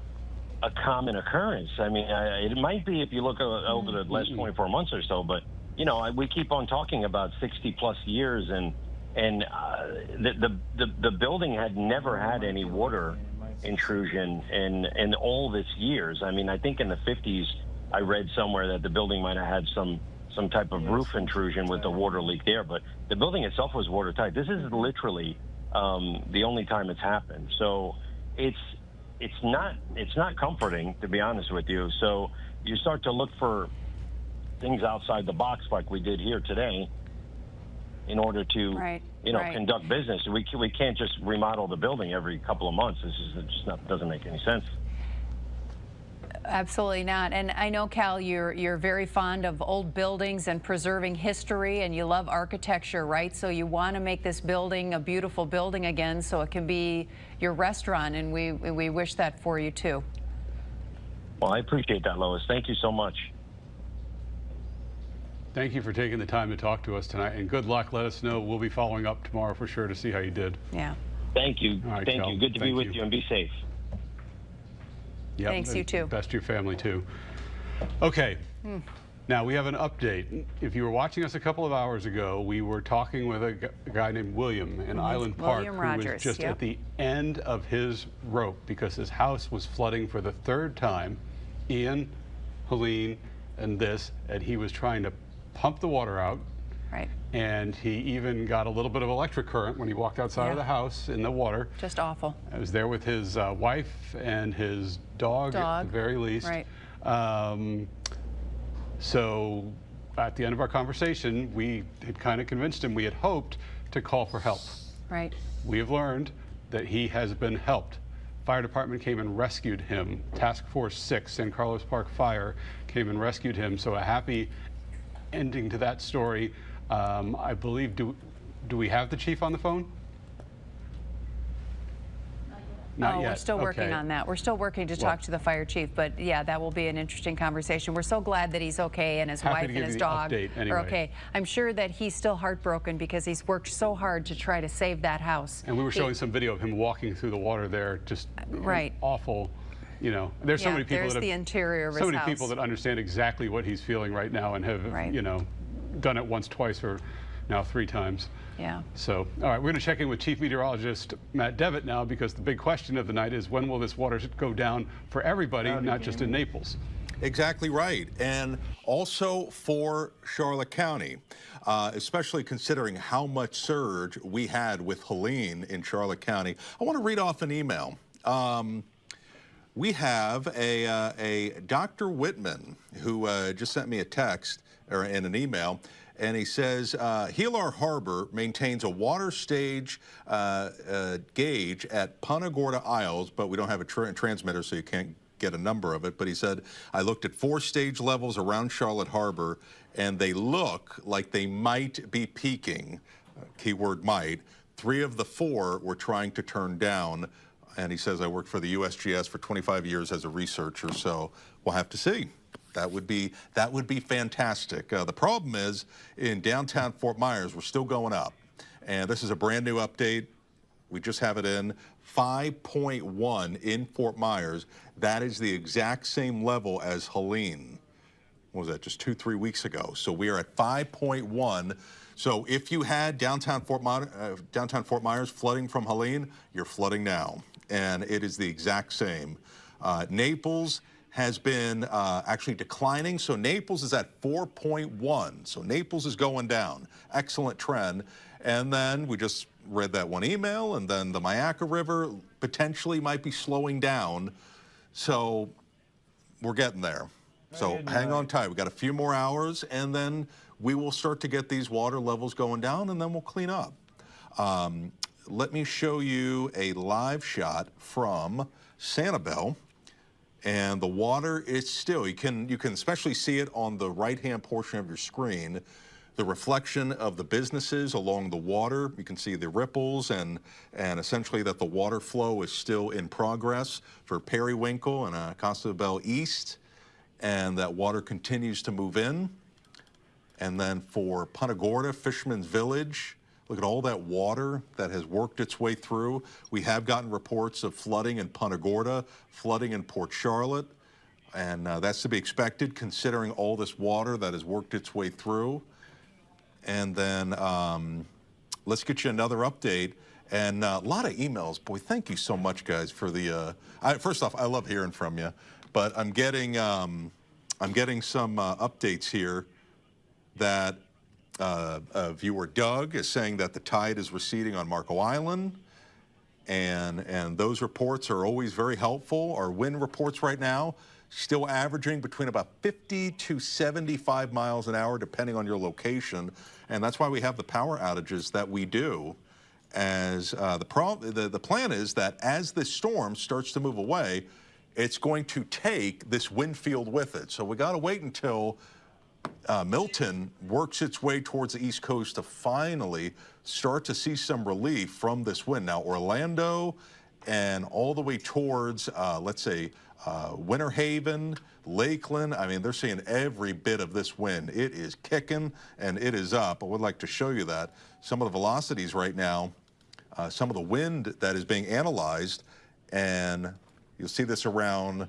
a common occurrence. I mean, it might be if you look over the last 24 months or so, but we keep on talking about 60 plus years, and the building had never had any water intrusion in all of its years. I mean, I think in the 50s, I read somewhere that the building might have had some type of roof intrusion with the water leak there, but the building itself was watertight. This is literally the only time it's happened. So it's not comforting, to be honest with you. So you start to look for things outside the box like we did here today in order to conduct business. We can't just remodel the building every couple of months. Doesn't make any sense. Absolutely not. And I know, Cal, you're very fond of old buildings and preserving history, and you love architecture, right? So you want to make this building a beautiful building again so it can be your restaurant, and we wish that for you too. Well, I appreciate that, Lois. Thank you so much. Thank you for taking the time to talk to us tonight, and good luck. Let us know. We'll be following up tomorrow for sure to see how you did. Yeah. Thank you. All right, Thank Kel. you. Good to be with you and be safe. Yep, Thanks, you too. Best to your family, too. Okay. Now, we have an update. If you were watching us a couple of hours ago, we were talking with a guy named William in Island Park, William who Rogers, was just at the end of his rope because his house was flooding for the third time. Ian, Helene, and he was trying to pump the water out. Right. And he even got a little bit of electric current when he walked outside of the house in the water. Just awful. I was there with his wife and his dog at the very least. Right. So at the end of our conversation, we had kind of convinced him, we had hoped to call for help. Right. We have learned that he has been helped. Fire department came and rescued him. Task Force 6, San Carlos Park Fire, came and rescued him. So a happy ending to that story. I believe, do we have the chief on the phone? Not yet. We're still working on that. We're still working to talk to the fire chief, but yeah, that will be an interesting conversation. We're so glad that he's okay and his wife and his dog are okay. I'm sure that he's still heartbroken because he's worked so hard to try to save that house. And we were showing some video of him walking through the water there, just awful. You know, there's so many people there's that have, the interior of so his many house. people that understand exactly what he's feeling right now and have, you know, done it once, twice, or now 3 times. Yeah. So, all right, we're going to check in with Chief Meteorologist Matt Devitt now, because the big question of the night is, when will this water go down for everybody, not just in Naples? Exactly right. And also for Charlotte County, especially considering how much surge we had with Helene in Charlotte County. I want to read off an email. We have a Dr. Whitman who just sent me a text or in an email. And he says, Hilar Harbor maintains a water stage gauge at Punta Gorda Isles, but we don't have a transmitter, so you can't get a number of it. But he said, I looked at 4 stage levels around Charlotte Harbor, and they look like they might be peaking, keyword might. 3 of the 4 were trying to turn down. And he says, I worked for the USGS for 25 years as a researcher, so we'll have to see. That would be fantastic. The problem is, in downtown Fort Myers, we're still going up. And this is a brand new update. We just have it in 5.1 in Fort Myers. That is the exact same level as Helene. What was that, just 2-3 weeks ago? So we are at 5.1. So if you had downtown Fort Myers flooding from Helene, you're flooding now. And it is the exact same. Naples has been actually declining. So Naples is at 4.1. So Naples is going down. Excellent trend. And then we just read that one email, and then the Mayaca River potentially might be slowing down. So we're getting there. So hang on tight. We got a few more hours, and then we will start to get these water levels going down, and then we'll clean up. Let me show you a live shot from Sanibel. And the water is still, you can especially see it on the right-hand portion of your screen, the reflection of the businesses along the water. You can see the ripples and essentially that the water flow is still in progress for Periwinkle and Casabel East, and that water continues to move in. And then for Punta Gorda, Fisherman's Village, look at all that water that has worked its way through. We have gotten reports of flooding in Punta Gorda, flooding in Port Charlotte, and that's to be expected considering all this water that has worked its way through. And then let's get you another update. And a lot of emails. Boy, thank you so much, guys, for the... first off, I love hearing from you, but I'm getting some updates here that... viewer Doug is saying that the tide is receding on Marco Island, and those reports are always very helpful. Our wind reports right now still averaging between about 50 to 75 miles an hour, depending on your location, and that's why we have the power outages that we do. As the plan is that as this storm starts to move away, it's going to take this wind field with it. So we got to wait until Milton works its way towards the East Coast to finally start to see some relief from this wind. Now, Orlando and all the way towards, let's say, Winter Haven, Lakeland. I mean, they're seeing every bit of this wind. It is kicking and it is up. I would like to show you that. Some of the velocities right now, some of the wind that is being analyzed, and you'll see this around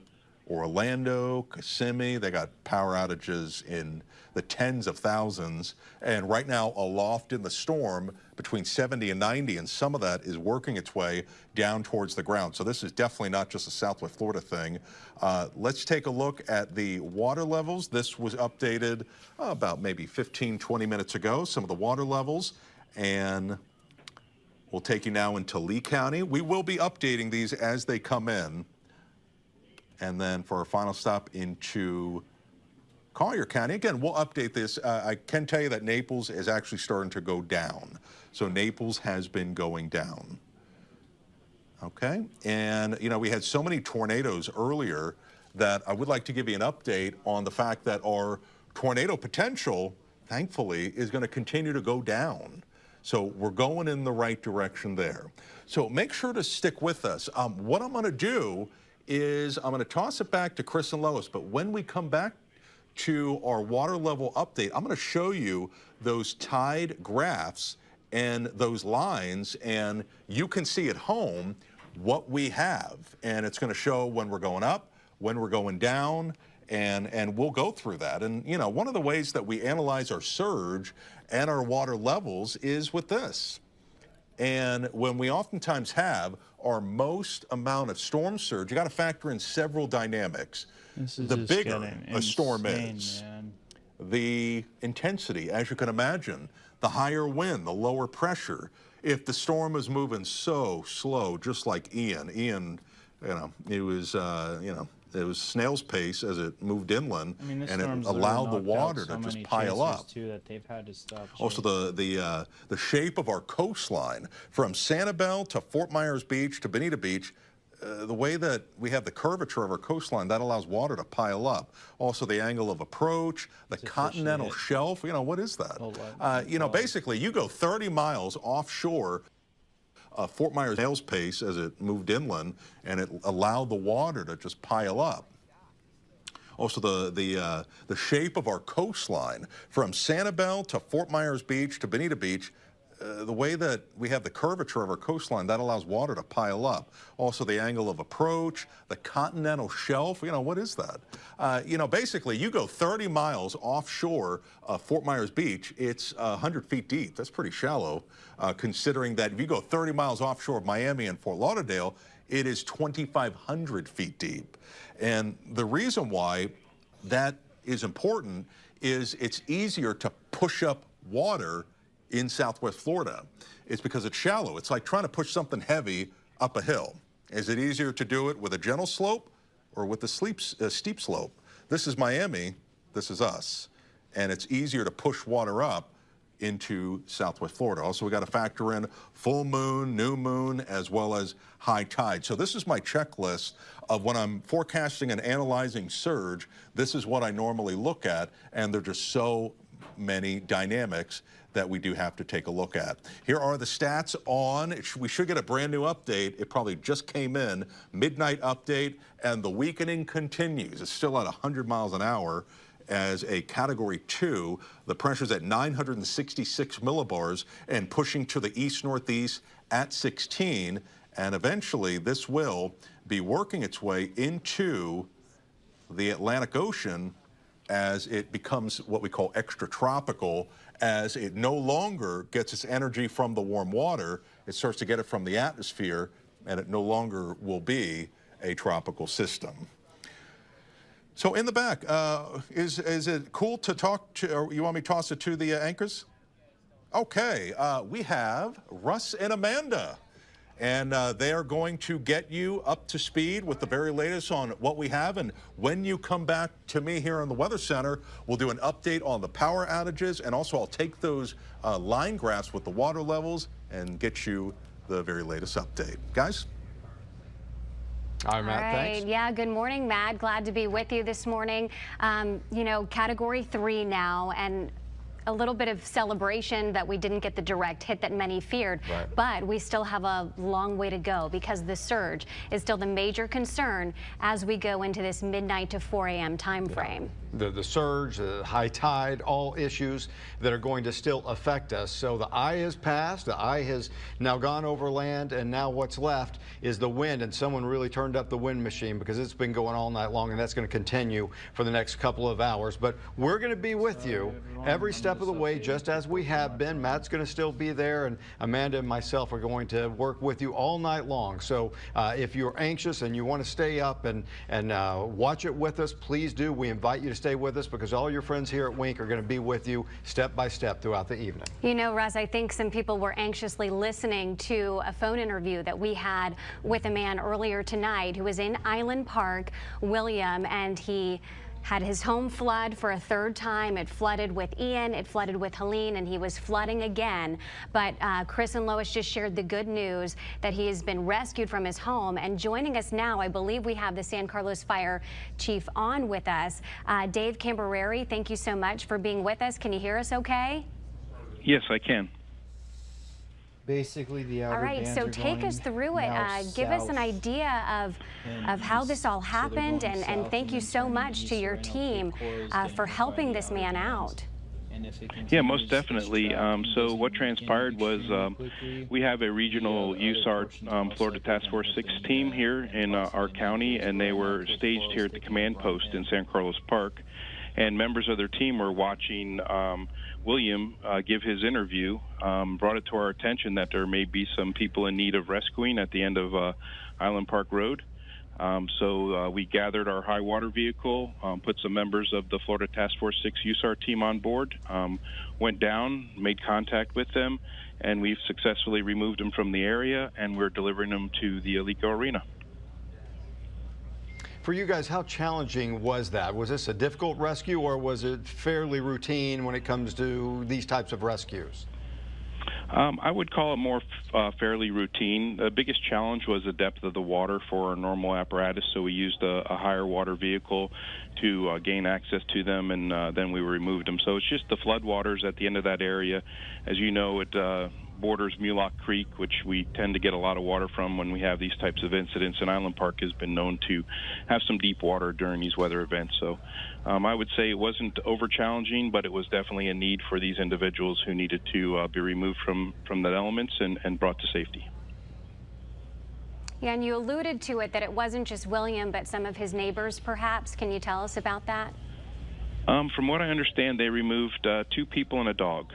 Orlando, Kissimmee. They got power outages in the tens of thousands. And right now, aloft in the storm, between 70 and 90, and some of that is working its way down towards the ground. So this is definitely not just a Southwest Florida thing. Let's take a look at the water levels. This was updated about maybe 15, 20 minutes ago, some of the water levels. And we'll take you now into Lee County. We will be updating these as they come in. And then for our final stop into Collier County, again, we'll update this. I can tell you that Naples is actually starting to go down. So Naples has been going down. Okay, and you know, we had so many tornadoes earlier that I would like to give you an update on the fact that our tornado potential, thankfully, is going to continue to go down. So we're going in the right direction there. So make sure to stick with us. What I'm going to do is I'm going to toss it back to Chris and Lois, but when we come back to our water level update, I'm going to show you those tide graphs and those lines, and you can see at home what we have. And it's going to show when we're going up, when we're going down, and we'll go through that. And, you know, one of the ways that we analyze our surge and our water levels is with this. And when we oftentimes have our most amount of storm surge, you got to factor in several dynamics. The bigger a storm is, man, the intensity, as you can imagine, the higher wind, the lower pressure. If the storm is moving so slow, just like Ian, you know, it was, you know, it was snail's pace as it moved inland, I mean, and it allowed the water to just pile up. Too, that they've had to stop also, the shape of our coastline from Sanibel to Fort Myers Beach to Bonita Beach, the way that we have the curvature of our coastline, that allows water to pile up. Also, the angle of approach, the continental shelf. You know, what is that? You know, basically, you go 30 miles offshore. Fort Myers snail's pace as it moved inland, and it allowed the water to just pile up. Also, the shape of our coastline from Sanibel to Fort Myers Beach to Bonita Beach, the way that we have the curvature of our coastline, that allows water to pile up. Also, the angle of approach, the continental shelf. You know, what is that? You know, basically, you go 30 miles offshore Fort Myers Beach, it's 100 feet deep. That's pretty shallow, considering that if you go 30 miles offshore of Miami and Fort Lauderdale, it is 2,500 feet deep. And the reason why that is important is it's easier to push up water in Southwest Florida. It's because it's shallow. It's like trying to push something heavy up a hill. Is it easier to do it with a gentle slope or with a steep slope? This is Miami, this is us. And it's easier to push water up into Southwest Florida. Also, we got to factor in full moon, new moon, as well as high tide. So this is my checklist of when I'm forecasting and analyzing surge. This is what I normally look at, and there are just so many dynamics that we do have to take a look at. Here are the stats on, we should get a brand new update. It probably just came in, midnight update, and the weakening continues. It's still at 100 miles an hour as a Category 2. The pressure's at 966 millibars and pushing to the east-northeast at 16. And eventually, this will be working its way into the Atlantic Ocean as it becomes what we call extratropical. As it no longer gets its energy from the warm water, it starts to get it from the atmosphere, and it no longer will be a tropical system. So in the back, is it cool to talk to, or you want me to toss it to the anchors? Okay, we have Russ and Amanda. And they are going to get you up to speed with the very latest on what we have. And when you come back to me here in the Weather Center, we'll do an update on the power outages. And also, I'll take those line graphs with the water levels and get you the very latest update. Guys? All right, Matt, thanks. Yeah, good morning, Matt. Glad to be with you this morning. You know, Category 3 now. And a little bit of celebration that we didn't get the direct hit that many feared, but we still have a long way to go because the surge is still the major concern as we go into this midnight to 4 a.m. time frame. The surge, the high tide, all issues that are going to still affect us. So the eye has passed, the eye has now gone over land, and now what's left is the wind, and someone really turned up the wind machine because it's been going all night long, and that's going to continue for the next couple of hours. But we're going to be with you every step of the way, just as we have been. Matt's going to still be there, and Amanda and myself are going to work with you all night long. So if you're anxious and you want to stay up and watch it with us, please do. We invite you to stay with us because all your friends here at Wink are going to be with you step by step throughout the evening. You know, Russ, I think some people were anxiously listening to a phone interview that we had with a man earlier tonight who was in Island Park, William, and he had his home flood for a third time. It flooded with Ian, it flooded with Helene, and he was flooding again. But Chris and Lois just shared the good news that he has been rescued from his home. And joining us now, I believe we have the San Carlos Fire Chief on with us. Dave Cambereri, thank you so much for being with us. Can you hear us okay? Yes, I can. Basically, the outer all right, bands so are take us through it. Give us an idea of how this all happened, and thank you so much to your team for helping this man out. Yeah, most definitely. So what transpired was we have a regional USAR Florida Task Force 6 team here in our county, and they were staged here at the command post in San Carlos Park. And members of their team were watching William give his interview, brought it to our attention that there may be some people in need of rescuing at the end of Island Park Road. So we gathered our high water vehicle, put some members of the Florida Task Force 6 USAR team on board, went down, made contact with them, and we've successfully removed them from the area, and we're delivering them to the Alico Arena. For you guys, how challenging was that? Was this a difficult rescue, or was it fairly routine when it comes to these types of rescues? I would call it more fairly routine. The biggest challenge was the depth of the water for our normal apparatus, so we used a higher water vehicle to gain access to them, and then we removed them. So it's just the flood waters at the end of that area. As you know, it borders Mulock Creek, which we tend to get a lot of water from when we have these types of incidents, and Island Park has been known to have some deep water during these weather events. So I would say it wasn't over challenging, but it was definitely a need for these individuals who needed to be removed from the elements and brought to safety. Yeah, and you alluded to it that it wasn't just William, but some of his neighbors perhaps. Can you tell us about that? From what I understand, they removed 2 people and a dog.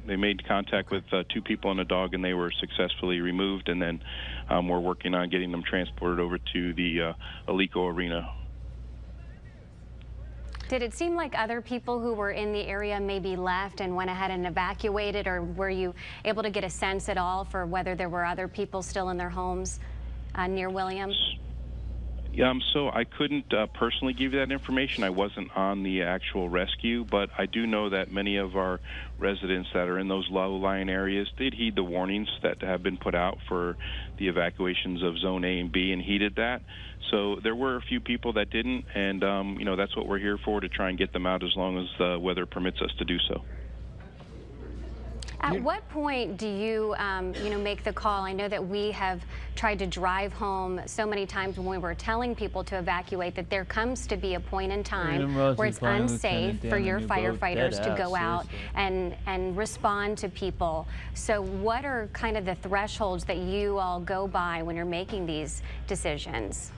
They made contact with 2 people and a dog, and they were successfully removed, and then we're working on getting them transported over to the Alico Arena. Did it seem like other people who were in the area maybe left and went ahead and evacuated, or were you able to get a sense at all for whether there were other people still in their homes near William? So I couldn't personally give you that information. I wasn't on the actual rescue, but I do know that many of our residents that are in those low-lying areas did heed the warnings that have been put out for the evacuations of Zone A and B and heeded that. So there were a few people that didn't, and you know, that's what we're here for, to try and get them out as long as the weather permits us to do so. At what point do you, make the call? I know that we have tried to drive home so many times when we were telling people to evacuate that there comes to be a point in time where it's unsafe for your firefighters to go out and respond to people. So what are kind of the thresholds that you all go by when you're making these decisions?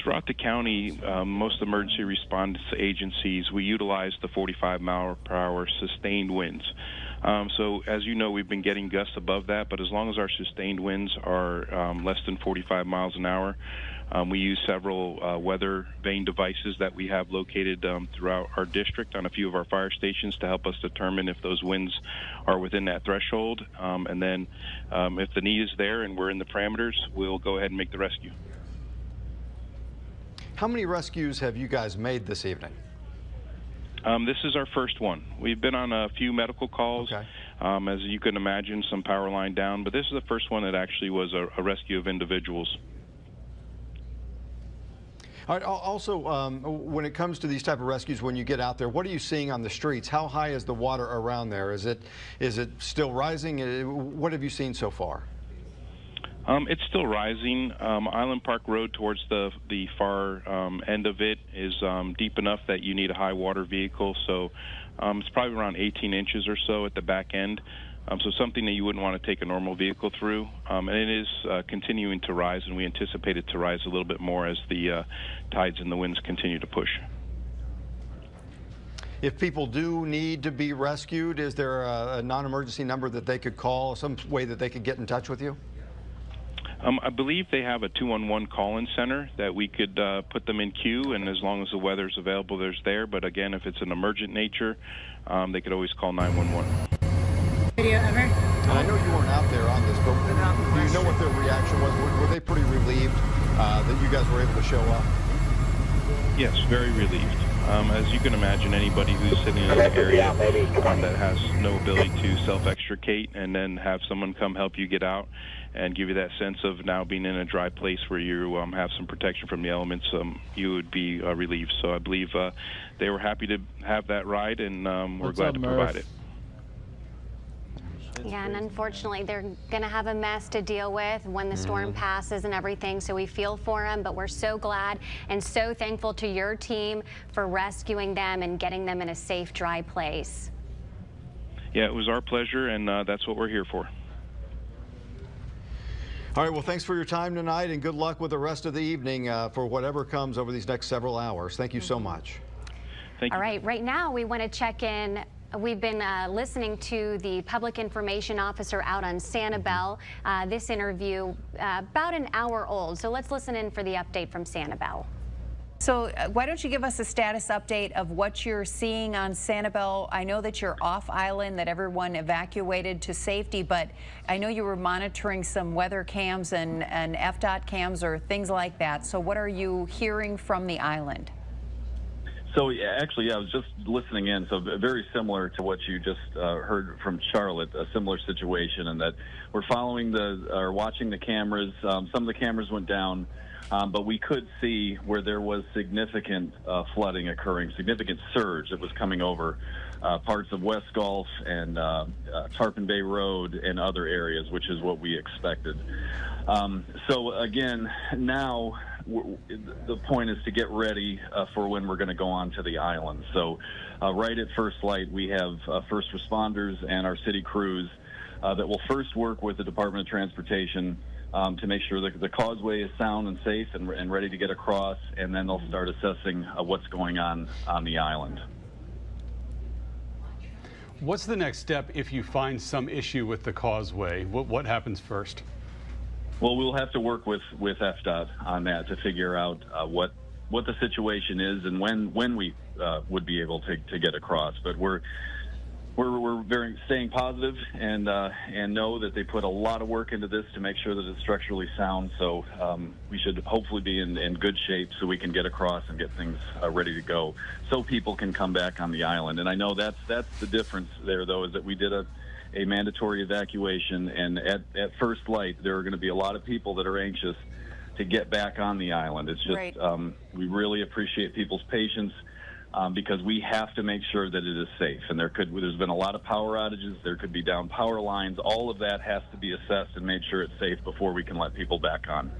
Throughout the county, most emergency response agencies, we utilize the 45-mile-per-hour sustained winds. So as you know, we've been getting gusts above that, but as long as our sustained winds are less than 45 miles an hour, we use several weather vane devices that we have located throughout our district on a few of our fire stations to help us determine if those winds are within that threshold. And then if the need is there and we're in the parameters, we'll go ahead and make the rescue. How many rescues have you guys made this evening? This is our first one. We've been on a few medical calls, as you can imagine, some power line down, but this is the first one that actually was a rescue of individuals. All right, also, when it comes to these type of rescues, when you get out there, what are you seeing on the streets? How high is the water around there? Is it still rising? What have you seen so far? It's still rising. Island Park Road towards the far end of it is deep enough that you need a high water vehicle. So it's probably around 18 inches or so at the back end. So something that you wouldn't want to take a normal vehicle through. And it is continuing to rise, and we anticipate it to rise a little bit more as the tides and the winds continue to push. If people do need to be rescued, is there a non-emergency number that they could call, some way that they could get in touch with you? I believe they have a 211 call-in center that we could put them in queue, and as long as the weather's available, there's there. But again, if it's an emergent nature, they could always call 911. Video ever? And I know you weren't out there on this, but do you know what their reaction was? Were they pretty relieved that you guys were able to show up? Yes, very relieved. As you can imagine, anybody who's sitting in an area that has no ability to self-extricate and then have someone come help you get out and give you that sense of now being in a dry place where you have some protection from the elements, you would be relieved. So I believe they were happy to have that ride, and we're glad to provide it. Yeah, and unfortunately, they're going to have a mess to deal with when the storm passes and everything, so we feel for them, but we're so glad and so thankful to your team for rescuing them and getting them in a safe, dry place. Yeah, it was our pleasure, and that's what we're here for. All right, well, thanks for your time tonight, and good luck with the rest of the evening for whatever comes over these next several hours. Thank you so much. Thank you. All right, right now we want to check in. We've been listening to the public information officer out on Sanibel. This interview about an hour old, so let's listen in for the update from Sanibel. So why don't you give us a status update of what you're seeing on Sanibel? I know that you're off island, that everyone evacuated to safety, but I know you were monitoring some weather cams and FDOT cams or things like that. So what are you hearing from the island? So actually, I was just listening in. So very similar to what you just heard from Charlotte, a similar situation, in that we're following or watching the cameras. Some of the cameras went down, but we could see where there was significant flooding occurring, significant surge that was coming over parts of West Gulf and Tarpon Bay Road and other areas, which is what we expected. So again, now the point is to get ready for when we're going to go on to the island. So right at first light, we have first responders and our city crews that will first work with the Department of Transportation to make sure that the causeway is sound and safe and ready to get across, and then they'll start assessing what's going on the island. What's the next step if you find some issue with the causeway? What happens first? Well, we'll have to work with FDOT on that to figure out what the situation is and when we would be able to get across. But we're very staying positive and know that they put a lot of work into this to make sure that it's structurally sound. So we should hopefully be in good shape so we can get across and get things ready to go, so people can come back on the island. And I know that's the difference there, though, is that we did a mandatory evacuation, and at first light, there are going to be a lot of people that are anxious to get back on the island. It's just, right. We really appreciate people's patience because we have to make sure that it is safe. And there's been a lot of power outages. There could be down power lines. All of that has to be assessed and made sure it's safe before we can let people back on.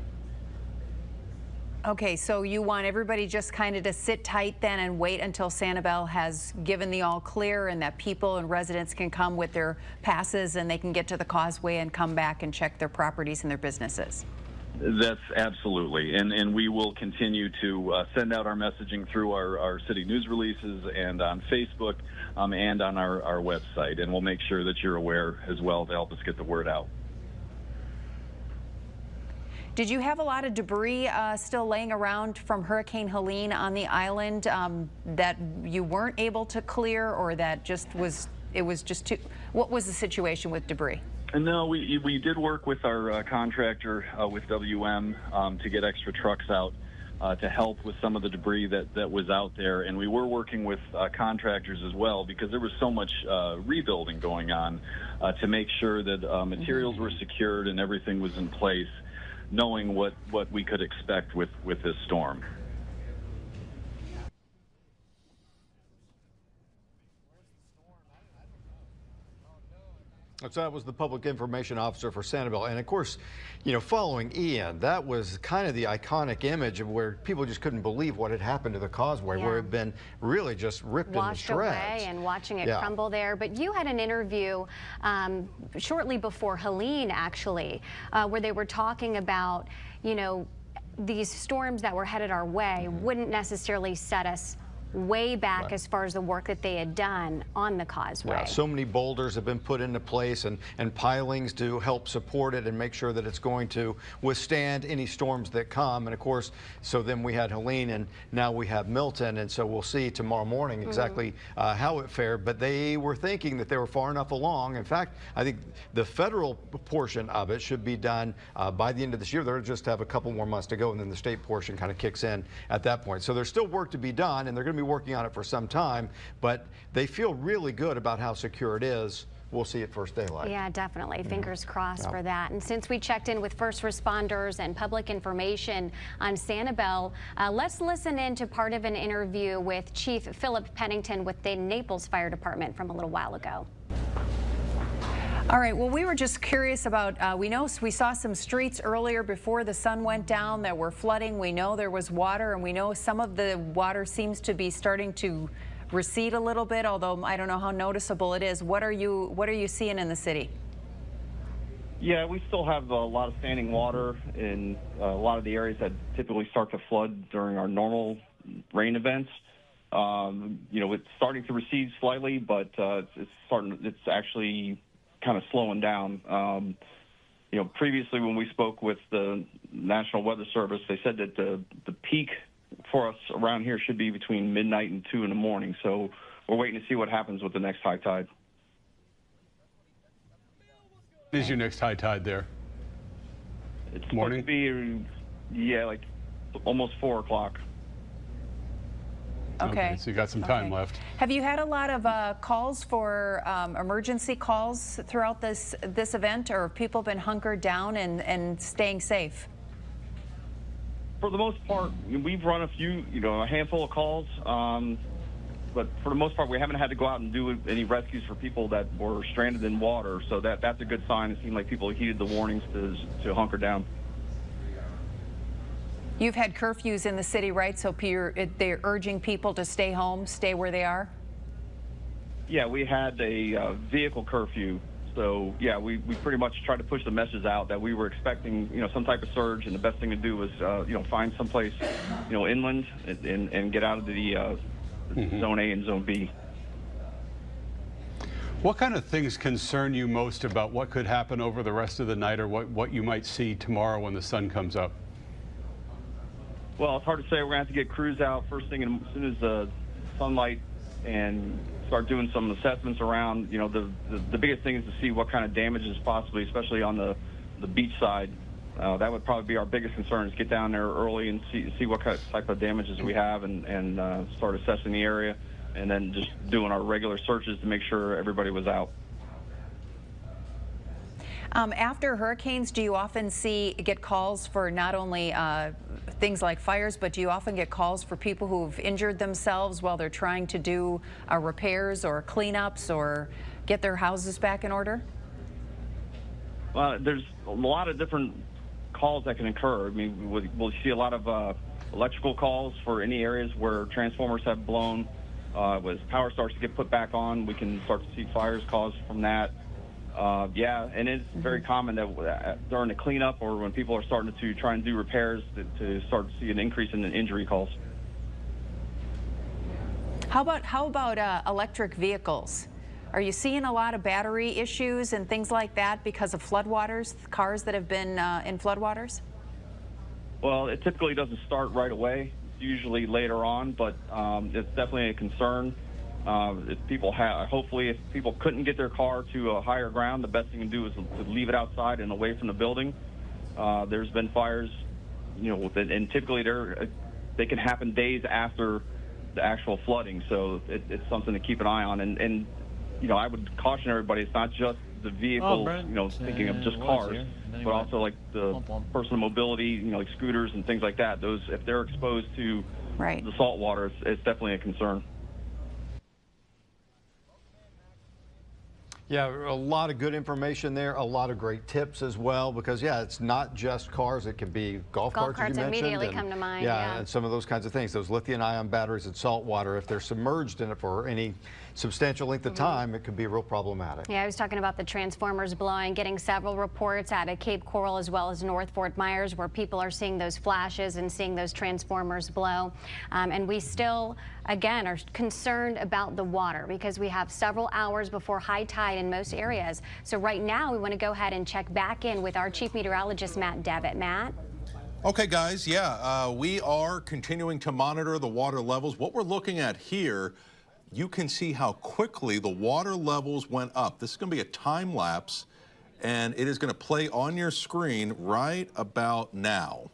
Okay, so you want everybody just kind of to sit tight then and wait until Sanibel has given the all clear and that people and residents can come with their passes and they can get to the causeway and come back and check their properties and their businesses. That's absolutely. And we will continue to send out our messaging through our city news releases and on Facebook and on our website. And we'll make sure that you're aware as well to help us get the word out. Did you have a lot of debris still laying around from Hurricane Helene on the island that you weren't able to clear, or that it was just too? What was the situation with debris? No, we did work with our contractor with WM to get extra trucks out to help with some of the debris that was out there, and we were working with contractors as well because there was so much rebuilding going on to make sure that materials were secured and everything was in place, knowing what we could expect with this storm. So that was the public information officer for Sanibel. And of course, you know, following Ian, that was kind of the iconic image of where people just couldn't believe what had happened to the causeway, where it had been really just ripped into shreds. Washed away and watching it crumble there. But you had an interview shortly before Helene, actually, where they were talking about, you know, these storms that were headed our way wouldn't necessarily set us way back as far as the work that they had done on the causeway. Yeah, so many boulders have been put into place and pilings to help support it and make sure that it's going to withstand any storms that come. And of course, so then we had Helene and now we have Milton, and so we'll see tomorrow morning exactly how it fared. But they were thinking that they were far enough along. In fact, I think the federal portion of it should be done by the end of this year. They'll just have a couple more months to go, and then the state portion kind of kicks in at that point. So there's still work to be done, and they're going to be working on it for some time, but they feel really good about how secure it is. We'll see it first daylight. Yeah, definitely. Fingers crossed for that. And since we checked in with first responders and public information on Sanibel, let's listen in to part of an interview with Chief Philip Pennington with the Naples Fire Department from a little while ago. All right, well, we were just curious about, we saw some streets earlier before the sun went down that were flooding. We know there was water, and we know some of the water seems to be starting to recede a little bit, although I don't know how noticeable it is. What are you seeing in the city? Yeah, we still have a lot of standing water in a lot of the areas that typically start to flood during our normal rain events. You know, it's starting to recede slightly, but it's actually kind of slowing down. You know, previously when we spoke with the National Weather Service, they said that the peak for us around here should be between midnight and 2 in the morning. So we're waiting to see what happens with the next high tide. When is your next high tide there? It's supposed to be, yeah, like almost 4 o'clock. Okay. So you got some time left. Have you had a lot of calls for emergency calls throughout this event, or have people been hunkered down and staying safe? For the most part, we've run a handful of calls, but for the most part, we haven't had to go out and do any rescues for people that were stranded in water. So that's a good sign. It seemed like people heeded the warnings to hunker down. You've had curfews in the city, right? So they're urging people to stay home, stay where they are? Yeah, we had a vehicle curfew. So, yeah, we pretty much tried to push the message out that we were expecting, some type of surge, and the best thing to do was, find someplace, inland and get out of the Zone A and Zone B. What kind of things concern you most about what could happen over the rest of the night, or what you might see tomorrow when the sun comes up? Well, it's hard to say. We're going to have to get crews out first thing as soon as the sunlight and start doing some assessments around. The biggest thing is to see what kind of damage is possibly, especially on the beach side. That would probably be our biggest concern, is get down there early and see what type of damages we have and start assessing the area, and then just doing our regular searches to make sure everybody was out. After hurricanes, do you often get calls for not only things like fires, but do you often get calls for people who've injured themselves while they're trying to do repairs or cleanups or get their houses back in order? Well, there's a lot of different calls that can occur. I mean, we'll see a lot of electrical calls for any areas where transformers have blown. As power starts to get put back on, we can start to see fires caused from that. Yeah, and it's very common that during the cleanup or when people are starting to try and do repairs to start to see an increase in the injury calls. How about electric vehicles? Are you seeing a lot of battery issues and things like that because of floodwaters, cars that have been in floodwaters? Well, it typically doesn't start right away. It's usually later on, but it's definitely a concern. Hopefully, if people couldn't get their car to a higher ground, the best thing to do is to leave it outside and away from the building. There's been fires, and typically they can happen days after the actual flooding. So it's something to keep an eye on. And I would caution everybody, it's not just the vehicles, thinking of just cars, but also like the personal mobility, like scooters and things like that. Those, if they're exposed to the salt water, it's definitely a concern. Yeah, a lot of good information there, a lot of great tips as well, because, yeah, it's not just cars. It can be golf carts, as you mentioned. Immediately come to mind. Yeah, and some of those kinds of things. Those lithium-ion batteries in salt water, if they're submerged in it for any substantial length of time, it could be real problematic. Yeah, I was talking about the transformers blowing, getting several reports out of Cape Coral as well as North Fort Myers where people are seeing those flashes and seeing those transformers blow. And we still, again, are concerned about the water because we have several hours before high tide in most areas. So right now we want to go ahead and check back in with our Chief Meteorologist, Matt Devitt. Matt? Okay, guys, we are continuing to monitor the water levels. What we're looking at here, you can see how quickly the water levels went up. This is going to be a time lapse, and it is going to play on your screen right about now.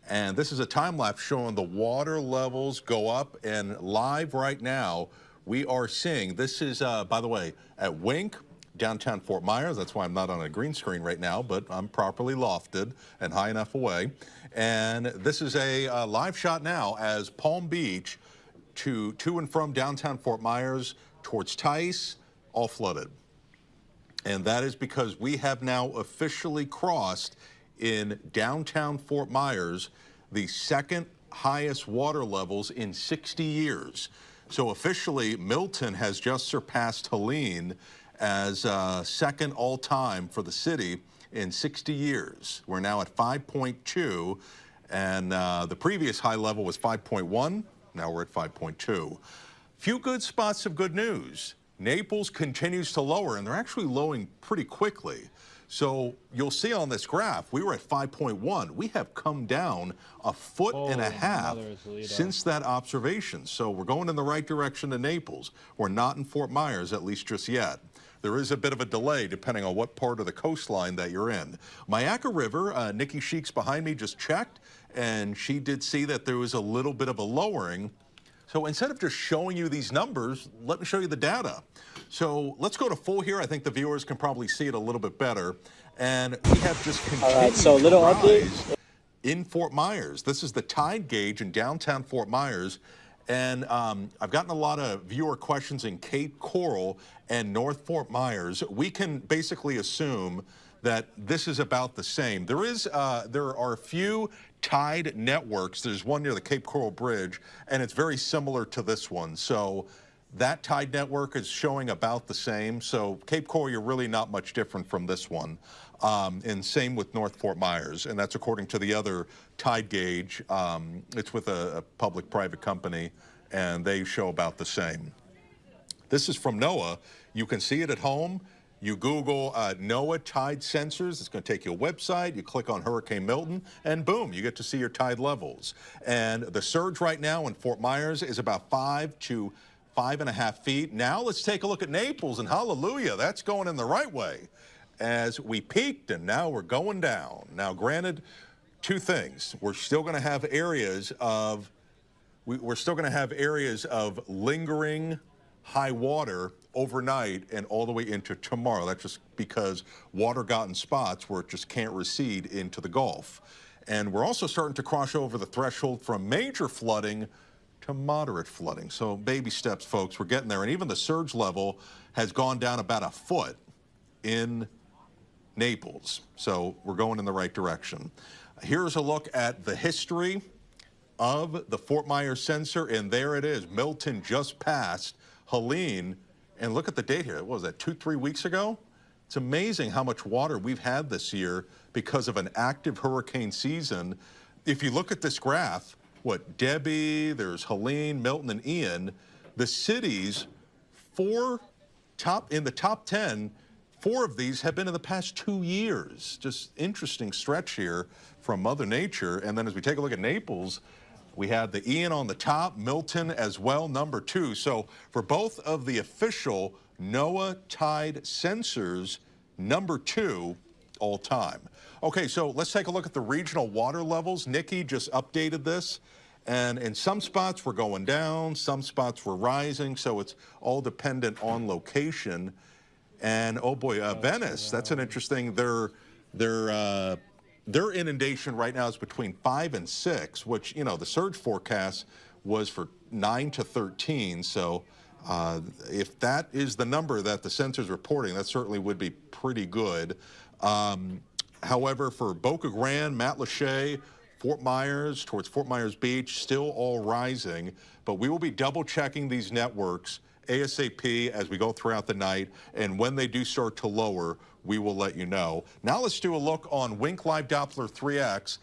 And this is a time lapse showing the water levels go up, and live right now, we are seeing, this is, by the way, at Wink, downtown Fort Myers. That's why I'm not on a green screen right now, but I'm properly lofted and high enough away. And this is a live shot now as Palm Beach to and from downtown Fort Myers towards Tice, all flooded. And that is because we have now officially crossed in downtown Fort Myers the second highest water levels in 60 years. So officially, Milton has just surpassed Helene as second all-time for the city in 60 years. We're now at 5.2, and the previous high level was 5.1. Now we're at 5.2. Few good spots of good news. Naples continues to lower, and they're actually lowering pretty quickly. So you'll see on this graph, we were at 5.1. We have come down a foot and a half since that observation. So we're going in the right direction to Naples. We're not in Fort Myers, at least just yet. There is a bit of a delay depending on what part of the coastline that you're in. Myakka River, Nikki Sheik's behind me, just checked, and she did see that there was a little bit of a lowering. So instead of just showing you these numbers, let me show you the data. So let's go to full here. I think the viewers can probably see it a little bit better. And we have just continued to rise in Fort Myers. This is the tide gauge in downtown Fort Myers. And I've gotten a lot of viewer questions in Cape Coral and North Fort Myers. We can basically assume that this is about the same. There are a few tide networks. There's one near the Cape Coral Bridge, and it's very similar to this one. So that tide network is showing about the same. So Cape Coral, you're really not much different from this one. And same with North Fort Myers, and that's according to the other tide gauge. It's with a public-private company, and they show about the same. This is from NOAA. You can see it at home. You Google NOAA tide sensors. It's going to take you a website. You click on Hurricane Milton, and boom, you get to see your tide levels. And the surge right now in Fort Myers is about 5 to 5.5 feet. Now let's take a look at Naples, and hallelujah, that's going in the right way. As we peaked, and now we're going down. Now, granted, two things. We're still going to have areas of lingering high water overnight and all the way into tomorrow. That's just because water got in spots where it just can't recede into the Gulf. And we're also starting to cross over the threshold from major flooding to moderate flooding. So baby steps, folks. We're getting there. And even the surge level has gone down about a foot in Naples. So we're going in the right direction. Here's a look at the history of the Fort Myers sensor, and there it is. Milton just passed Helene, and look at the date here. What was that, 2-3 weeks ago? It's amazing how much water we've had this year because of an active hurricane season. If you look at this graph, Debbie, there's Helene, Milton, and Ian, the cities, in the top 10, 4 of these have been in the past 2 years. Just interesting stretch here from Mother Nature. And then as we take a look at Naples, we have the Ian on the top, Milton as well, number 2. So for both of the official NOAA tide sensors, number 2 all time. Okay, so let's take a look at the regional water levels. Nikki just updated this. And in some spots we're going down, some spots we're rising. So it's all dependent on location. And oh boy, Venice, that's an interesting, their inundation right now is between 5 and 6, which, you know, the surge forecast was for 9 to 13. So If that is the number that the sensor's reporting, that certainly would be pretty good. However, for Boca Grande, Matlacha, Fort Myers, towards Fort Myers Beach, still all rising. But we will be double checking these networks ASAP as we go throughout the night. And when they do start to lower, we will let you know. Now let's do a look on Wink Live Doppler 3X.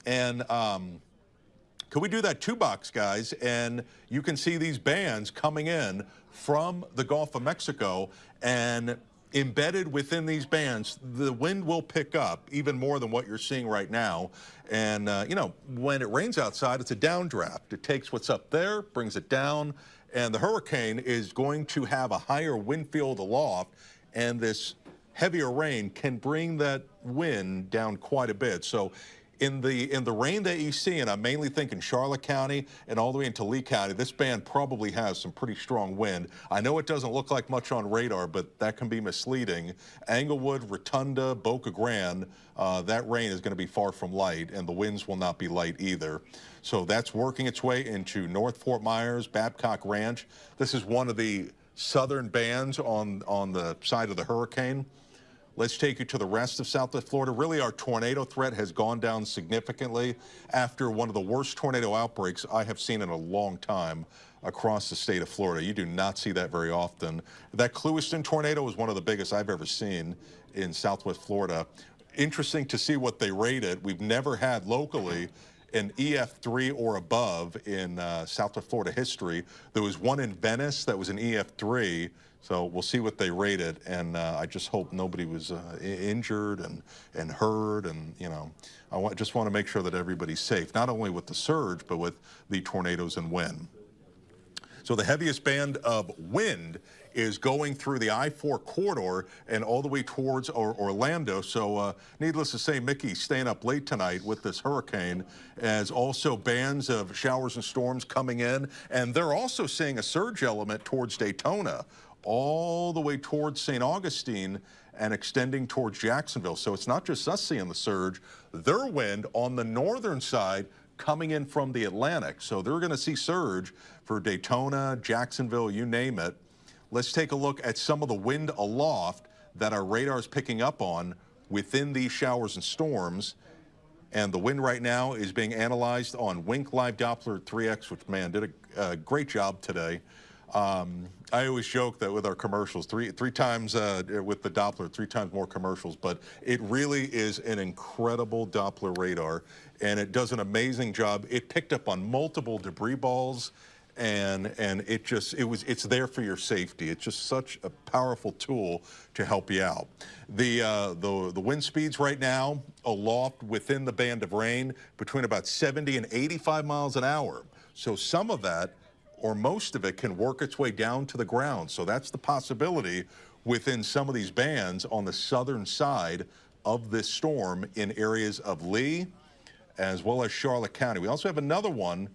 And can we do that 2-box, guys? And you can see these bands coming in from the Gulf of Mexico, and embedded within these bands, the wind will pick up even more than what you're seeing right now. And, you know, when it rains outside, it's a downdraft. It takes what's up there, brings it down, and the hurricane is going to have a higher wind field aloft, and this heavier rain can bring that wind down quite a bit. So in the rain that you see, and I'm mainly thinking Charlotte County and all the way into Lee County, this band probably has some pretty strong wind. I know it doesn't look like much on radar, but that can be misleading. Englewood, Rotunda, Boca Grande, that rain is going to be far from light, and the winds will not be light either. So that's working its way into North Fort Myers, Babcock Ranch. This is one of the southern bands on the side of the hurricane. Let's take you to the rest of Southwest Florida. Really, our tornado threat has gone down significantly after one of the worst tornado outbreaks I have seen in a long time across the state of Florida. You do not see that very often. That Clewiston tornado was one of the biggest I've ever seen in Southwest Florida. Interesting to see what they rated. We've never had locally an EF3 or above in Southwest Florida history. There was one in Venice that was an EF3. So we'll see what they rated, and I just hope nobody was injured and hurt, and you know, just want to make sure that everybody's safe, not only with the surge, but with the tornadoes and wind. So the heaviest band of wind is going through the I-4 corridor and all the way towards Orlando. So needless to say, Mickey's staying up late tonight with this hurricane, as also bands of showers and storms coming in, and they're also seeing a surge element towards Daytona, all the way towards St. Augustine and extending towards Jacksonville. So it's not just us seeing the surge. Their wind on the northern side coming in from the Atlantic. So they're going to see surge for Daytona, Jacksonville, you name it. Let's take a look at some of the wind aloft that our radar is picking up on within these showers and storms. And the wind right now is being analyzed on Wink Live Doppler 3X, which, man, did a great job today. I always joke that with our commercials, three times with the Doppler, 3 times more commercials, but it really is an incredible Doppler radar, and it does an amazing job. It picked up on multiple debris balls, and it's there for your safety. It's just such a powerful tool to help you out. The wind speeds right now aloft within the band of rain between about 70 and 85 miles an hour. So some of that, or most of it, can work its way down to the ground. So that's the possibility within some of these bands on the southern side of this storm in areas of Lee as well as Charlotte County. We also have another one.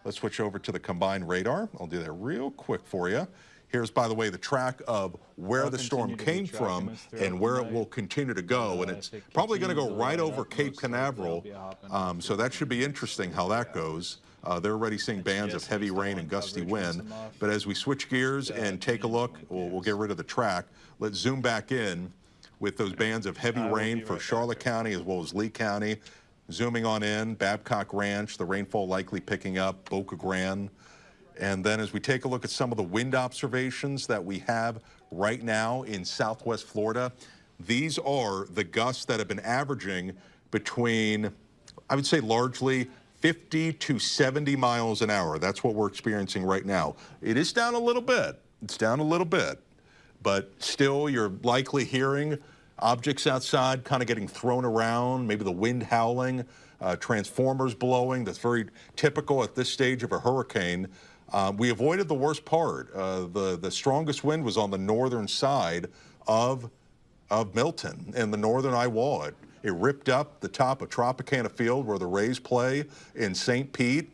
Let's switch over to the combined radar. I'll do that real quick for you. Here's, by the way, the track of where the storm came from and where it will continue to go. And it's probably going to go right over Cape Canaveral. So that should be interesting how that goes. They're already seeing bands of heavy rain and gusty wind. But as we switch gears and take a look, we'll get rid of the track. Let's zoom back in with those bands of heavy rain for Charlotte County as well as Lee County. Zooming on in, Babcock Ranch, the rainfall likely picking up, Boca Grande. And then as we take a look at some of the wind observations that we have right now in Southwest Florida, these are the gusts that have been averaging between, I would say, largely 50 to 70 miles an hour. That's what we're experiencing right now. It is down a little bit. It's down a little bit. But still, you're likely hearing objects outside kind of getting thrown around, maybe the wind howling, transformers blowing. That's very typical at this stage of a hurricane. We avoided the worst part. The strongest wind was on the northern side of Milton and the northern eye wall. It ripped up the top of Tropicana Field where the Rays play in St. Pete,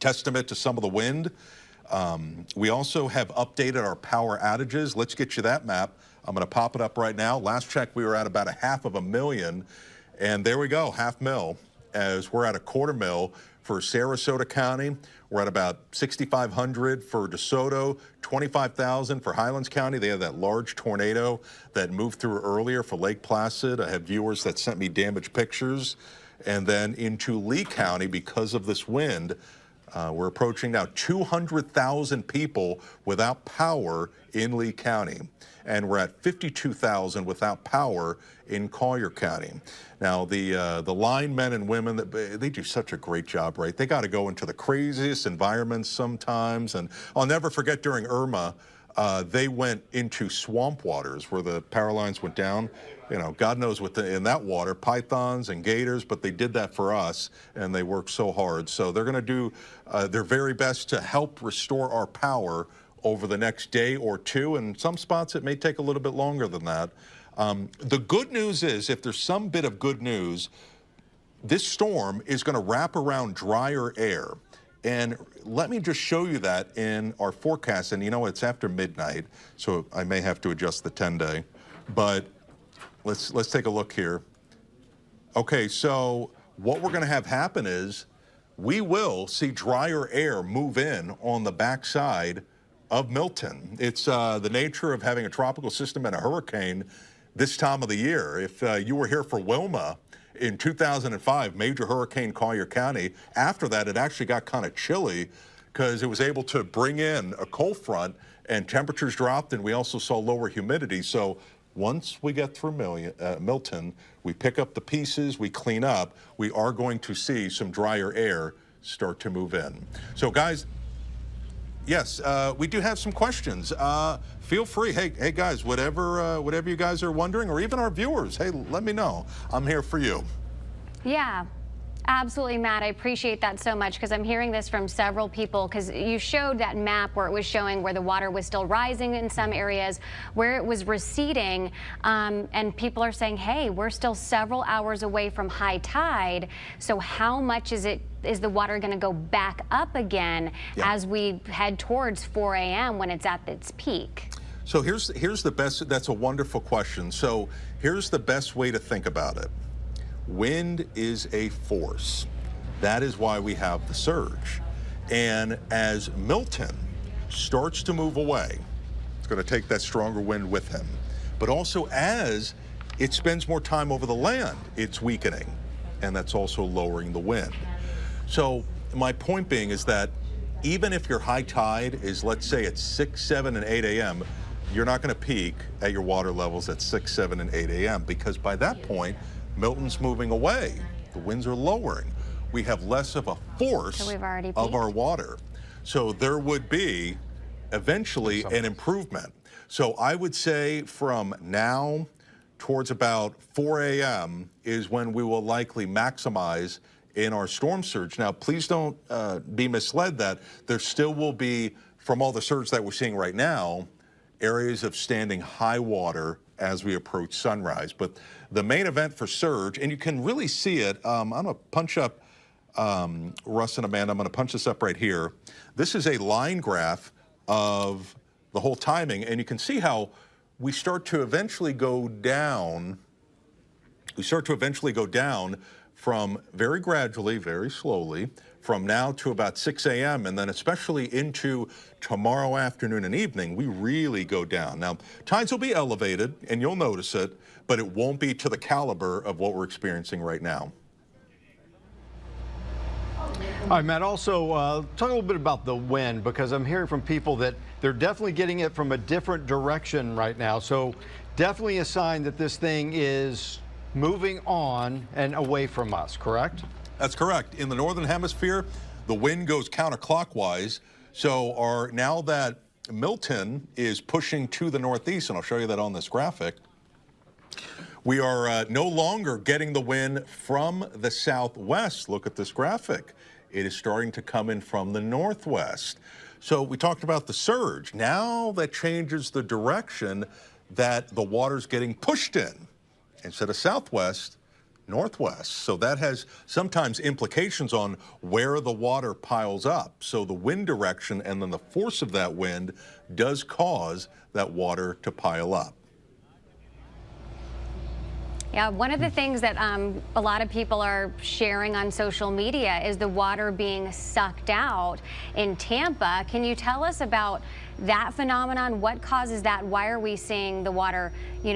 testament to some of the wind. We also have updated our power outages. Let's get you that map. I'm going to pop it up right now. Last check, we were at about 500,000, and there we go, 500,000, as we're at 250,000 for Sarasota County. We're at about 6,500 for DeSoto, 25,000 for Highlands County. They had that large tornado that moved through earlier for Lake Placid. I have viewers that sent me damaged pictures. And then into Lee County, because of this wind, we're approaching now 200,000 people without power in Lee County. And we're at 52,000 without power in Collier County. Now, the linemen and women, they do such a great job, right? They got to go into the craziest environments sometimes. And I'll never forget during Irma, they went into swamp waters where the power lines went down. You know, God knows what in that water, pythons and gators, but they did that for us, and they worked so hard. So they're going to do their very best to help restore our power over the next day or two. And some spots it may take a little bit longer than that. The good news is, if there's some bit of good news, this storm is going to wrap around drier air. And let me just show you that in our forecast. And you know, it's after midnight, so I may have to adjust the 10-day. But let's take a look here. Okay, so what we're going to have happen is we will see drier air move in on the backside of Milton. It's the nature of having a tropical system and a hurricane this time of the year. If you were here for Wilma in 2005, major hurricane Collier County, after that it actually got kind of chilly because it was able to bring in a cold front and temperatures dropped, and we also saw lower humidity. So once we get through Milton, we pick up the pieces, we clean up, we are going to see some drier air start to move in. So guys, yes, we do have some questions. Feel free. Hey guys, whatever you guys are wondering, or even our viewers, hey, let me know. I'm here for you. Yeah. Absolutely, Matt. I appreciate that so much, because I'm hearing this from several people, because you showed that map where it was showing where the water was still rising in some areas, where it was receding, and people are saying, hey, we're still several hours away from high tide, so how much is the water going to go back up again as we head towards 4 a.m. when it's at its peak? So here's the best. That's a wonderful question. So here's the best way to think about it. Wind is a force. That is why we have the surge. And as Milton starts to move away, it's going to take that stronger wind with him. But also as it spends more time over the land, it's weakening. And that's also lowering the wind. So my point being is that even if your high tide is, let's say, at 6, 7, and 8 a.m., you're not going to peak at your water levels at 6, 7, and 8 a.m. because by that point, Milton's moving away. The winds are lowering. We have less of a force of our water. So there would be eventually an improvement. So I would say from now towards about 4 a.m. is when we will likely maximize in our storm surge. Now, please don't be misled that there still will be, from all the surge that we're seeing right now, areas of standing high water as we approach sunrise. But the main event for surge, and you can really see it, I'm going to punch up, Russ and Amanda, I'm going to punch this up right here. This is a line graph of the whole timing, and you can see how we start to eventually go down. We start to eventually go down from very gradually, very slowly, from now to about 6 a.m. and then especially into tomorrow afternoon and evening, we really go down. Now, tides will be elevated, and you'll notice it, but it won't be to the caliber of what we're experiencing right now. All right, Matt, also talk a little bit about the wind, because I'm hearing from people that they're definitely getting it from a different direction right now. So definitely a sign that this thing is moving on and away from us, correct? That's correct. In the northern hemisphere, the wind goes counterclockwise. So now that Milton is pushing to the northeast, and I'll show you that on this graphic, we are no longer getting the wind from the southwest. Look at this graphic. It is starting to come in from the northwest. So we talked about the surge. Now that changes the direction that the water's getting pushed in. Instead of southwest, northwest. So that has sometimes implications on where the water piles up. So the wind direction and then the force of that wind does cause that water to pile up. Yeah, one of the things that a lot of people are sharing on social media is the water being sucked out in Tampa. Can you tell us about that phenomenon? What causes that? Why are we seeing the water,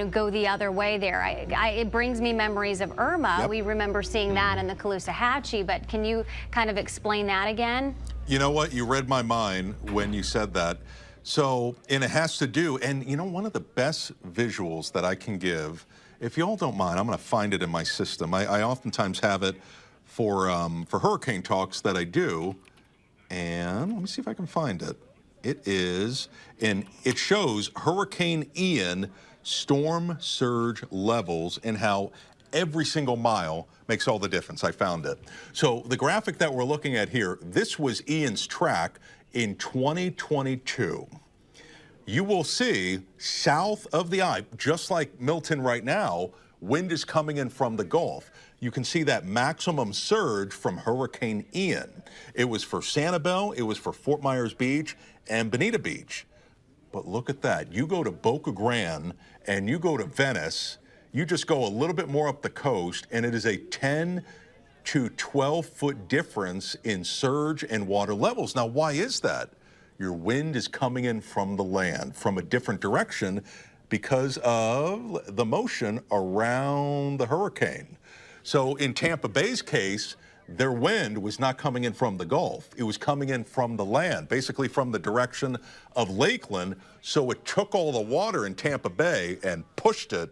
go the other way there? It brings me memories of Irma. Yep. We remember seeing that in the Caloosahatchee, but can you kind of explain that again? You know what? You read my mind when you said that. So, and it has to do, and one of the best visuals that I can give, if you all don't mind, I'm going to find it in my system. I oftentimes have it for hurricane talks that I do, and let me see if I can find it. It is, and it shows Hurricane Ian storm surge levels and how every single mile makes all the difference. I found it. So the graphic that we're looking at here, this was Ian's track in 2022. You will see south of the eye, just like Milton right now, wind is coming in from the Gulf. You can see that maximum surge from Hurricane Ian. It was for Sanibel, it was for Fort Myers Beach and Bonita Beach. But look at that. You go to Boca Grande and you go to Venice, you just go a little bit more up the coast, and it is a 10 to 12 foot difference in surge and water levels. Now, why is that? Your wind is coming in from the land, from a different direction because of the motion around the hurricane. So in Tampa Bay's case, their wind was not coming in from the Gulf. It was coming in from the land, basically from the direction of Lakeland. So it took all the water in Tampa Bay and pushed it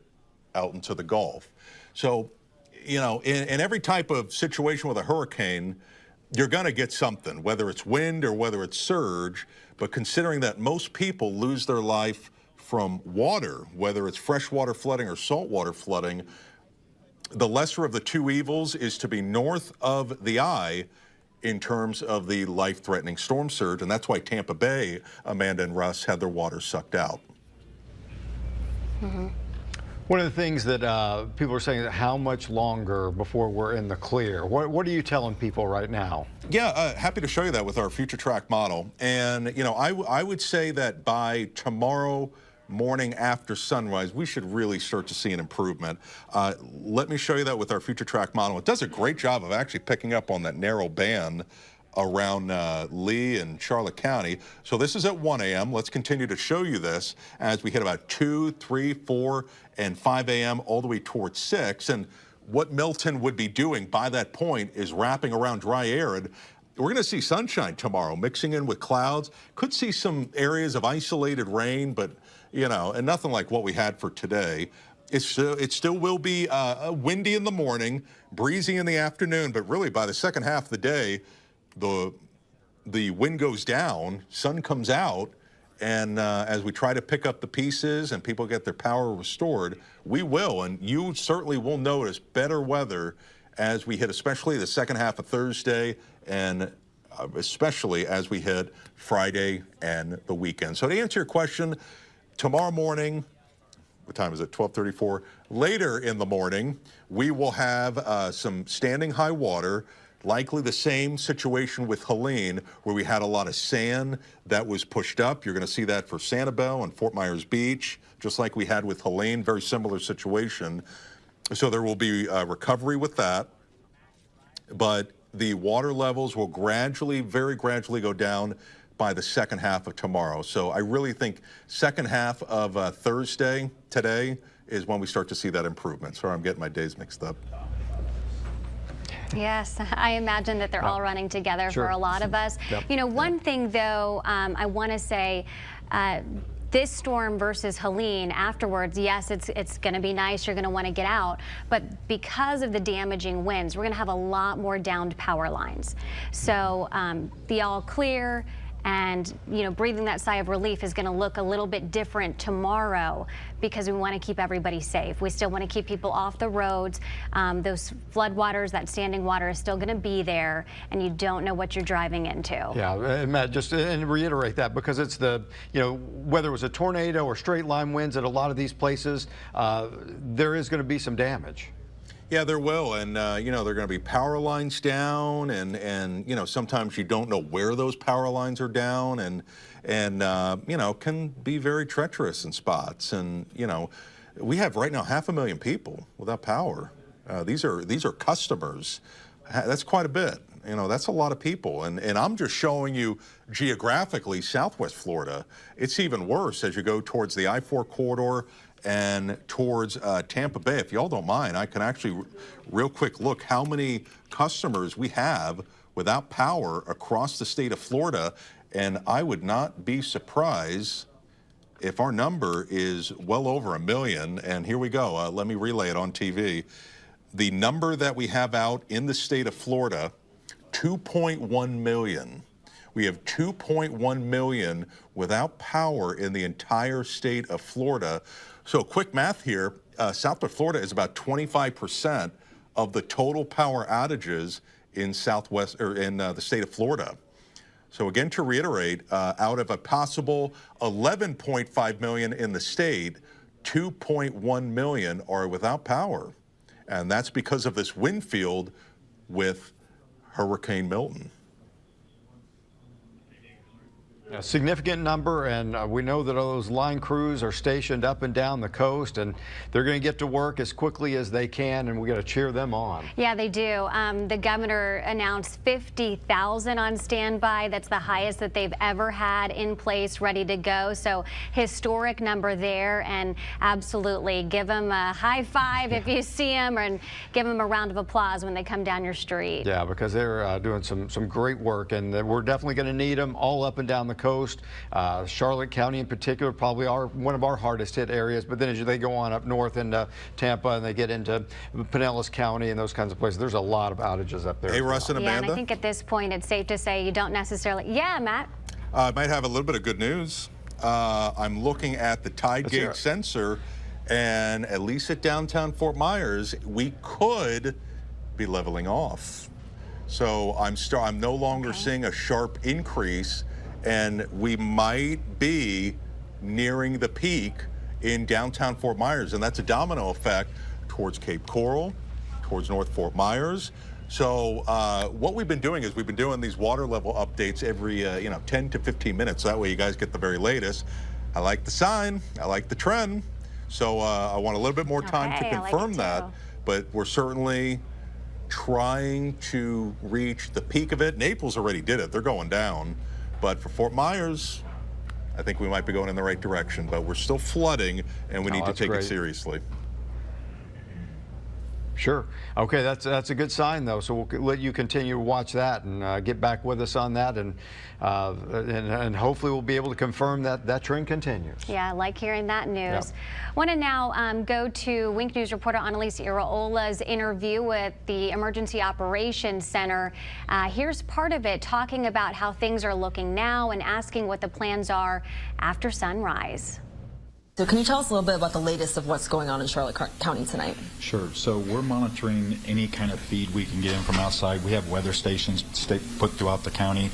out into the Gulf. So, in every type of situation with a hurricane, you're going to get something, whether it's wind or whether it's surge. But considering that most people lose their life from water, whether it's freshwater flooding or saltwater flooding, the lesser of the two evils is to be north of the eye in terms of the life-threatening storm surge. And that's why Tampa Bay, Amanda and Russ, had their water sucked out. Mm-hmm. One of the things that people are saying, how much longer before we're in the clear? What are you telling people right now? Yeah, happy to show you that with our future track model. And, I would say that by tomorrow morning after sunrise, we should really start to see an improvement. Let me show you that with our future track model. It does a great job of actually picking up on that narrow band around Lee and Charlotte County. So this is at 1 a.m. Let's continue to show you this as we hit about 2, 3, 4, and 5 a.m. all the way towards 6. And what Milton would be doing by that point is wrapping around dry air. And we're going to see sunshine tomorrow mixing in with clouds. Could see some areas of isolated rain, but, and nothing like what we had for today. It still will be windy in the morning, breezy in the afternoon, but really by the second half of the day, the wind goes down, sun comes out, and as we try to pick up the pieces and people get their power restored, we will, and you certainly will notice better weather as we hit especially the second half of Thursday and especially as we hit Friday and the weekend. So to answer your question, tomorrow morning, what time is it, 12:34? Later in the morning, we will have some standing high water. Likely the same situation with Helene, where we had a lot of sand that was pushed up. You're going to see that for Sanibel and Fort Myers Beach, just like we had with Helene, very similar situation. So there will be recovery with that. But the water levels will very gradually go down by the second half of tomorrow. So I really think second half of Thursday, today, is when we start to see that improvement. Sorry, I'm getting my days mixed up. Yes, I imagine that they're all running together for a lot of us. Yep. One thing, though, I want to say, this storm versus Helene afterwards, yes, it's going to be nice. You're going to want to get out. But because of the damaging winds, we're going to have a lot more downed power lines. So the all clear and, breathing that sigh of relief is going to look a little bit different tomorrow because we want to keep everybody safe. We still want to keep people off the roads. Those floodwaters, that standing water is still going to be there, and you don't know what you're driving into. Yeah, and Matt, just and reiterate that because it's whether it was a tornado or straight line winds at a lot of these places, there is going to be some damage. Yeah, there will, and there are going to be power lines down, and sometimes you don't know where those power lines are down, and can be very treacherous in spots, and we have right now 500,000 people without power. These are customers. That's quite a bit. You know, that's a lot of people. And I'm just showing you geographically Southwest Florida. It's even worse as you go towards the I-4 corridor and towards Tampa Bay. If y'all don't mind, I can actually real quick look how many customers we have without power across the state of Florida. And I would not be surprised if our number is well over 1 million. And here we go. Let me relay it on TV. The number that we have out in the state of Florida, 2.1 million. We have 2.1 million without power in the entire state of Florida. So quick math here, Southwest Florida is about 25% of the total power outages in the state of Florida. So again, to reiterate, out of a possible 11.5 million in the state, 2.1 million are without power. And that's because of this wind field with Hurricane Milton. A significant number, and we know that those line crews are stationed up and down the coast, and they're going to get to work as quickly as they can, and we got to cheer them on. Yeah, they do. The governor announced 50,000 on standby. That's the highest that they've ever had in place, ready to go. So historic number there, and absolutely give them a high five if you see them, and give them a round of applause when they come down your street. Yeah, because they're doing some great work, and we're definitely going to need them all up and down the coast. Charlotte County in particular probably are one of our hardest hit areas, but then as they go on up north into Tampa and they get into Pinellas County and those kinds of places, there's a lot of outages up there. Hey, Russ and Amanda. Yeah, and I think at this point it's safe to say you don't necessarily. Yeah, Matt. I might have a little bit of good news. I'm looking at the tide gauge sensor, and at least at downtown Fort Myers, we could be leveling off. So I'm no longer seeing a sharp increase, and we might be nearing the peak in downtown Fort Myers, and that's a domino effect towards Cape Coral, towards North Fort Myers. So what we've been doing is we've been doing these water level updates every 10 to 15 minutes. That way you guys get the very latest. I like the sign, I like the trend, so I want a little bit more time to confirm that, but we're certainly trying to reach the peak of it. Naples already did it, they're going down. But for Fort Myers, I think we might be going in the right direction, but we're still flooding, and we need to take it seriously. Sure. Okay, that's a good sign, though. So we'll let you continue to watch that and get back with us on that, and hopefully we'll be able to confirm that that trend continues. Yeah, I like hearing that news. Yeah. Want to now go to Wink News reporter Annalise Iraola's interview with the Emergency Operations Center. Here's part of it, talking about how things are looking now and asking what the plans are after sunrise. So can you tell us a little bit about the latest of what's going on in Charlotte County tonight? Sure. So we're monitoring any kind of feed we can get in from outside. We have weather stations put throughout the county.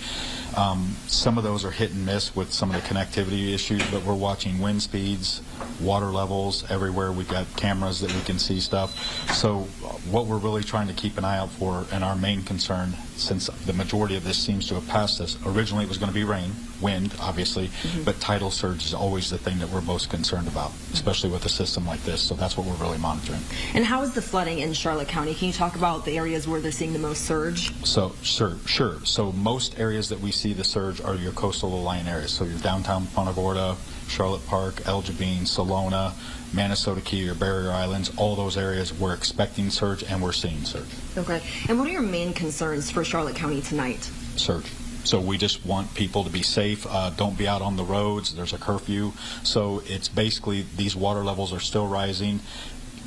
Some of those are hit and miss with some of the connectivity issues, but we're watching wind speeds, water levels everywhere. We've got cameras that we can see stuff. So what we're really trying to keep an eye out for, and our main concern, since the majority of this seems to have passed us, originally it was going to be rain, wind, obviously, but tidal surge is always the thing that we're most concerned about, especially with a system like this. So that's what we're really monitoring. And how is the flooding in Charlotte County? Can you talk about the areas where they're seeing the most surge? So, sure. So most areas that we see the surge are your coastal Alliant areas. So your downtown Punta Gorda, Charlotte Park, El Jabin, Salona, Manasota Key, or Barrier Islands, all those areas we're expecting surge and we're seeing surge. Okay. And what are your main concerns for Charlotte County tonight? Surge. So we just want people to be safe. Don't be out on the roads. There's a curfew. So it's basically these water levels are still rising.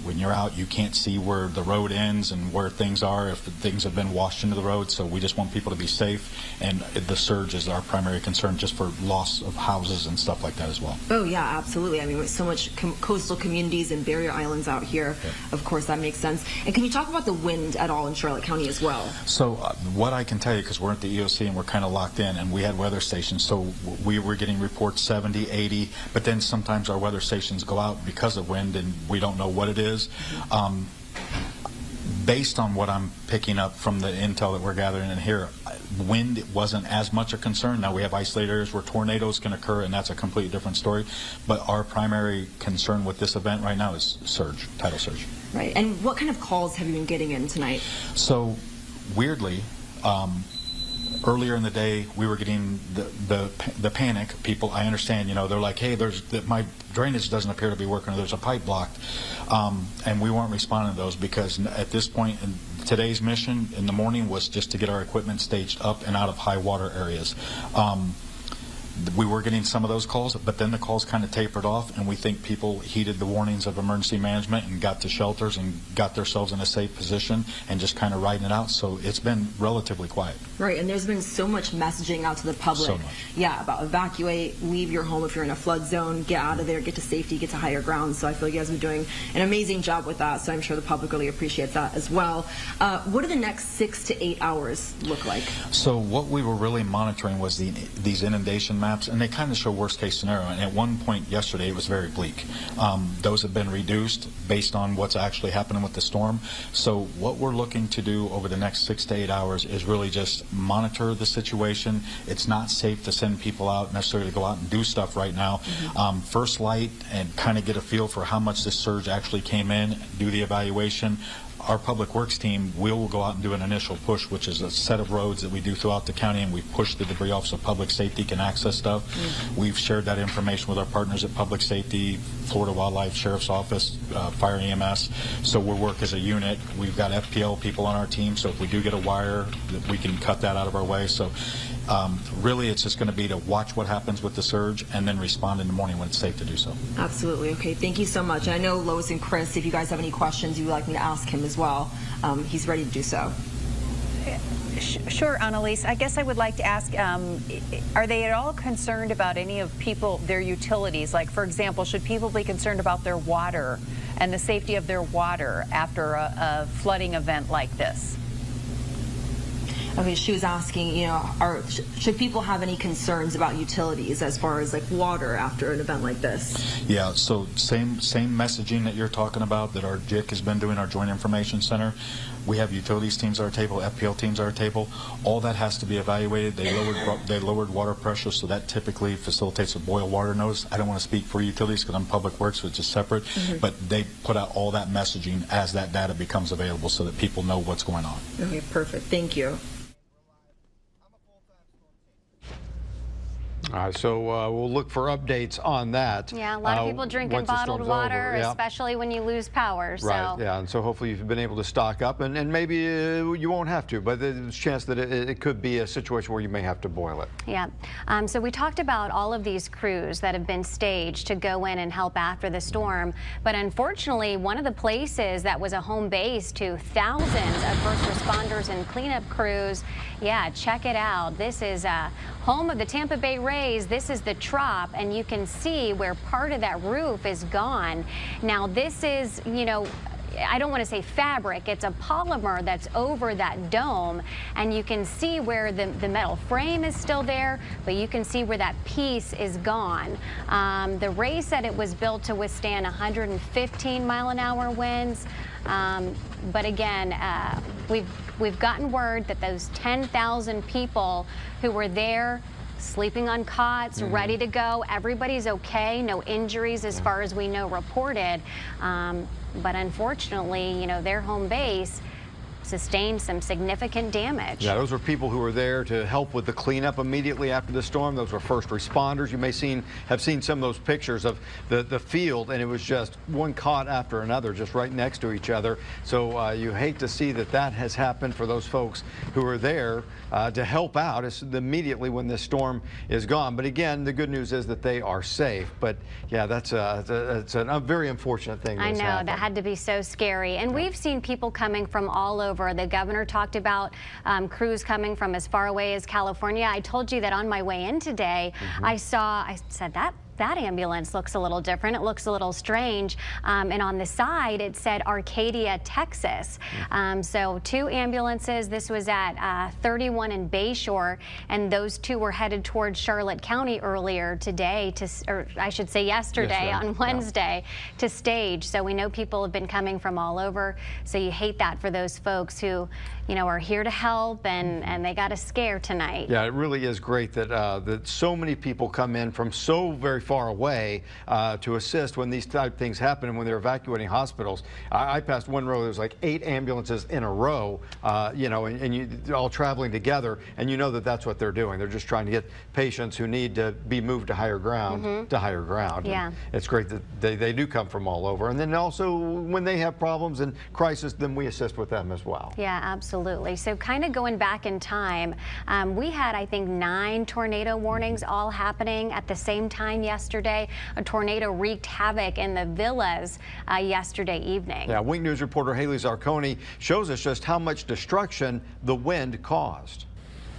When you're out, you can't see where the road ends and where things are, if things have been washed into the road. So we just want people to be safe, and the surge is our primary concern, just for loss of houses and stuff like that as well. Oh yeah, absolutely. I mean, with so much coastal communities and barrier islands out here, of course that makes sense. And can you talk about the wind at all in Charlotte County as well? So what I can tell you, because we're at the EOC and we're kind of locked in, and we had weather stations, so we were getting reports 70, 80, but then sometimes our weather stations go out because of wind and we don't know what it is. Based on what I'm picking up from the intel that we're gathering in here, wind wasn't as much a concern. Now we have isolated areas where tornadoes can occur, and that's a completely different story. But our primary concern with this event right now is surge, tidal surge. Right. And what kind of calls have you been getting in tonight? So, weirdly, earlier in the day, we were getting the panic. People, I understand, you know, they're like, hey, my drainage doesn't appear to be working, or there's a pipe blocked. And we weren't responding to those because at this point in today's mission in the morning was just to get our equipment staged up and out of high water areas. We were getting some of those calls, but then the calls kind of tapered off, and we think people heeded the warnings of emergency management and got to shelters and got themselves in a safe position and just kind of riding it out. So it's been relatively quiet. Right, and there's been so much messaging out to the public. So much. Yeah, about evacuate, leave your home if you're in a flood zone, get out of there, get to safety, get to higher ground. So I feel like you guys have been doing an amazing job with that. So I'm sure the public really appreciates that as well. What do the next 6 to 8 hours look like? So what we were really monitoring was these inundation maps, and they kind of show worst case scenario. And at one point yesterday, it was very bleak. Those have been reduced based on what's actually happening with the storm. So what we're looking to do over the next 6 to 8 hours is really just monitor the situation. It's not safe to send people out necessarily to go out and do stuff right now. First light and kind of get a feel for how much this surge actually came in, do the evaluation. Our public works team will go out and do an initial push, which is a set of roads that we do throughout the county, and we push the debris off so public safety can access stuff. We've shared that information with our partners at Public Safety, Florida Wildlife Sheriff's Office, Fire EMS. So we work as a unit. We've got FPL people on our team, so if we do get a wire, we can cut that out of our way. So really, it's just going to be to watch what happens with the surge and then respond in the morning when it's safe to do so. Absolutely. Okay, thank you so much. I know Lois and Chris, if you guys have any questions you'd like me to ask him as well, he's ready to do so. Sure, Annalise. I guess I would like to ask, are they at all concerned about any of their utilities? Like, for example, should people be concerned about their water and the safety of their water after a flooding event like this? Okay, she was asking, you know, should people have any concerns about utilities as far as like water after an event like this? Yeah, so same messaging that you're talking about that our JIC has been doing, our Joint Information Center. We have utilities teams at our table, FPL teams at our table. All that has to be evaluated. They lowered water pressure, so that typically facilitates a boil water notice. I don't want to speak for utilities because I'm Public Works, which is separate, but they put out all that messaging as that data becomes available so that people know what's going on. Okay, perfect. Thank you. So we'll look for updates on that. Yeah, a lot of people drinking bottled water, especially when you lose power. So. Right, yeah, and so hopefully you've been able to stock up, and maybe you won't have to, but there's a chance that it could be a situation where you may have to boil it. Yeah, so we talked about all of these crews that have been staged to go in and help after the storm, but unfortunately, one of the places that was a home base to thousands of first responders and cleanup crews, yeah, check it out. This is home of the Tampa Bay Rays. This is the Trop, and you can see where part of that roof is gone. Now, this is, you know, I don't want to say fabric, it's a polymer that's over that dome, and you can see where the metal frame is still there, but you can see where that piece is gone. The Ray said it was built to withstand 115-mile-an-hour winds, but again, we've gotten word that those 10,000 people who were there sleeping on cots, ready to go. Everybody's okay. No injuries as far as we know reported. But unfortunately, you know, their home base sustained some significant damage. Yeah, those were people who were there to help with the cleanup immediately after the storm. Those were first responders. You may have seen some of those pictures of the field, and it was just one cot after another, just right next to each other. So you hate to see that has happened for those folks who are there to help out immediately when this storm is gone. But again, the good news is that they are safe. But yeah, it's a very unfortunate thing. I know, happened. That had to be so scary. And we've seen people coming from all over. The governor talked about crews coming from as far away as California. I told you that on my way in today, I said that ambulance looks a little different. It looks a little strange. And on the side, it said Arcadia, Texas. So 2 ambulances. This was at 31 in Bayshore, and those 2 were headed towards Charlotte County earlier today, or I should say yesterday on Wednesday, to stage. So we know people have been coming from all over. So you hate that for those folks who, you know, are here to help, and they got a scare tonight. Yeah, it really is great that that so many people come in from so very far away to assist when these type of things happen and when they're evacuating hospitals. I passed one row, there was like 8 ambulances in a row, you know, and you all traveling together, and you know that that's what they're doing. They're just trying to get patients who need to be moved to higher ground to higher ground. Yeah. And it's great that they do come from all over. And then also when they have problems and crisis, then we assist with them as well. Yeah, absolutely. So kind of going back in time, we had, I think, 9 tornado warnings all happening at the same time yesterday. A tornado wreaked havoc in the villas yesterday evening. Yeah, Wink News reporter Haley Zarconi shows us just how much destruction the wind caused.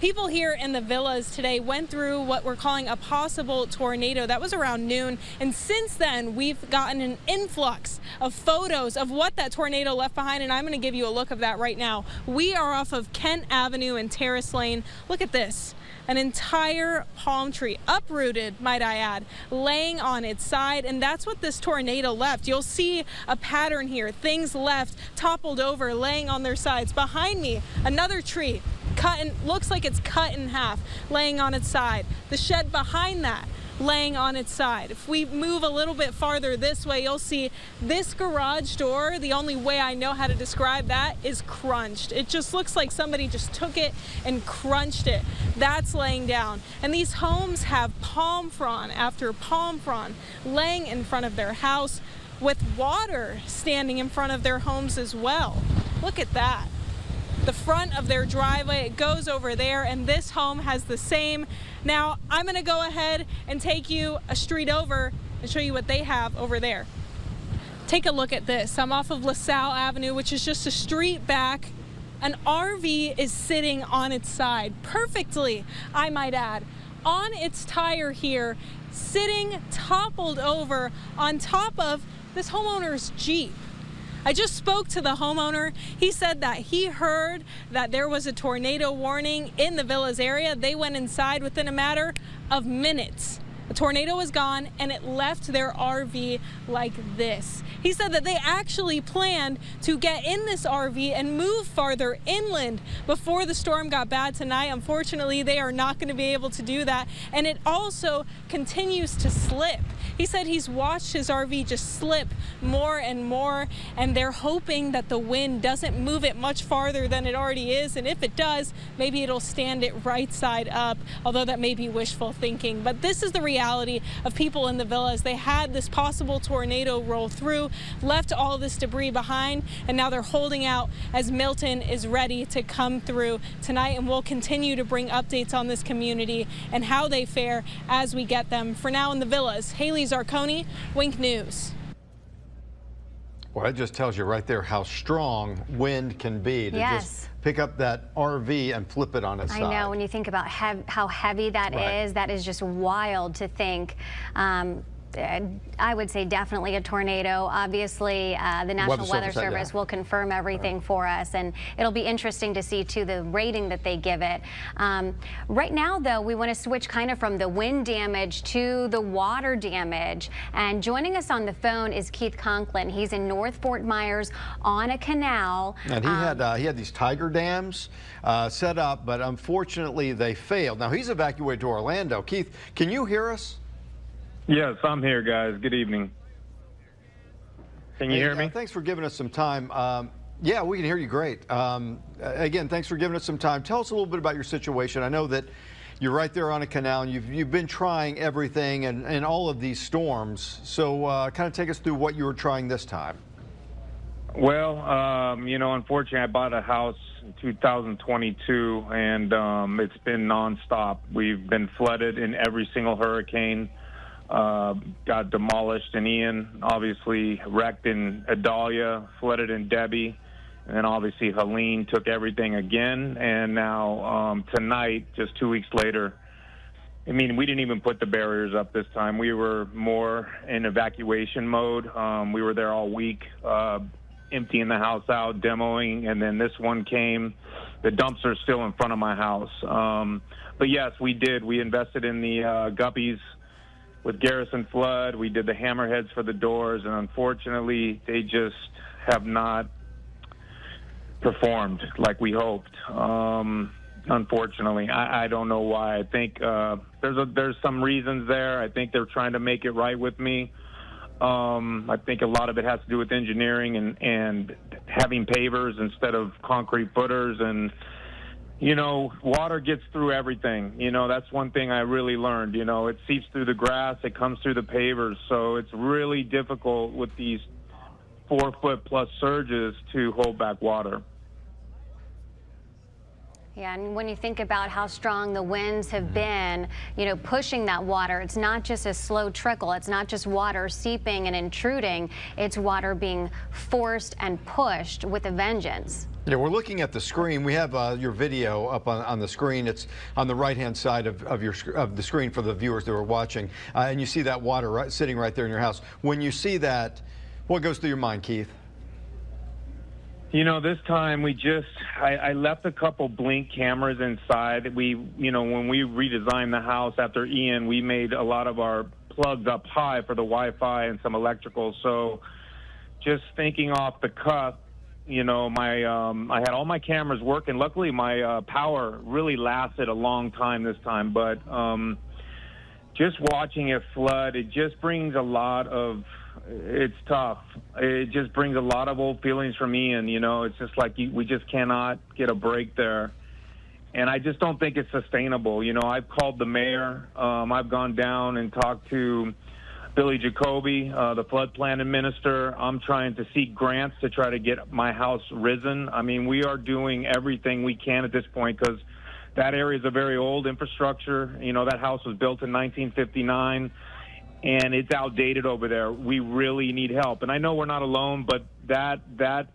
People here in the villas today went through what we're calling a possible tornado. That was around noon. And since then, we've gotten an influx of photos of what that tornado left behind. And I'm going to give you a look of that right now. We are off of Kent Avenue and Terrace Lane. Look at this. An entire palm tree, uprooted, might I add, laying on its side. And that's what this tornado left. You'll see a pattern here. Things left, toppled over, laying on their sides. Behind me, another tree. Looks like it's cut in half, laying on its side. The shed behind that, laying on its side. If we move a little bit farther this way, you'll see this garage door. The only way I know how to describe that is crunched. It just looks like somebody just took it and crunched it. That's laying down. And these homes have palm frond after palm frond laying in front of their house, with water standing in front of their homes as well. Look at that. The front of their driveway, it goes over there, and this home has the same. Now, I'm going to go ahead and take you a street over and show you what they have over there. Take a look at this. I'm off of LaSalle Avenue, which is just a street back. An RV is sitting on its side, perfectly, I might add, on its tire here, sitting toppled over on top of this homeowner's Jeep. I just spoke to the homeowner. He said that he heard that there was a tornado warning in the villas area. They went inside within a matter of minutes. The tornado was gone, and it left their RV like this. He said that they actually planned to get in this RV and move farther inland before the storm got bad tonight. Unfortunately, they are not going to be able to do that, and it also continues to slip. He said he's watched his RV just slip more and more, and they're hoping that the wind doesn't move it much farther than it already is, and if it does, maybe it'll stand it right side up, although that may be wishful thinking. But this is the reality of people in the villas. They had this possible tornado roll through, left all this debris behind, and now they're holding out as Milton is ready to come through tonight, and we'll continue to bring updates on this community and how they fare as we get them. For now in the villas, Haley Zarconi, Wink News. Well, it just tells you right there how strong wind can be to just pick up that RV and flip it on its side. I know, when you think about how heavy that is just wild to think. I would say definitely a tornado. Obviously, the National Weather Service will confirm everything for us, and it'll be interesting to see, too, the rating that they give it. Right now, though, we want to switch kind of from the wind damage to the water damage. And joining us on the phone is Keith Conklin. He's in North Fort Myers on a canal. And he had these tiger dams set up, but unfortunately they failed. Now, he's evacuated to Orlando. Keith, can you hear us? Yes, I'm here, guys. Good evening. Can you hear me? Thanks for giving us some time. Yeah, we can hear you great. Again, thanks for giving us some time. Tell us a little bit about your situation. I know that you're right there on a canal, and you've been trying everything and all of these storms. So kind of take us through what you were trying this time. Well, you know, unfortunately, I bought a house in 2022, and it's been nonstop. We've been flooded in every single hurricane. Got demolished in Ian, obviously wrecked in Adalia, flooded in Debbie, and then obviously Helene took everything again. And now tonight, just 2 weeks later, I mean, we didn't even put the barriers up this time. We were more in evacuation mode. We were there all week, emptying the house out, demoing, and then this one came. The dumpster's still in front of my house. But yes, we did. We invested in the guppies with Garrison Flood. We did the hammerheads for the doors, and unfortunately, they just have not performed like we hoped. Unfortunately, I don't know why. I think there's some reasons there. I think they're trying to make it right with me. I think a lot of it has to do with engineering and having pavers instead of concrete footers. And, you know, water gets through everything. You know, that's one thing I really learned. You know, it seeps through the grass, it comes through the pavers. So it's really difficult with these 4-foot-plus surges to hold back water. Yeah, and when you think about how strong the winds have been, you know, pushing that water, it's not just a slow trickle. It's not just water seeping and intruding. It's water being forced and pushed with a vengeance. Yeah, we're looking at the screen. We have your video up on the screen. It's on the right-hand side of the screen for the viewers that are watching. And you see that water sitting right there in your house. When you see that, what goes through your mind, Keith? You know, this time I left a couple Blink cameras inside. When we redesigned the house after Ian, we made a lot of our plugs up high for the Wi-Fi and some electrical. So just thinking off the cuff, you know, I had all my cameras working. Luckily, my power really lasted a long time this time. But just watching it flood, it just brings a lot of... It's tough. It just brings a lot of old feelings from Ian. You know, it's just like we just cannot get a break there. And I just don't think it's sustainable. You know, I've called the mayor. I've gone down and talked to Billy Jacoby, the flood planning minister. I'm trying to seek grants to try to get my house risen. I mean, we are doing everything we can at this point because that area is a very old infrastructure. You know, that house was built in 1959. And it's outdated over there. We really need help. And I know we're not alone, but that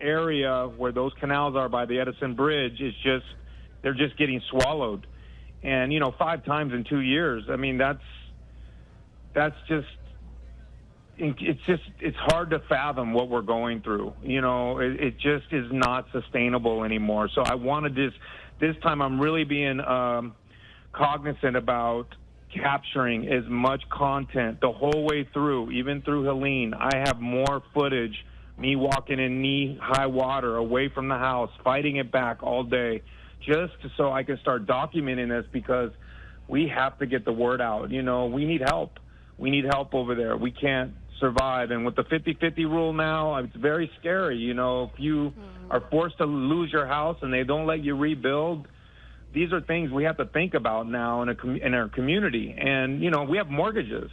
area where those canals are by the Edison Bridge is just, they're just getting swallowed. And, you know, 5 times in 2 years, I mean, that's just, it's hard to fathom what we're going through. You know, it just is not sustainable anymore. So I want to this time I'm really being cognizant about capturing as much content the whole way through, even through Helene. I have more footage, me walking in knee-high water away from the house, fighting it back all day, just so I can start documenting this because we have to get the word out. You know, we need help. We need help over there. We can't survive. And with the 50-50 rule now, it's very scary. You know, if you are forced to lose your house and they don't let you rebuild, these are things we have to think about now in our community. And, you know, we have mortgages.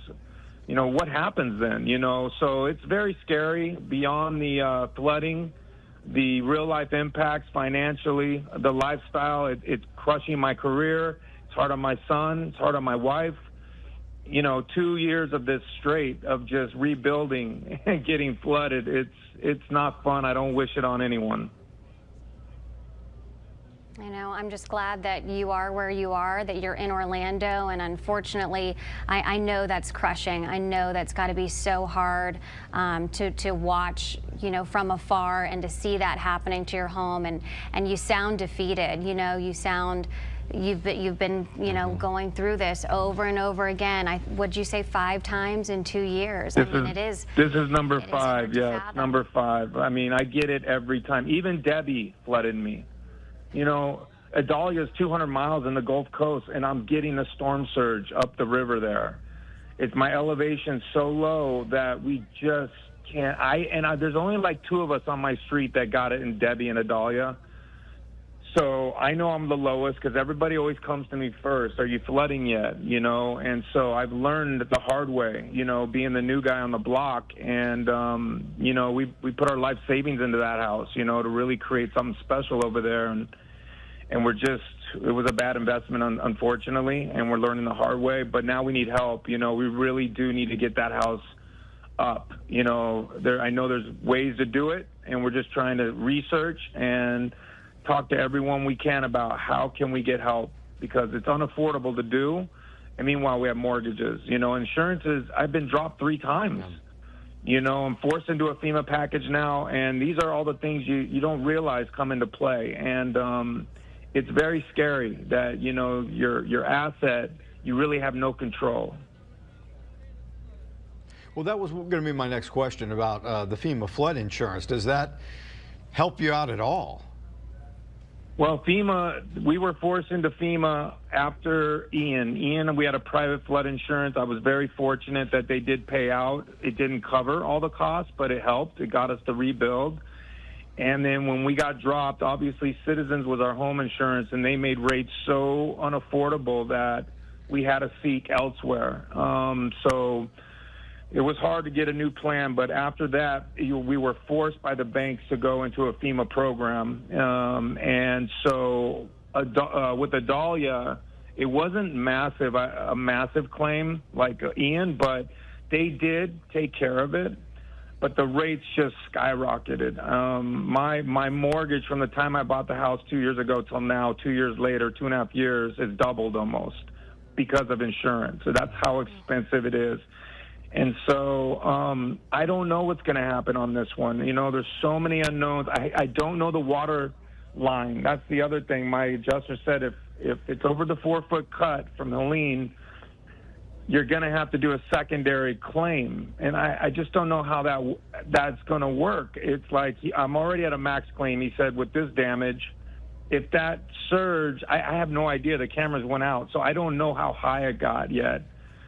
You know, what happens then? You know, so it's very scary beyond the flooding, the real-life impacts financially, the lifestyle. It's crushing my career. It's hard on my son. It's hard on my wife. You know, 2 years of this straight of just rebuilding and getting flooded, it's not fun. I don't wish it on anyone. I know, I'm just glad that you are where you are, that you're in Orlando, and unfortunately, I know that's crushing. I know that's got to be so hard to watch, you know, from afar and to see that happening to your home, and you sound defeated. You know, you sound, you've been, you know, going through this over and over again. Would you say 5 times in 2 years? This is number 5. Yes, number 5. I mean, I get it every time. Even Debbie flooded me. You know, Adalia is 200 miles in the Gulf Coast, and I'm getting a storm surge up the river there. It's my elevation so low that we just can't. There's only like 2 of us on my street that got it in Debbie and Adalia. So I know I'm the lowest because everybody always comes to me first. Are you flooding yet? You know, and so I've learned the hard way, you know, being the new guy on the block. And, you know, we put our life savings into that house, you know, to really create something special over there. And it was a bad investment, unfortunately, and we're learning the hard way. But now we need help. You know, we really do need to get that house up. You know, I know there's ways to do it, and we're just trying to research and talk to everyone we can about how can we get help, because it's unaffordable to do, And meanwhile, we have mortgages. You know, insurances, I've been dropped 3 times. You know, I'm forced into a FEMA package now, and these are all the things you don't realize come into play. And it's very scary that, you know, your asset, you really have no control. Well, that was going to be my next question about the FEMA flood insurance. Does that help you out at all? Well, FEMA, we were forced into FEMA after Ian. Ian, we had a private flood insurance. I was very fortunate that they did pay out. It didn't cover all the costs, but it helped. It got us to rebuild. And then when we got dropped, obviously Citizens was our home insurance, and they made rates so unaffordable that we had to seek elsewhere. So it was hard to get a new plan, but after that, we were forced by the banks to go into a FEMA program. And so with Adalia, it wasn't a massive claim like Ian, but they did take care of it. But the rates just skyrocketed. My mortgage from the time I bought the house 2 years ago till now, 2 years later, 2.5 years, has doubled almost because of insurance. So that's how expensive it is. And so I don't know what's going to happen on this one. You know, there's so many unknowns. I don't know the water line. That's the other thing. My adjuster said if it's over the 4-foot cut from Helene, you're going to have to do a secondary claim. And I just don't know how that's going to work. It's like I'm already at a max claim, he said, with this damage. If that surge, I have no idea. The cameras went out, so I don't know how high it got yet.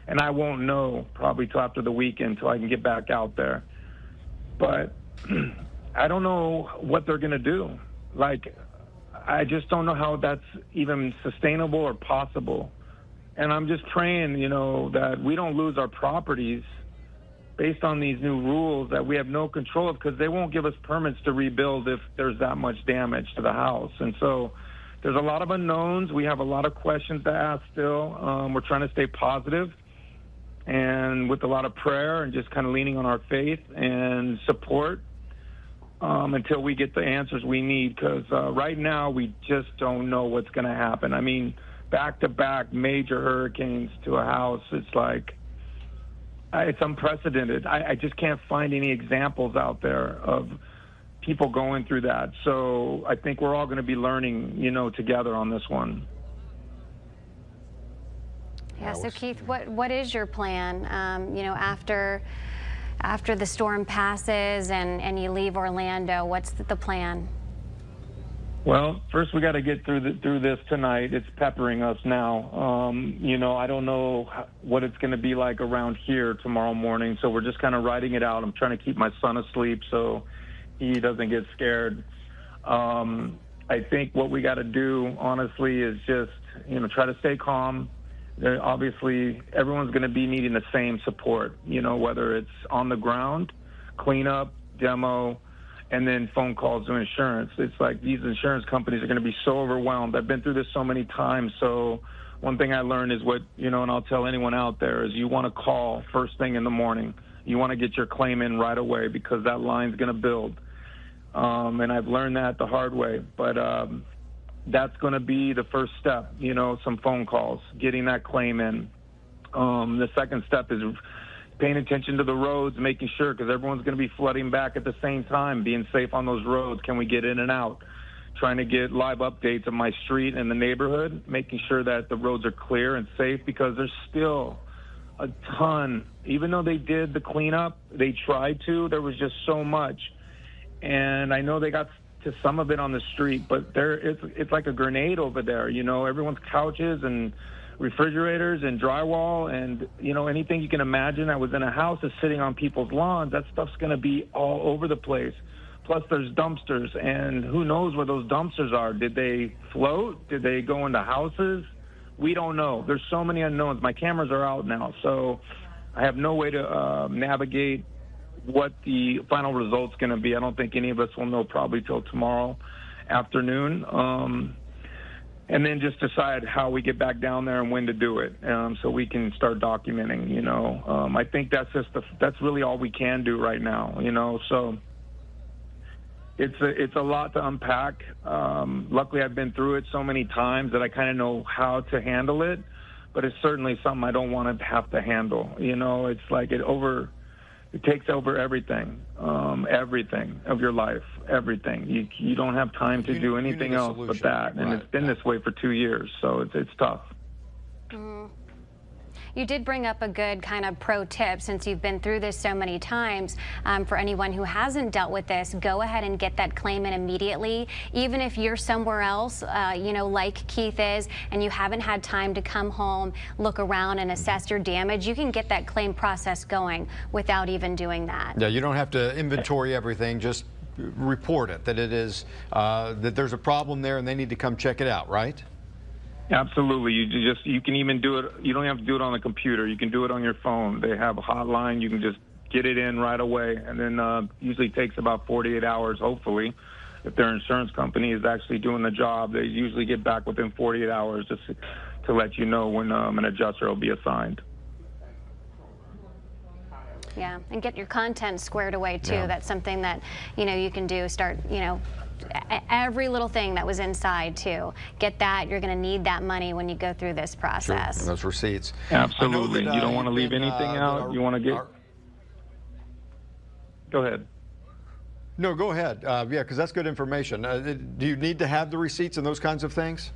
And I won't know probably till after the weekend, till I can get back out there. But I don't know what they're going to do. Like, I just don't know how that's even sustainable or possible. And I'm just praying, you know, that we don't lose our properties based on these new rules that we have no control of, because they won't give us permits to rebuild if there's that much damage to the house. And so there's a lot of unknowns. We have a lot of questions to ask still. We're trying to stay positive and with a lot of prayer and just kind of leaning on our faith and support until we get the answers we need, because right now we just don't know what's going to happen. I mean, back-to-back major hurricanes to a house, it's like, it's unprecedented. I just can't find any examples out there of people going through that. So I think we're all going to be learning, you know, together on this one. Yeah, so Keith, what is your plan, you know, after the storm passes and you leave Orlando? What's the plan? Well, first we got to get through this tonight. It's peppering us now. You know, I don't know what it's going to be like around here tomorrow morning, so we're just kind of riding it out. I'm trying to keep my son asleep so he doesn't get scared. I think what we got to do, honestly, is just, you know, try to stay calm. Obviously, everyone's going to be needing the same support, you know, whether it's on the ground, cleanup, demo, and then phone calls to insurance. It's like these insurance companies are going to be so overwhelmed. I've been through this so many times. So one thing I learned is what, you know, and I'll tell anyone out there, is you want to call first thing in the morning. You want to get your claim in right away, because that line's going to build. And I've learned that the hard way. But that's going to be the first step, you know, some phone calls, getting that claim in. The second step is paying attention to the roads, making sure, because everyone's going to be flooding back at the same time, being safe on those roads. Can we get in and out? Trying to get live updates of my street and the neighborhood, making sure that the roads are clear and safe, because there's still a ton. Even though they did the cleanup, they tried to, there was just so much. And I know they got to some of it on the street, but it's like a grenade over there. You know, everyone's couches and refrigerators and drywall and, you know, anything you can imagine that was in a house is sitting on people's lawns. That stuff's going to be all over the place. Plus there's dumpsters, and who knows where those dumpsters are. Did they float? Did they go into houses? We don't know. There's so many unknowns. My cameras are out now, so I have no way to navigate what the final result's going to be. I don't think any of us will know probably till tomorrow afternoon. And then just decide how we get back down there and when to do it, so we can start documenting, you know. I think that's really all we can do right now, you know. So it's a lot to unpack. Luckily, I've been through it so many times that I kind of know how to handle it. but it's certainly something I don't want to have to handle. You know, it's like it takes over everything, everything of your life, everything. You don't have time to do anything else but that, and it's been this way for 2 years, so it's tough. You did bring up a good kind of pro tip, since you've been through this so many times. For anyone who hasn't dealt with this, go ahead and get that claim in immediately. Even if you're somewhere else, you know, like Keith is, and you haven't had time to come home, look around and assess your damage, you can get that claim process going without even doing that. Yeah, you don't have to inventory everything, just report it, that it is, that there's a problem there and they need to come check it out, right? Absolutely. You can even do it. You don't have to do it on the computer. You can do it on your phone. They have a hotline. You can just get it in right away. And then usually takes about 48 hours, hopefully. If their insurance company is actually doing the job, they usually get back within 48 hours just to let you know when an adjuster will be assigned. Yeah, and get your content squared away too. Yeah. That's something that, you know, you can do. Start, you know, every little thing that was inside too. Get that. You're going to need that money when you go through this process. Sure. And those receipts. Absolutely. You don't want to leave anything out. You want to get. Go ahead. No, go ahead. Yeah, because that's good information. Do you need to have the receipts and those kinds of things?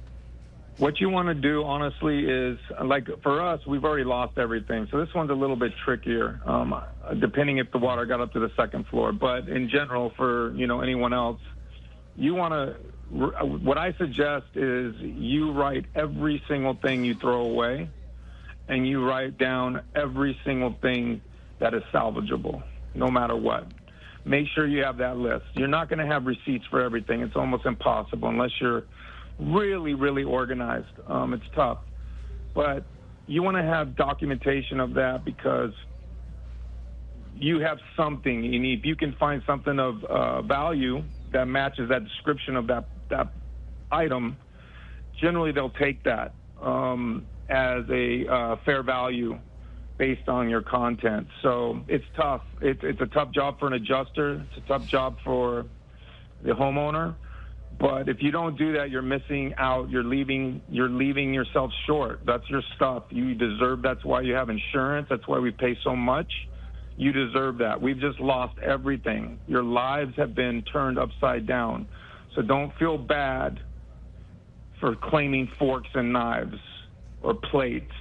What you want to do, honestly, is, like for us, we've already lost everything. So this one's a little bit trickier, depending if the water got up to the second floor. But in general, for, you know, anyone else, you want to, what I suggest is you write every single thing you throw away, and you write down every single thing that is salvageable, no matter what. Make sure you have that list. You're not going to have receipts for everything. It's almost impossible unless you're really, really organized. It's tough. But you want to have documentation of that, because you have something you need. If you can find something of value that matches that description of that item, generally they'll take that as a fair value based on your content. So it's tough. It's a tough job for an adjuster. It's a tough job for the homeowner. But if you don't do that, you're missing out. You're leaving yourself short. That's your stuff. You deserve. That's why you have insurance. That's why we pay so much. You deserve that. We've just lost everything. Your lives have been turned upside down. So don't feel bad for claiming forks and knives or plates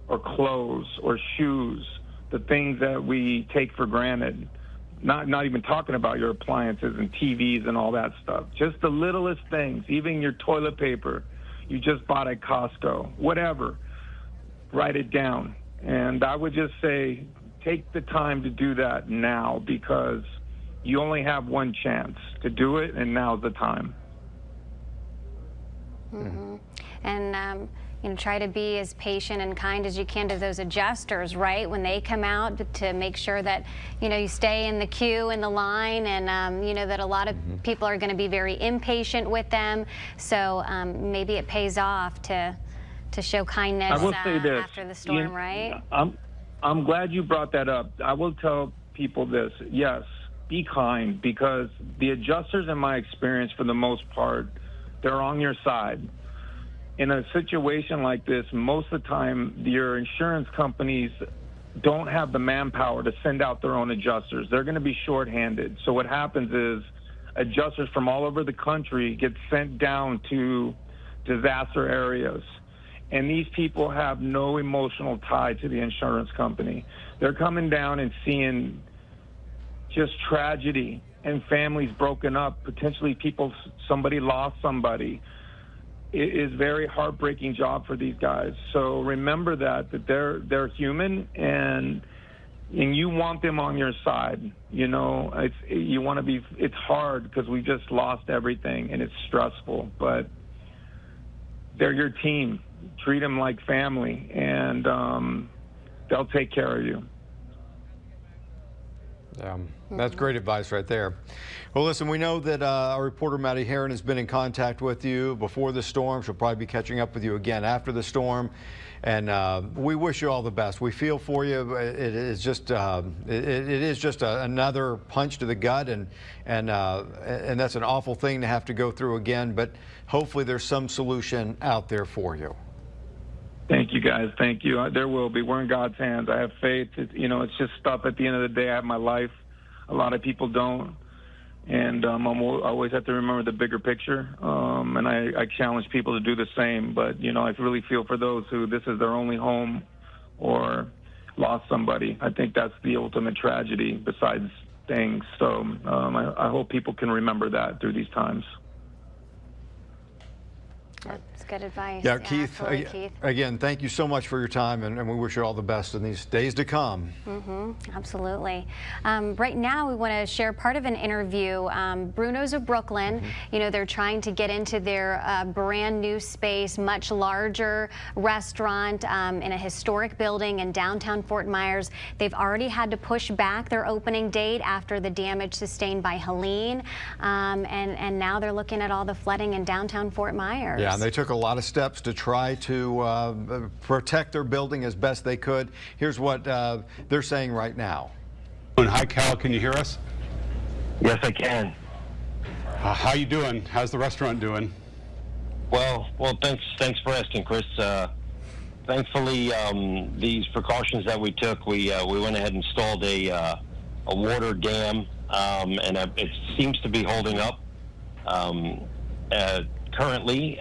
or clothes or shoes, the things that we take for granted. Not even talking about your appliances and TVs and all that stuff. Just the littlest things, even your toilet paper you just bought at Costco, whatever. Write it down. And I would just say, take the time to do that now, because you only have one chance to do it, and now's the time. Mm-hmm. And you know, try to be as patient and kind as you can to those adjusters, right? When they come out, to make sure that, you know, you stay in the queue, in the line, and you know that a lot of people are going to be very impatient with them. So maybe it pays off to show kindness I will say this, after the storm, right? I'm glad you brought that up. I will tell people this. Yes, be kind, because the adjusters, in my experience, for the most part, they're on your side. In a situation like this, most of the time, your insurance companies don't have the manpower to send out their own adjusters. They're going to be shorthanded. So what happens is adjusters from all over the country get sent down to disaster areas. And these people have no emotional tie to the insurance company. They're coming down and seeing just tragedy and families broken up, potentially somebody lost somebody. It is a very heartbreaking job for these guys. So remember that they're human, and you want them on your side. You know, it's hard because we just lost everything and it's stressful, but they're your team. Treat them like family, and they'll take care of you. Yeah, that's great advice right there. Well, listen, we know that our reporter Maddie Herron has been in contact with you before the storm. She'll probably be catching up with you again after the storm. And we wish you all the best. We feel for you. It is just another punch to the gut, and that's an awful thing to have to go through again. But hopefully there's some solution out there for you. Thank you. you, guys. Thank you. There will be. We're in God's hands. I have faith. It's just stuff at the end of the day. I have my life. A lot of people don't. And I always have to remember the bigger picture. And I challenge people to do the same. But, I really feel for those who this is their only home or lost somebody. I think that's the ultimate tragedy besides things. So I hope people can remember that through these times. That's good advice. Yeah, Keith, Keith. Again, thank you so much for your time, and we wish you all the best in these days to come. Absolutely. Right now, we want to share part of an interview. Bruno's of Brooklyn, they're trying to get into their brand new space, much larger restaurant in a historic building in downtown Fort Myers. They've already had to push back their opening date after the damage sustained by Helene, and now they're looking at all the flooding in downtown Fort Myers. Yeah, and they took a lot of steps to try to protect their building as best they could. Here's what they're saying right now. Hi, Cal. Can you hear us? Yes, I can. How you doing? How's the restaurant doing? Well, thanks for asking, Chris. Thankfully, these precautions that we took, we went ahead and installed a water dam, and it seems to be holding up. Currently,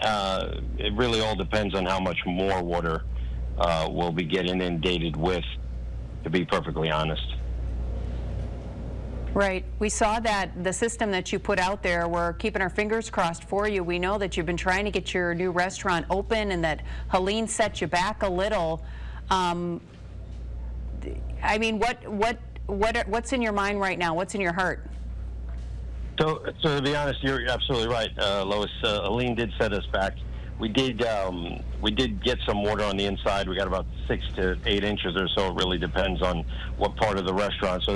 it really all depends on how much more water we'll be getting inundated with, to be perfectly honest. Right. We saw that the system that you put out there, we're keeping our fingers crossed for you. We know that you've been trying to get your new restaurant open and that Helene set you back a little. I mean, what's in your mind right now? What's in your heart? So to be honest, you're absolutely right, Lois. Helene did set us back. We did get some water on the inside. We got about 6 to 8 inches or so. It really depends on what part of the restaurant. So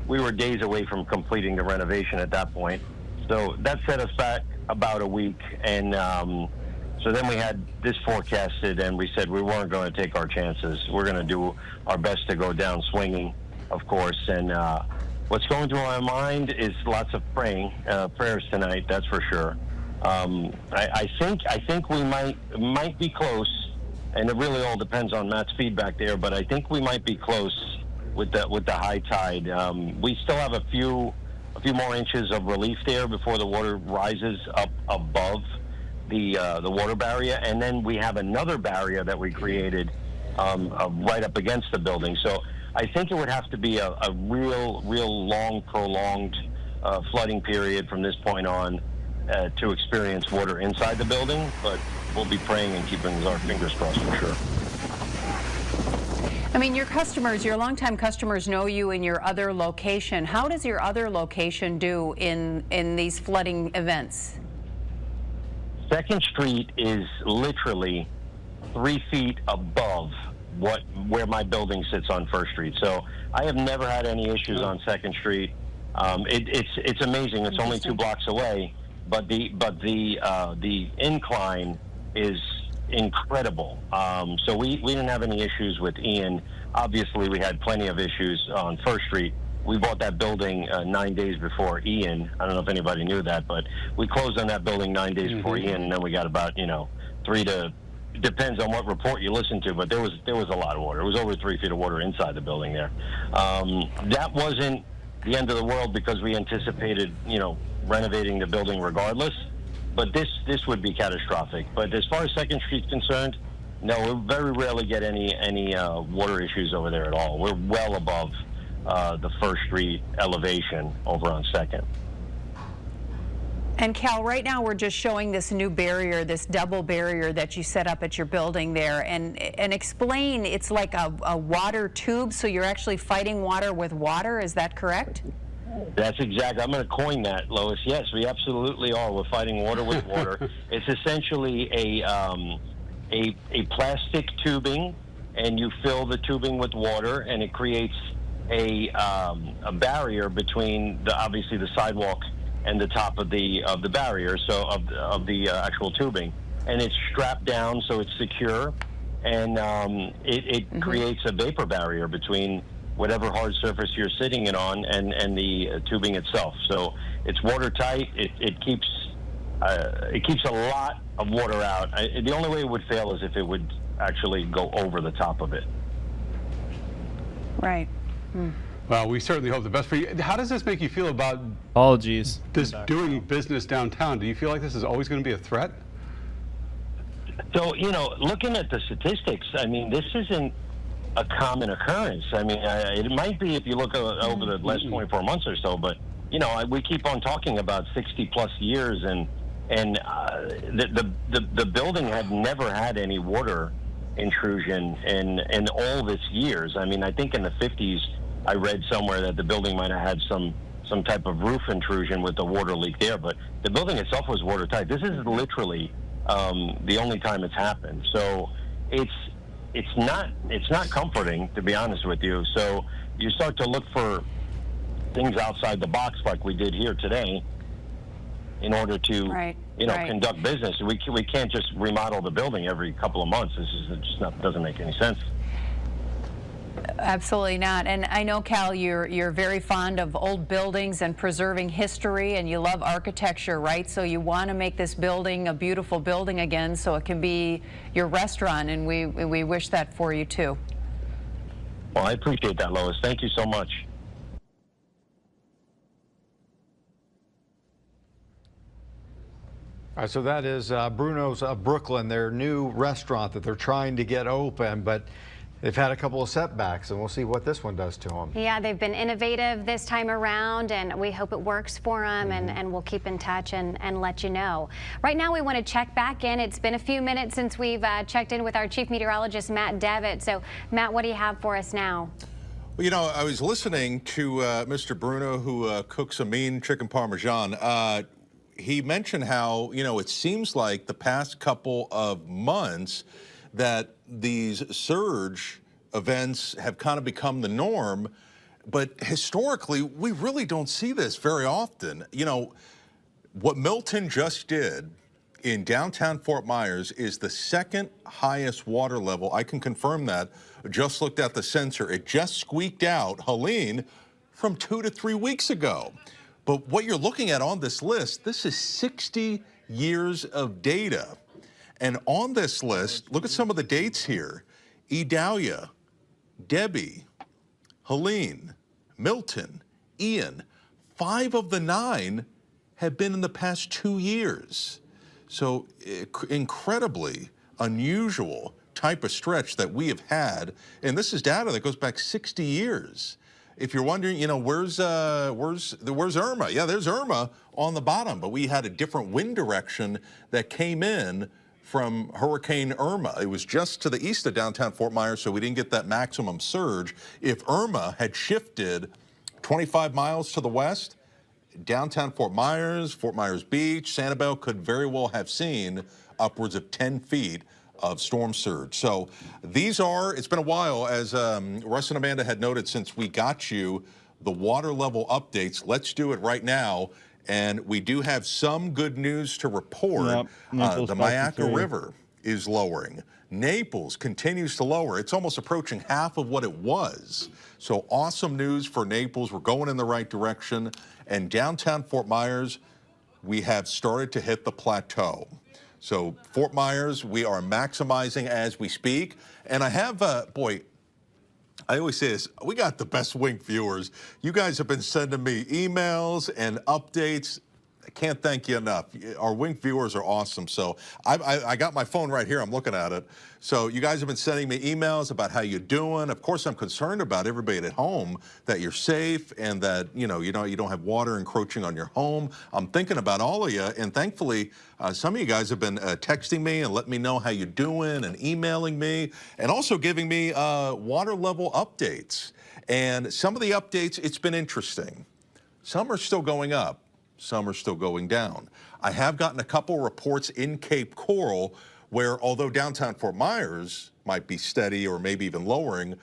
we were days away from completing the renovation at that point. So that set us back about a week. And so then we had this forecasted, and we said we weren't going to take our chances. We're going to do our best to go down swinging, of course. And what's going through my mind is lots of prayers tonight. That's for sure. I think we might be close, and it really all depends on Matt's feedback there. But I think we might be close with the high tide. We still have a few more inches of relief there before the water rises up above the water barrier, and then we have another barrier that we created right up against the building. So I think it would have to be a real long, prolonged flooding period from this point on to experience water inside the building, but we'll be praying and keeping our fingers crossed for sure. I mean, your longtime customers know you in your other location. How does your other location do in these flooding events? 2nd Street is literally 3 feet above where my building sits on 1st Street. So I have never had any issues on 2nd Street. It's amazing. It's only 2 blocks away, but the incline is incredible. So we didn't have any issues with Ian. Obviously, we had plenty of issues on 1st Street. We bought that building 9 days before Ian. I don't know if anybody knew that, but we closed on that building 9 days before Ian, and then we got about 3 to. It depends on what report you listen to, but there was a lot of water. It was over 3 feet of water inside the building there. That wasn't the end of the world because we anticipated renovating the building regardless. But this would be catastrophic. But as far as 2nd Street's concerned, no, we very rarely get any water issues over there at all. We're well above the 1st Street elevation over on 2nd. And Cal, right now we're just showing this new barrier, this double barrier that you set up at your building there, and explain. It's like a water tube, so you're actually fighting water with water. Is that correct? That's exactly. I'm going to coin that, Lois. Yes, we absolutely are. We're fighting water with water. It's essentially a plastic tubing, and you fill the tubing with water, and it creates a barrier between obviously the sidewalk and the top of the barrier, so of the actual tubing, and it's strapped down so it's secure, and it creates a vapor barrier between whatever hard surface you're sitting in on and the tubing itself. So it's watertight. It keeps a lot of water out. The only way it would fail is if it would actually go over the top of it. Right. Well, we certainly hope the best for you. How does this make you feel about apologies this doing business downtown? Do you feel like this is always going to be a threat? So, looking at the statistics, I mean, this isn't a common occurrence. I mean, it might be if you look over the last 24 months or so, but, we keep on talking about 60 plus years, and the building had never had any water intrusion in all this years. I mean, I think in the 50s, I read somewhere that the building might have had some type of roof intrusion with the water leak there, but the building itself was watertight. This is literally the only time it's happened. So it's not comforting, to be honest with you. So you start to look for things outside the box like we did here today in order to conduct business. We can't just remodel the building every couple of months. This is just doesn't make any sense. Absolutely not. And I know, Cal, you're very fond of old buildings and preserving history, and you love architecture, right? So you want to make this building a beautiful building again so it can be your restaurant, and we wish that for you too. Well, I appreciate that, Lois. Thank you so much. All right, so that is Bruno's Brooklyn, their new restaurant that they're trying to get open, but they've had a couple of setbacks, and we'll see what this one does to them. Yeah, they've been innovative this time around, and we hope it works for them, and we'll keep in touch and let you know. Right now, we want to check back in. It's been a few minutes since we've checked in with our chief meteorologist, Matt Devitt. So, Matt, what do you have for us now? Well, I was listening to Mr. Bruno, who cooks a mean chicken parmesan. He mentioned how, it seems like the past couple of months that these surge events have kind of become the norm, but historically, we really don't see this very often. What Milton just did in downtown Fort Myers is the second highest water level. I can confirm that. Just looked at the sensor. It just squeaked out Helene from 2 to 3 weeks ago. But what you're looking at on this list, this is 60 years of data. And on this list, look at some of the dates here. Idalia, Debbie, Helene, Milton, Ian. 5 of the 9 have been in the past 2 years. So incredibly unusual type of stretch that we have had. And this is data that goes back 60 years. If you're wondering, where's Irma? Yeah, there's Irma on the bottom, but we had a different wind direction that came in from Hurricane Irma. It was just to the east of downtown Fort Myers, so we didn't get that maximum surge. If Irma had shifted 25 miles to the west, downtown Fort Myers Beach, Sanibel could very well have seen upwards of 10 feet of storm surge. So it's been a while, as Russ and Amanda had noted, since we got you the water level updates. Let's do it right now. And we do have some good news to report. The Mayaca River is lowering. Naples continues to lower. It's almost approaching half of what it was. So awesome news for Naples. We're going in the right direction. And downtown Fort Myers, we have started to hit the plateau. So Fort Myers, we are maximizing as we speak. And I have, I always say this, we got the best Wink viewers. You guys have been sending me emails and updates. I can't thank you enough. Our Wink viewers are awesome. So I got my phone right here. I'm looking at it. So you guys have been sending me emails about how you're doing. Of course, I'm concerned about everybody at home, that you're safe and that, you don't have water encroaching on your home. I'm thinking about all of you. And thankfully, some of you guys have been texting me and letting me know how you're doing and emailing me and also giving me water level updates. And some of the updates, it's been interesting. Some are still going up. Some are still going down. I have gotten a couple reports in Cape Coral where, although downtown Fort Myers might be steady or maybe even lowering,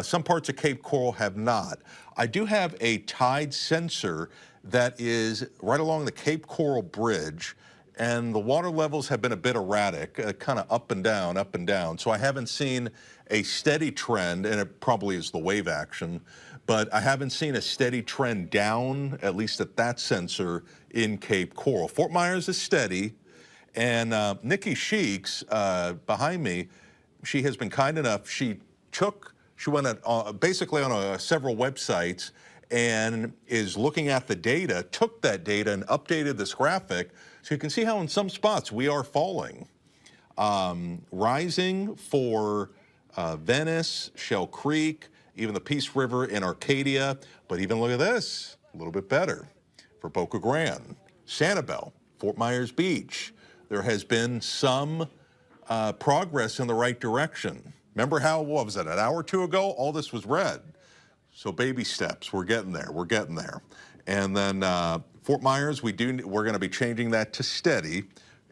some parts of Cape Coral have not. I do have a tide sensor that is right along the Cape Coral Bridge, and the water levels have been a bit erratic, kind of up and down, up and down. So I haven't seen a steady trend, and it probably is the wave action, but I haven't seen a steady trend down, at least at that sensor in Cape Coral. Fort Myers is steady, and Nikki Sheeks behind me, she has been kind enough. She went basically on several websites and is looking at the data, took that data and updated this graphic so you can see how in some spots we are falling. Rising for Venice, Shell Creek, even the Peace River in Arcadia, but even look at this, a little bit better for Boca Grande, Sanibel, Fort Myers Beach. There has been some progress in the right direction. Remember how, what was it, an hour or two ago, all this was red. So baby steps, we're getting there, we're getting there. And then Fort Myers, we're going to be changing that to steady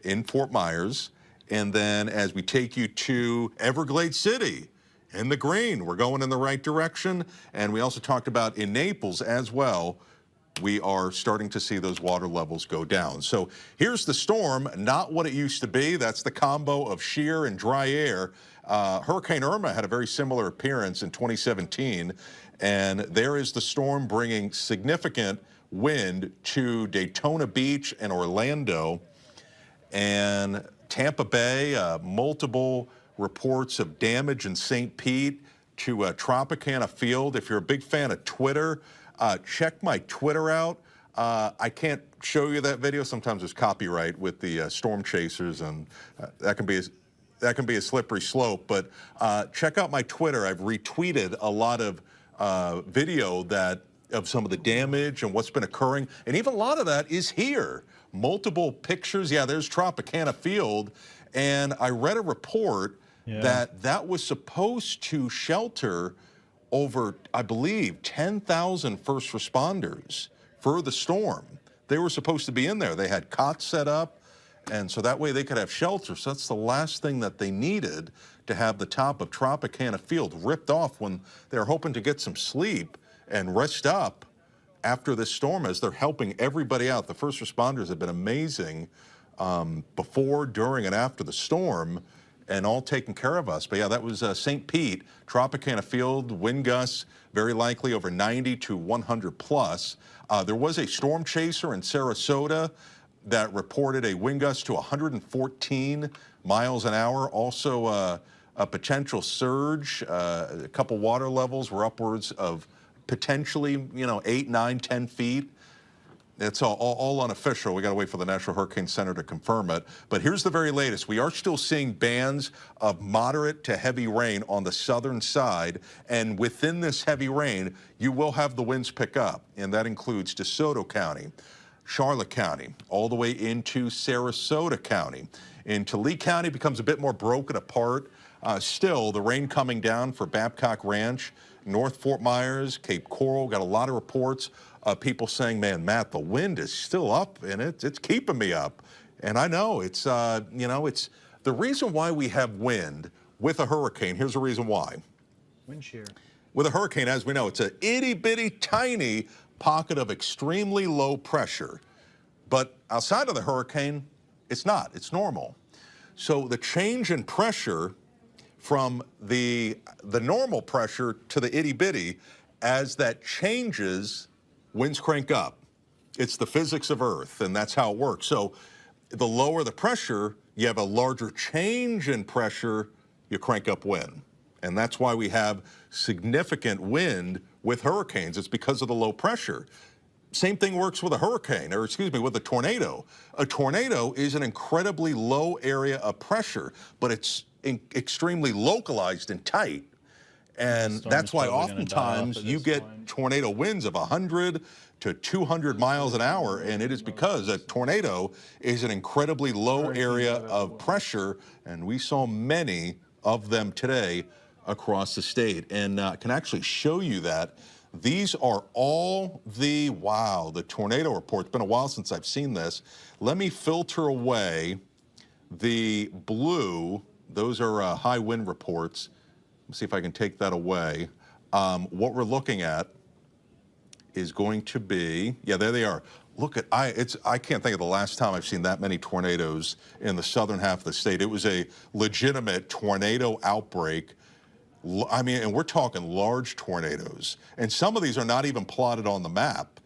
in Fort Myers. And then as we take you to Everglades City, in the green, we're going in the right direction. And we also talked about in Naples as well, we are starting to see those water levels go down. So here's the storm, not what it used to be. That's the combo of shear and dry air. Hurricane Irma had a very similar appearance in 2017. And there is the storm bringing significant wind to Daytona Beach and Orlando. And Tampa Bay, multiple reports of damage in St. Pete to Tropicana Field. If you're a big fan of Twitter, check my Twitter out. I can't show you that video. Sometimes there's copyright with the storm chasers, and that can be a slippery slope. But check out my Twitter. I've retweeted a lot of video of some of the damage and what's been occurring, and even a lot of that is here. Multiple pictures. Yeah, there's Tropicana Field, and I read a report that was supposed to shelter over, I believe, 10,000 first responders for the storm. They were supposed to be in there. They had cots set up, and so that way they could have shelter. So that's the last thing that they needed, to have the top of Tropicana Field ripped off when they're hoping to get some sleep and rest up after this storm as they're helping everybody out. The first responders have been amazing before, during, and after the storm, and all taking care of us. But yeah, that was St. Pete, Tropicana Field, wind gusts very likely over 90 to 100 plus. There was a storm chaser in Sarasota that reported a wind gust to 114 miles an hour. Also a potential surge. A couple water levels were upwards of potentially, 8, 9, 10 feet. It's all unofficial. We got to wait for the National Hurricane Center to confirm it. But here's the very latest. We are still seeing bands of moderate to heavy rain on the southern side. And within this heavy rain, you will have the winds pick up. And that includes DeSoto County, Charlotte County, all the way into Sarasota County. Into Lee County becomes a bit more broken apart. Still, the rain coming down for Babcock Ranch, North Fort Myers, Cape Coral. Got a lot of reports of people saying, man, Matt, the wind is still up and it's keeping me up. And I know it's the reason why we have wind with a hurricane. Here's the reason why. Wind shear. With a hurricane, as we know, it's an itty bitty tiny pocket of extremely low pressure. But outside of the hurricane, it's not. It's normal. So the change in pressure from the normal pressure to the itty bitty, as that changes, winds crank up. It's the physics of Earth, and that's how it works. So the lower the pressure, you have a larger change in pressure, you crank up wind. And that's why we have significant wind with hurricanes. It's because of the low pressure. Same thing works with a hurricane, or excuse me, with a tornado. A tornado is an incredibly low area of pressure, but it's extremely localized and tight. And that's why oftentimes you get tornado winds of 100 to 200 miles an hour, and it is because a tornado is an incredibly low area of pressure, and we saw many of them today across the state. And I can actually show you that. These are all the tornado report. It's been a while since I've seen this. Let me filter away the blue. Those are high wind reports. Let's see if I can take that away. What we're looking at is going to be, yeah, there they are. Look at, I can't think of the last time I've seen that many tornadoes in the southern half of the state. It was a legitimate tornado outbreak. I mean, and we're talking large tornadoes. And some of these are not even plotted on the map.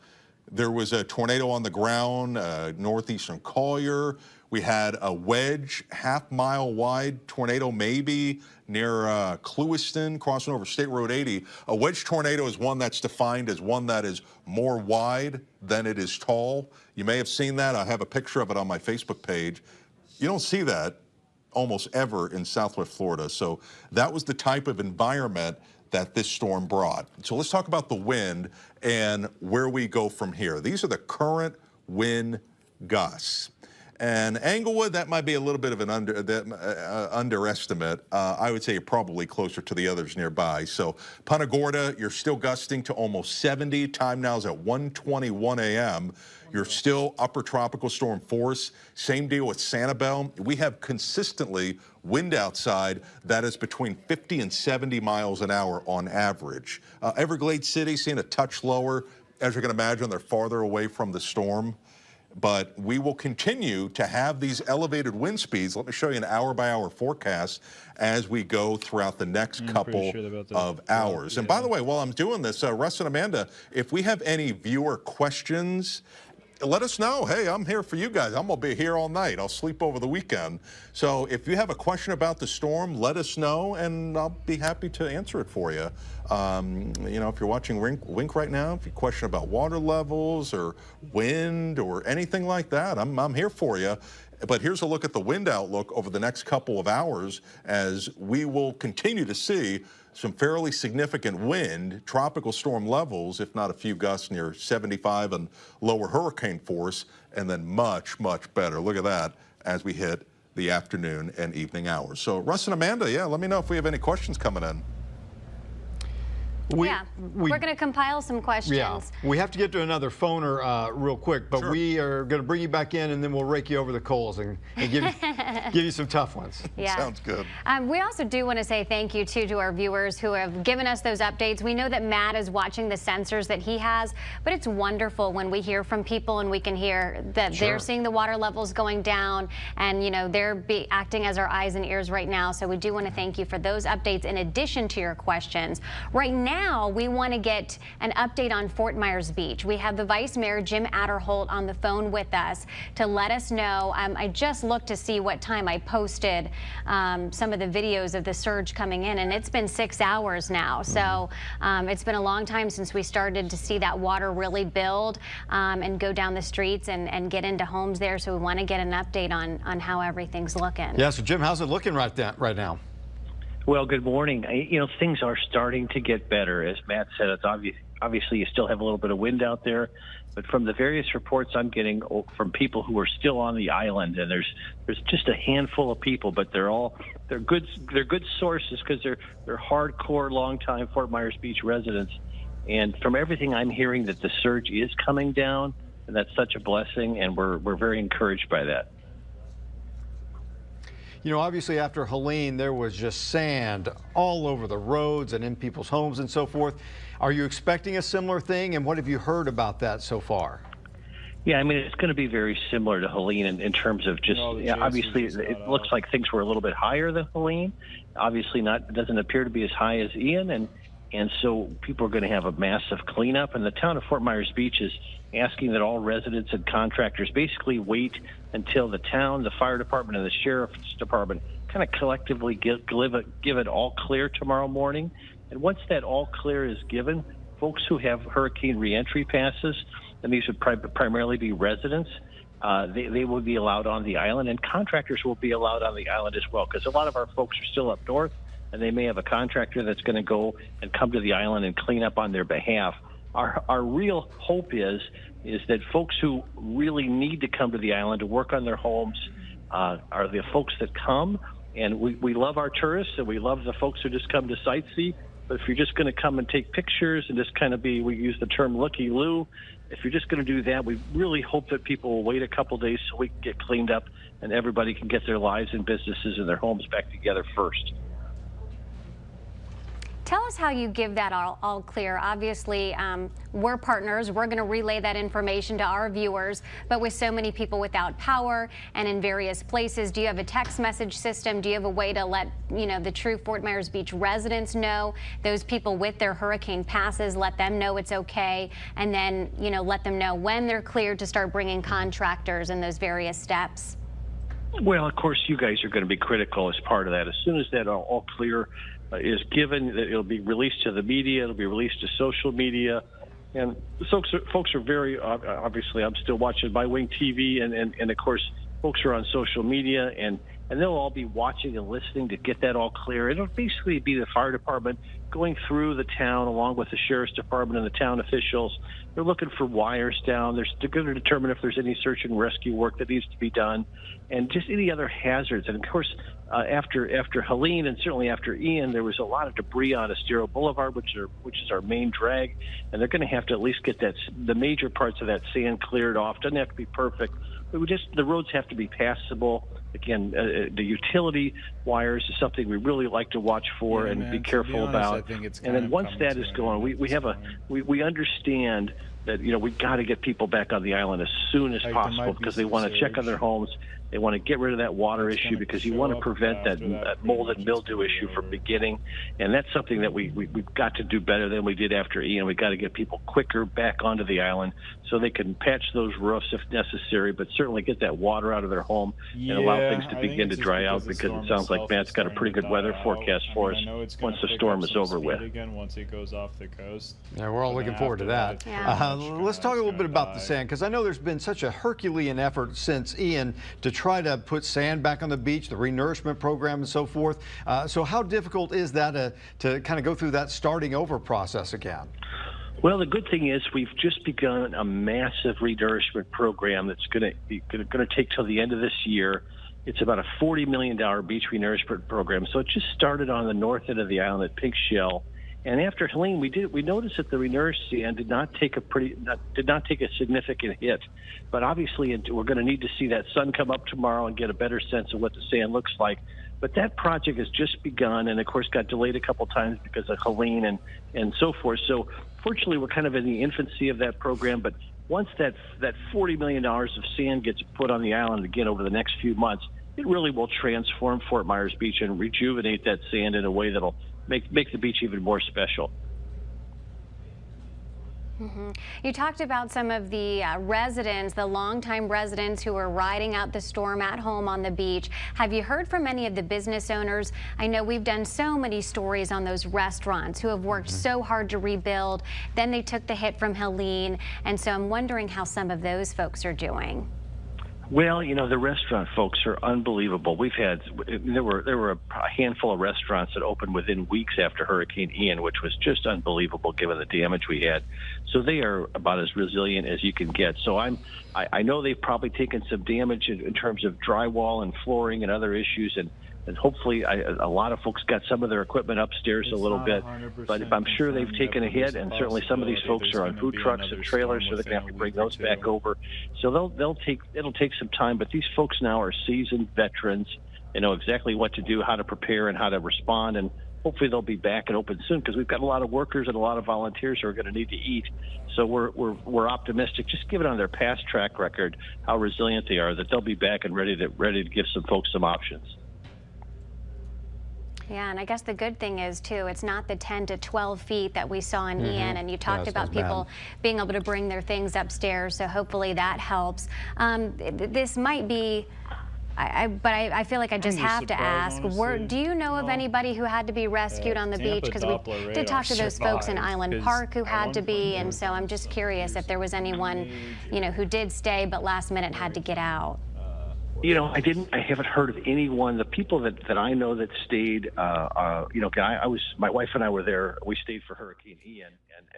There was a tornado on the ground, northeastern Collier. We had a wedge, half-mile wide tornado, maybe near Clewiston, crossing over State Road 80. A wedge tornado is one that's defined as one that is more wide than it is tall. You may have seen that. I have a picture of it on my Facebook page. You don't see that almost ever in Southwest Florida. So that was the type of environment that this storm brought. So let's talk about the wind and where we go from here. These are the current wind gusts. And Englewood, that might be a little bit of an underestimate. I would say you're probably closer to the others nearby. So Punta Gorda, you're still gusting to almost 70. Time now is at 1:21 a.m. You're still upper tropical storm force. Same deal with Sanibel. We have consistently wind outside that is between 50 and 70 miles an hour on average. Everglades City seeing a touch lower. As you can imagine, they're farther away from the storm. But we will continue to have these elevated wind speeds. Let me show you an hour-by-hour forecast as we go throughout the next couple of hours. And by the way, while I'm doing this, Russ and Amanda, if we have any viewer questions, let us know. Hey, I'm here for you guys. I'm going to be here all night. I'll sleep over the weekend. So if you have a question about the storm, let us know, and I'll be happy to answer it for you. You know, if you're watching Wink right now, if you question about water levels or wind or anything like that, I'm here for you. But here's a look at the wind outlook over the next couple of hours as we will continue to see some fairly significant wind, tropical storm levels, if not a few gusts near 75 and lower hurricane force, and then much, much better. Look at that as we hit the afternoon and evening hours. So Russ and Amanda, yeah, let me know if we have any questions coming in. We're going to compile some questions. Yeah, we have to get to another phoner real quick, but we are going to bring you back in, and then we'll rake you over the coals and give you some tough ones. Yeah. Sounds good. We also do want to say thank you, too, to our viewers who have given us those updates. We know that Matt is watching the sensors that he has, but it's wonderful when we hear from people and we can hear that they're seeing the water levels going down, and, you know, they're acting as our eyes and ears right now. So we do want to thank you for those updates in addition to your questions. Right now, we want to get an update on Fort Myers Beach. We have the Vice Mayor, Jim Adderholt, on the phone with us to let us know. I just looked to see what time I posted some of the videos of the surge coming in, and it's been 6 hours now. So it's been a long time since we started to see that water really build and go down the streets and get into homes there. So we want to get an update on how everything's looking. Yeah, so Jim, how's it looking right now? Well, good morning. You know, things are starting to get better. As Matt said, it's obviously you still have a little bit of wind out there, but from the various reports I'm getting from people who are still on the island, and there's just a handful of people, but they're good sources because they're hardcore, longtime Fort Myers Beach residents. And from everything I'm hearing, that the surge is coming down, and that's such a blessing, and we're very encouraged by that. You know, obviously after Helene, there was just sand all over the roads and in people's homes and so forth. Are you expecting a similar thing, and what have you heard about that so far? Yeah, I mean, it's going to be very similar to Helene in terms of just, obviously, it looks like things were a little bit higher than Helene. Obviously, doesn't appear to be as high as Ian, and so people are going to have a massive cleanup. And the town of Fort Myers Beach is asking that all residents and contractors basically wait until the town, the fire department, and the sheriff's department kind of collectively give it all clear tomorrow morning. And once that all clear is given, folks who have hurricane reentry passes, and these would primarily be residents, they will be allowed on the island, and contractors will be allowed on the island as well, because a lot of our folks are still up north, and they may have a contractor that's going to go and come to the island and clean up on their behalf. Our real hope is that folks who really need to come to the island to work on their homes are the folks that come. And we love our tourists, and we love the folks who just come to sightsee. But if you're just going to come and take pictures and just kind of we use the term looky-loo, if you're just going to do that, we really hope that people will wait a couple days so we can get cleaned up and everybody can get their lives and businesses and their homes back together first. Tell us how you give that all clear. Obviously, we're partners. We're going to relay that information to our viewers. But with so many people without power and in various places, do you have a text message system? Do you have a way to let the true Fort Myers Beach residents know? Those people with their hurricane passes, let them know it's okay, and then let them know when they're cleared to start bringing contractors and those various steps. Well, of course, you guys are going to be critical as part of that. As soon as that all clear is given, it'll be released to the media, it'll be released to social media. And folks are very, obviously, I'm still watching My Wing TV, and of course, folks are on social media, and they'll all be watching and listening to get that all clear. It'll basically be the fire department going through the town along with the sheriff's department and the town officials. They're looking for wires down. They're going to determine if there's any search and rescue work that needs to be done, and just any other hazards. And of course, after Helene and certainly after Ian, there was a lot of debris on Estero Boulevard, which is our main drag, and they're going to have to at least get the major parts of that sand cleared off. Doesn't have to be perfect, but the roads have to be passable. Again, the utility wires is something we really like to watch for and be careful about. I think it's and then once that is going, we understand that we've got to get people back on the island as soon as possible because they want to check on their homes. They want to get rid of that water issue because you want to prevent that mold and mildew issue from beginning. And that's something that we've got to do better than we did after Ian. We've got to get people quicker back onto the island so they can patch those roofs if necessary, but certainly get that water out of their home and allow things to begin to dry out because it sounds like Matt's got a pretty good weather forecast for us once the storm is over with. Again, once it goes off the coast. Yeah, we're all looking forward to that. Let's talk a little bit about the sand because I know there's been such a Herculean effort since Ian to try to put sand back on the beach, the renourishment program and so forth. So how difficult is that to kind of go through that starting over process again? Well, the good thing is we've just begun a massive renourishment program that's going to take till the end of this year. It's about a $40 million beach renourishment program. So it just started on the north end of the island at Pink Shell. And after Helene, we noticed that the renourished sand did not take a significant hit. But obviously, we're going to need to see that sun come up tomorrow and get a better sense of what the sand looks like. But that project has just begun, and of course, got delayed a couple times because of Helene and so forth. So fortunately, we're kind of in the infancy of that program. But once that $40 million of sand gets put on the island again over the next few months, it really will transform Fort Myers Beach and rejuvenate that sand in a way that'll make the beach even more special. You talked about some of the residents, the longtime residents who were riding out the storm at home on the beach. Have you heard from any of the business owners? I know we've done so many stories on those restaurants who have worked so hard to rebuild. Then they took the hit from Helene, and so I'm wondering how some of those folks are doing. Well, the restaurant folks are unbelievable. There were a handful of restaurants that opened within weeks after Hurricane Ian, which was just unbelievable given the damage we had. So they are about as resilient as you can get. So I know they've probably taken some damage in terms of drywall and flooring and other issues, and hopefully a lot of folks got some of their equipment upstairs a little bit, but I'm sure they've taken a hit, and certainly some of these folks are on food trucks and trailers, so they're going to have to bring those back over. So it'll take some time, but these folks now are seasoned veterans. They know exactly what to do, how to prepare, and how to respond, and hopefully they'll be back and open soon because we've got a lot of workers and a lot of volunteers who are going to need to eat. So we're optimistic, just given on their past track record how resilient they are, that they'll be back and ready to give some folks some options. Yeah, and I guess the good thing is, too, it's not the 10 to 12 feet that we saw in Ian, and you talked about people being able to bring their things upstairs, so hopefully that helps. This might be, but I feel like I just have to ask, do you know of anybody who had to be rescued on the beach? Because we did talk to those folks in Island Park who had to be, and so I'm just curious if there was anyone, who did stay but last minute had to get out. I haven't heard of anyone. The people that I know that stayed, my wife and I were there. We stayed for Hurricane Ian,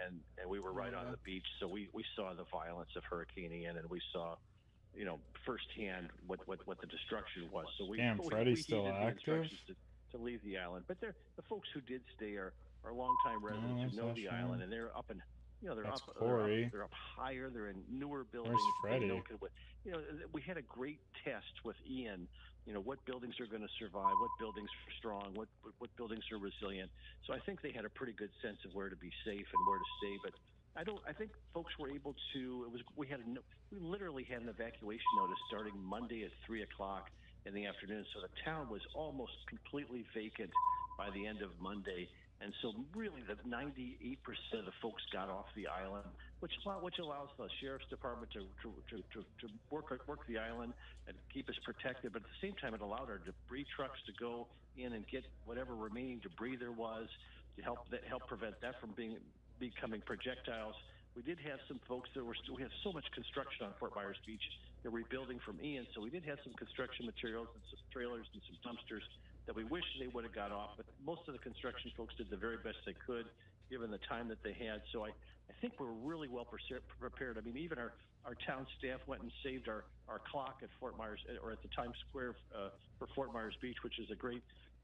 and we were right on the beach. So we saw the violence of Hurricane Ian, and we saw, firsthand what the destruction was. So Freddie's still active? To leave the island. But the folks who did stay are longtime residents who know the island, and they're up in. They're up higher. They're in newer buildings. Where's Freddie? We had a great test with Ian. What buildings are going to survive, what buildings are strong, what buildings are resilient. So I think they had a pretty good sense of where to be safe and where to stay. But I think folks were able to. We literally had an evacuation notice starting Monday at 3 o'clock in the afternoon. So the town was almost completely vacant by the end of Monday. And so really the 98% of the folks got off the island. which allows the sheriff's department to work the island and keep us protected. But at the same time, it allowed our debris trucks to go in and get whatever remaining debris there was to help prevent that from becoming projectiles. We did have some folks that we have so much construction on Fort Myers Beach. They're rebuilding from Ian, so we did have some construction materials and some trailers and some dumpsters that we wish they would have got off. But most of the construction folks did the very best they could, given the time that they had. So I think we're really well prepared. I mean, even our town staff went and saved our clock at Fort Myers, or at the Times Square for Fort Myers Beach, which is a great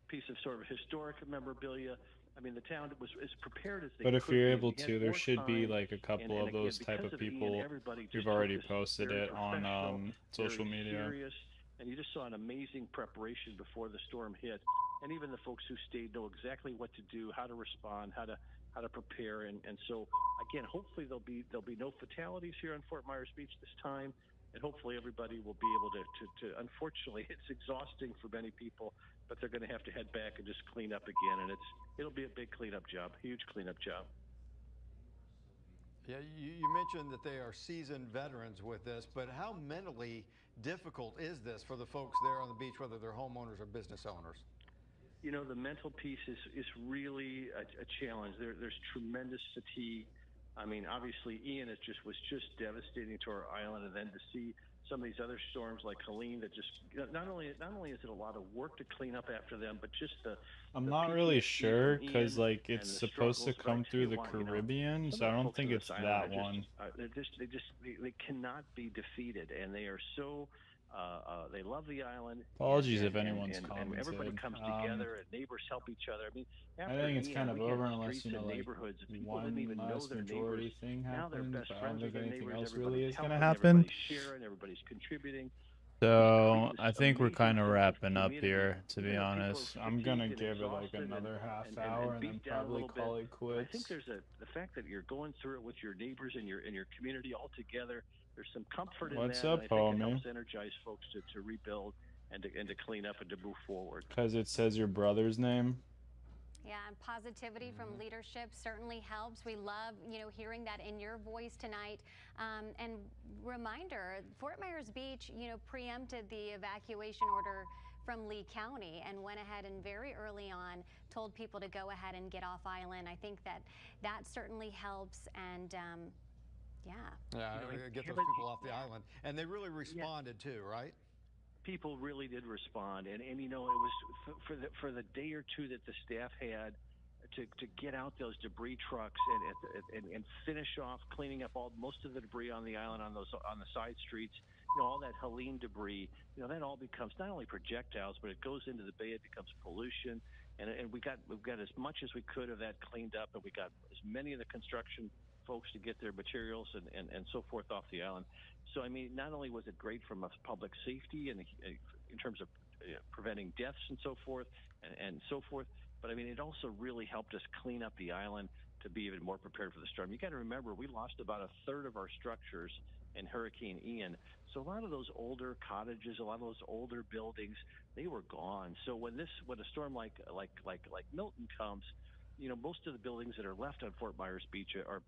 piece of sort of historic memorabilia. I mean, the town was as prepared as they could. But if you're able to, there should be like a couple of those type of people who've already posted it on social media. Serious, and you just saw an amazing preparation before the storm hit. And even the folks who stayed know exactly what to do, how to respond, how to prepare. And so, again, hopefully there'll be no fatalities here on Fort Myers Beach this time. And hopefully everybody will be able to unfortunately, it's exhausting for many people, but they're going to have to head back and just clean up again. And it'll be a big cleanup job, huge cleanup job. Yeah, you mentioned that they are seasoned veterans with this, but how mentally difficult is this for the folks there on the beach, whether they're homeowners or business owners? You know, the mental piece is really a challenge. There's tremendous fatigue. I mean, obviously, Ian was just devastating to our island, and then to see some of these other storms like Helene that just not only is it a lot of work to clean up after them, but just I'm not really sure because like it's supposed to come through the Caribbean, so I don't think it's that one. They cannot be defeated, and they are so. They love the island. Apologies if anyone's commented. And everybody comes together, and neighbors help each other. I mean, I think it's kind of over unless, you know, like one last majority thing happens, but I don't think anything else really is going to happen. happen. Everybody's sharing, everybody's contributing. So I think we're kind of wrapping up here, to be honest. I'm going to give it like another half hour and then probably call it quits. I think there's the fact that you're going through it with your neighbors and your community all together. There's some comfort in that. What's up, and I think homie? it helps energize folks to rebuild and to clean up and to move forward. Because it says your brother's name. Yeah, and positivity from leadership certainly helps. We love, you know, hearing that in your voice tonight. And reminder, Fort Myers Beach, you know, preempted the evacuation order from Lee County and went ahead and very early on told people to go ahead and get off island. I think that certainly helps, and yeah. Yeah, get those people off the island. And they really responded too, right? People really did respond, and you know, it was for the day or two that the staff had to get out those debris trucks and finish off cleaning up most of the debris on the island on the side streets. You know, all that Helene debris. You know, that all becomes not only projectiles, but it goes into the bay. It becomes pollution, and we've got as much as we could of that cleaned up, and we got as many of the construction folks to get their materials and so forth off the island. So, I mean, not only was it great from a public safety and in terms of preventing deaths and so forth, but I mean, it also really helped us clean up the island to be even more prepared for the storm. You got to remember, we lost about a third of our structures in Hurricane Ian. So a lot of those older cottages, a lot of those older buildings, they were gone. So when a storm like Milton comes, you know, most of the buildings that are left on Fort Myers Beach are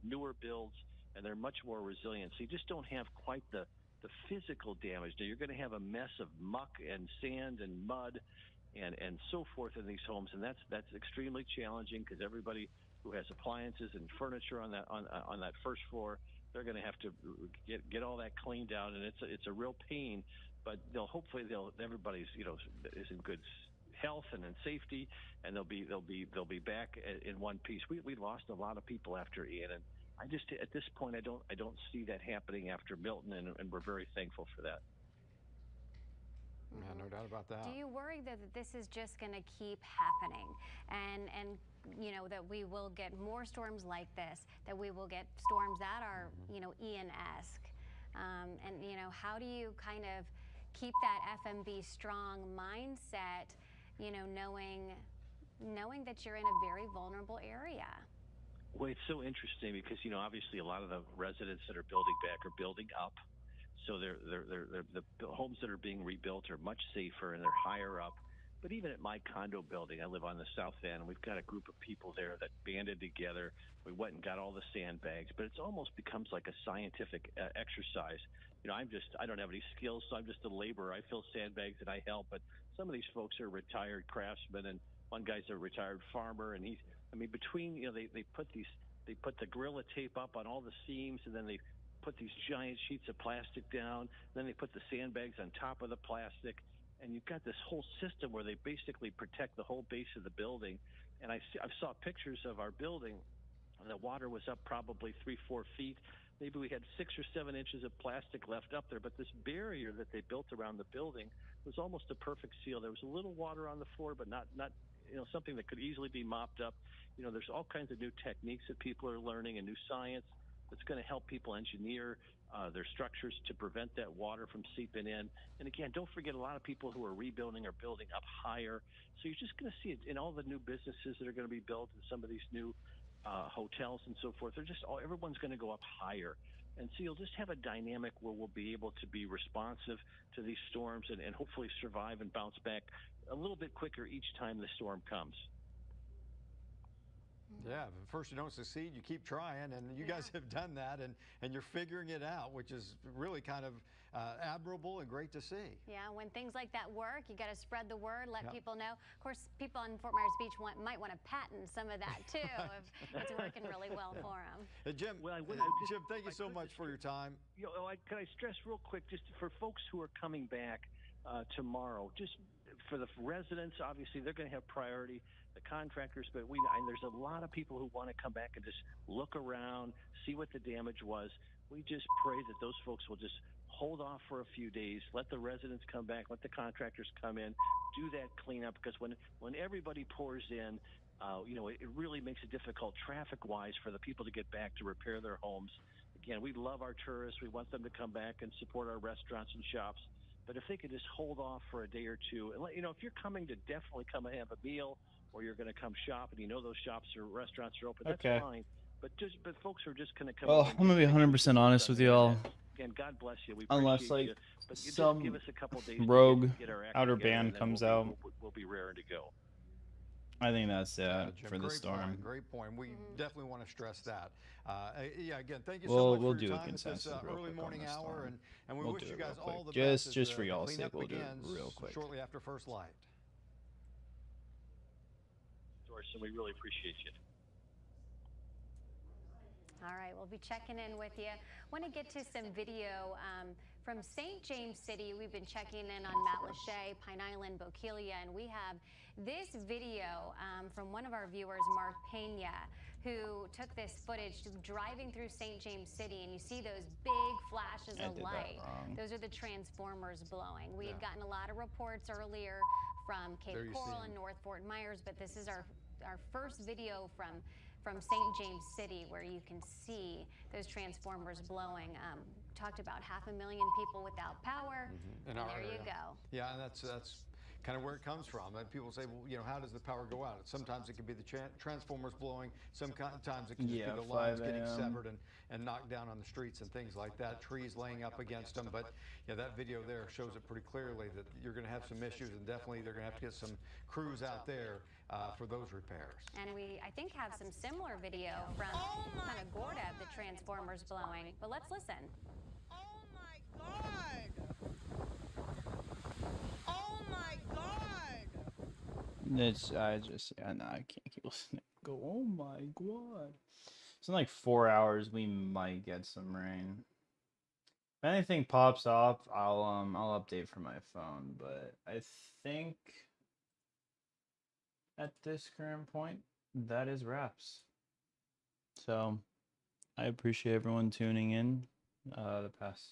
newer builds, and they're much more resilient. So you just don't have quite the physical damage. Now, you're going to have a mess of muck and sand and mud and so forth in these homes, and that's extremely challenging because everybody who has appliances and furniture on that first floor, they're going to have to get all that cleaned out, and it's a real pain. But hopefully everybody's, you know, is in good health and in safety, and they'll be back in one piece. We lost a lot of people after Ian, and I just at this point I don't see that happening after Milton, and we're very thankful for that. Yeah, no doubt about that. Do you worry that this is just going to keep happening, and you know, that we will get more storms like this, that we will get storms that are, you know, Ian-esque, and you know, how do you kind of keep that FMB strong mindset, you know, knowing that you're in a very vulnerable area? Well, it's so interesting because, you know, obviously a lot of the residents that are building back are building up. So the homes that are being rebuilt are much safer and they're higher up. But even at my condo building, I live on the south end, and we've got a group of people there that banded together. We went and got all the sandbags, but it's almost becomes like a scientific exercise. You know, I don't have any skills, so I'm just a laborer. I fill sandbags and I help, but some of these folks are retired craftsmen, and one guy's a retired farmer, and between, they put the Gorilla Tape up on all the seams, and then they put these giant sheets of plastic down, then they put the sandbags on top of the plastic, and you've got this whole system where they basically protect the whole base of the building. And I saw pictures of our building, and the water was up probably 3-4 feet. Maybe we had 6 or 7 inches of plastic left up there, but this barrier that they built around the building was almost a perfect seal. There was a little water on the floor, but not something that could easily be mopped up. There's all kinds of new techniques that people are learning and new science that's going to help people engineer their structures to prevent that water from seeping in. And again, don't forget, a lot of people who are rebuilding are building up higher. So you're just going to see it in all the new businesses that are going to be built and some of these new hotels and so forth. Everyone's going to go up higher. And so you'll just have a dynamic where we'll be able to be responsive to these storms and hopefully survive and bounce back a little bit quicker each time the storm comes. Yeah, but first you don't succeed, you keep trying, and you guys have done that, and you're figuring it out, which is really kind of admirable and great to see. Yeah, when things like that work, you got to spread the word, let people know. Of course, people in Fort Myers Beach might want to patent some of that too if it's working really well for them. Jim, Jim, thank you so much for your time. Can I stress real quick, just for folks who are coming back tomorrow, just for the residents, obviously they're going to have priority, the contractors, but there's a lot of people who want to come back and just look around, see what the damage was. We just pray that those folks will just hold off for a few days, let the residents come back, let the contractors come in, do that cleanup, because when everybody pours in, it really makes it difficult traffic-wise for the people to get back to repair their homes. Again, we love our tourists. We want them to come back and support our restaurants and shops. But if they could just hold off for a day or two, and if you're coming to definitely come and have a meal, or you're going to come shop, and those shops or restaurants are open, that's fine. But folks are just going to come. Well, I'm gonna be 100% honest with y'all. Again, God bless you. We Unless appreciate you. But some just give us a couple days rogue to get our act outer together, band and then comes out, we'll be raring to go. I think that's it Jim, for the storm. Great point. We definitely want to stress that. Again, thank you so much for your time at this early morning hour, and we wish you guys all the best. Just for y'all's sake, we'll do it real quick. Shortly after first light. And we really appreciate you. All right, we'll be checking in with you. Want to get to some video from St. James City. We've been checking in on Matt Lachey, Pine Island, Bokeelia, and we have this video from one of our viewers, Mark Pena, who took this footage driving through St. James City, and you see those big flashes of light. Those are the transformers blowing. We had gotten a lot of reports earlier from Cape Coral and North Fort Myers, but this is our first video from St. James City, where you can see those transformers blowing. Talked about 500,000 people without power, and there you go. Yeah, and that's kind of where it comes from. And people say, well, how does the power go out? Sometimes it can be the transformers blowing. Sometimes it can just be the lines getting severed and knocked down on the streets and things like that. Trees laying up against them. But that video there shows it pretty clearly that you're going to have some issues, and definitely they're going to have to get some crews out there for those repairs. And we, I think, have some similar video from Punta Gorda of the transformers blowing. But let's listen. Oh my God! Oh my God! I can't keep listening. Go, oh my God. So in like 4 hours, we might get some rain. If anything pops up, I'll update from my phone. But I think at this current point, that is wraps. So I appreciate everyone tuning in the past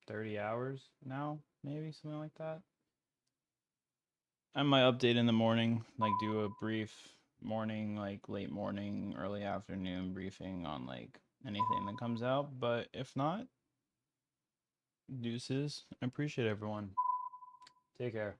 30 hours now, maybe something like that. I might update in the morning, like do a brief morning, like late morning, early afternoon briefing on like anything that comes out. But if not, deuces. I appreciate everyone. Take care.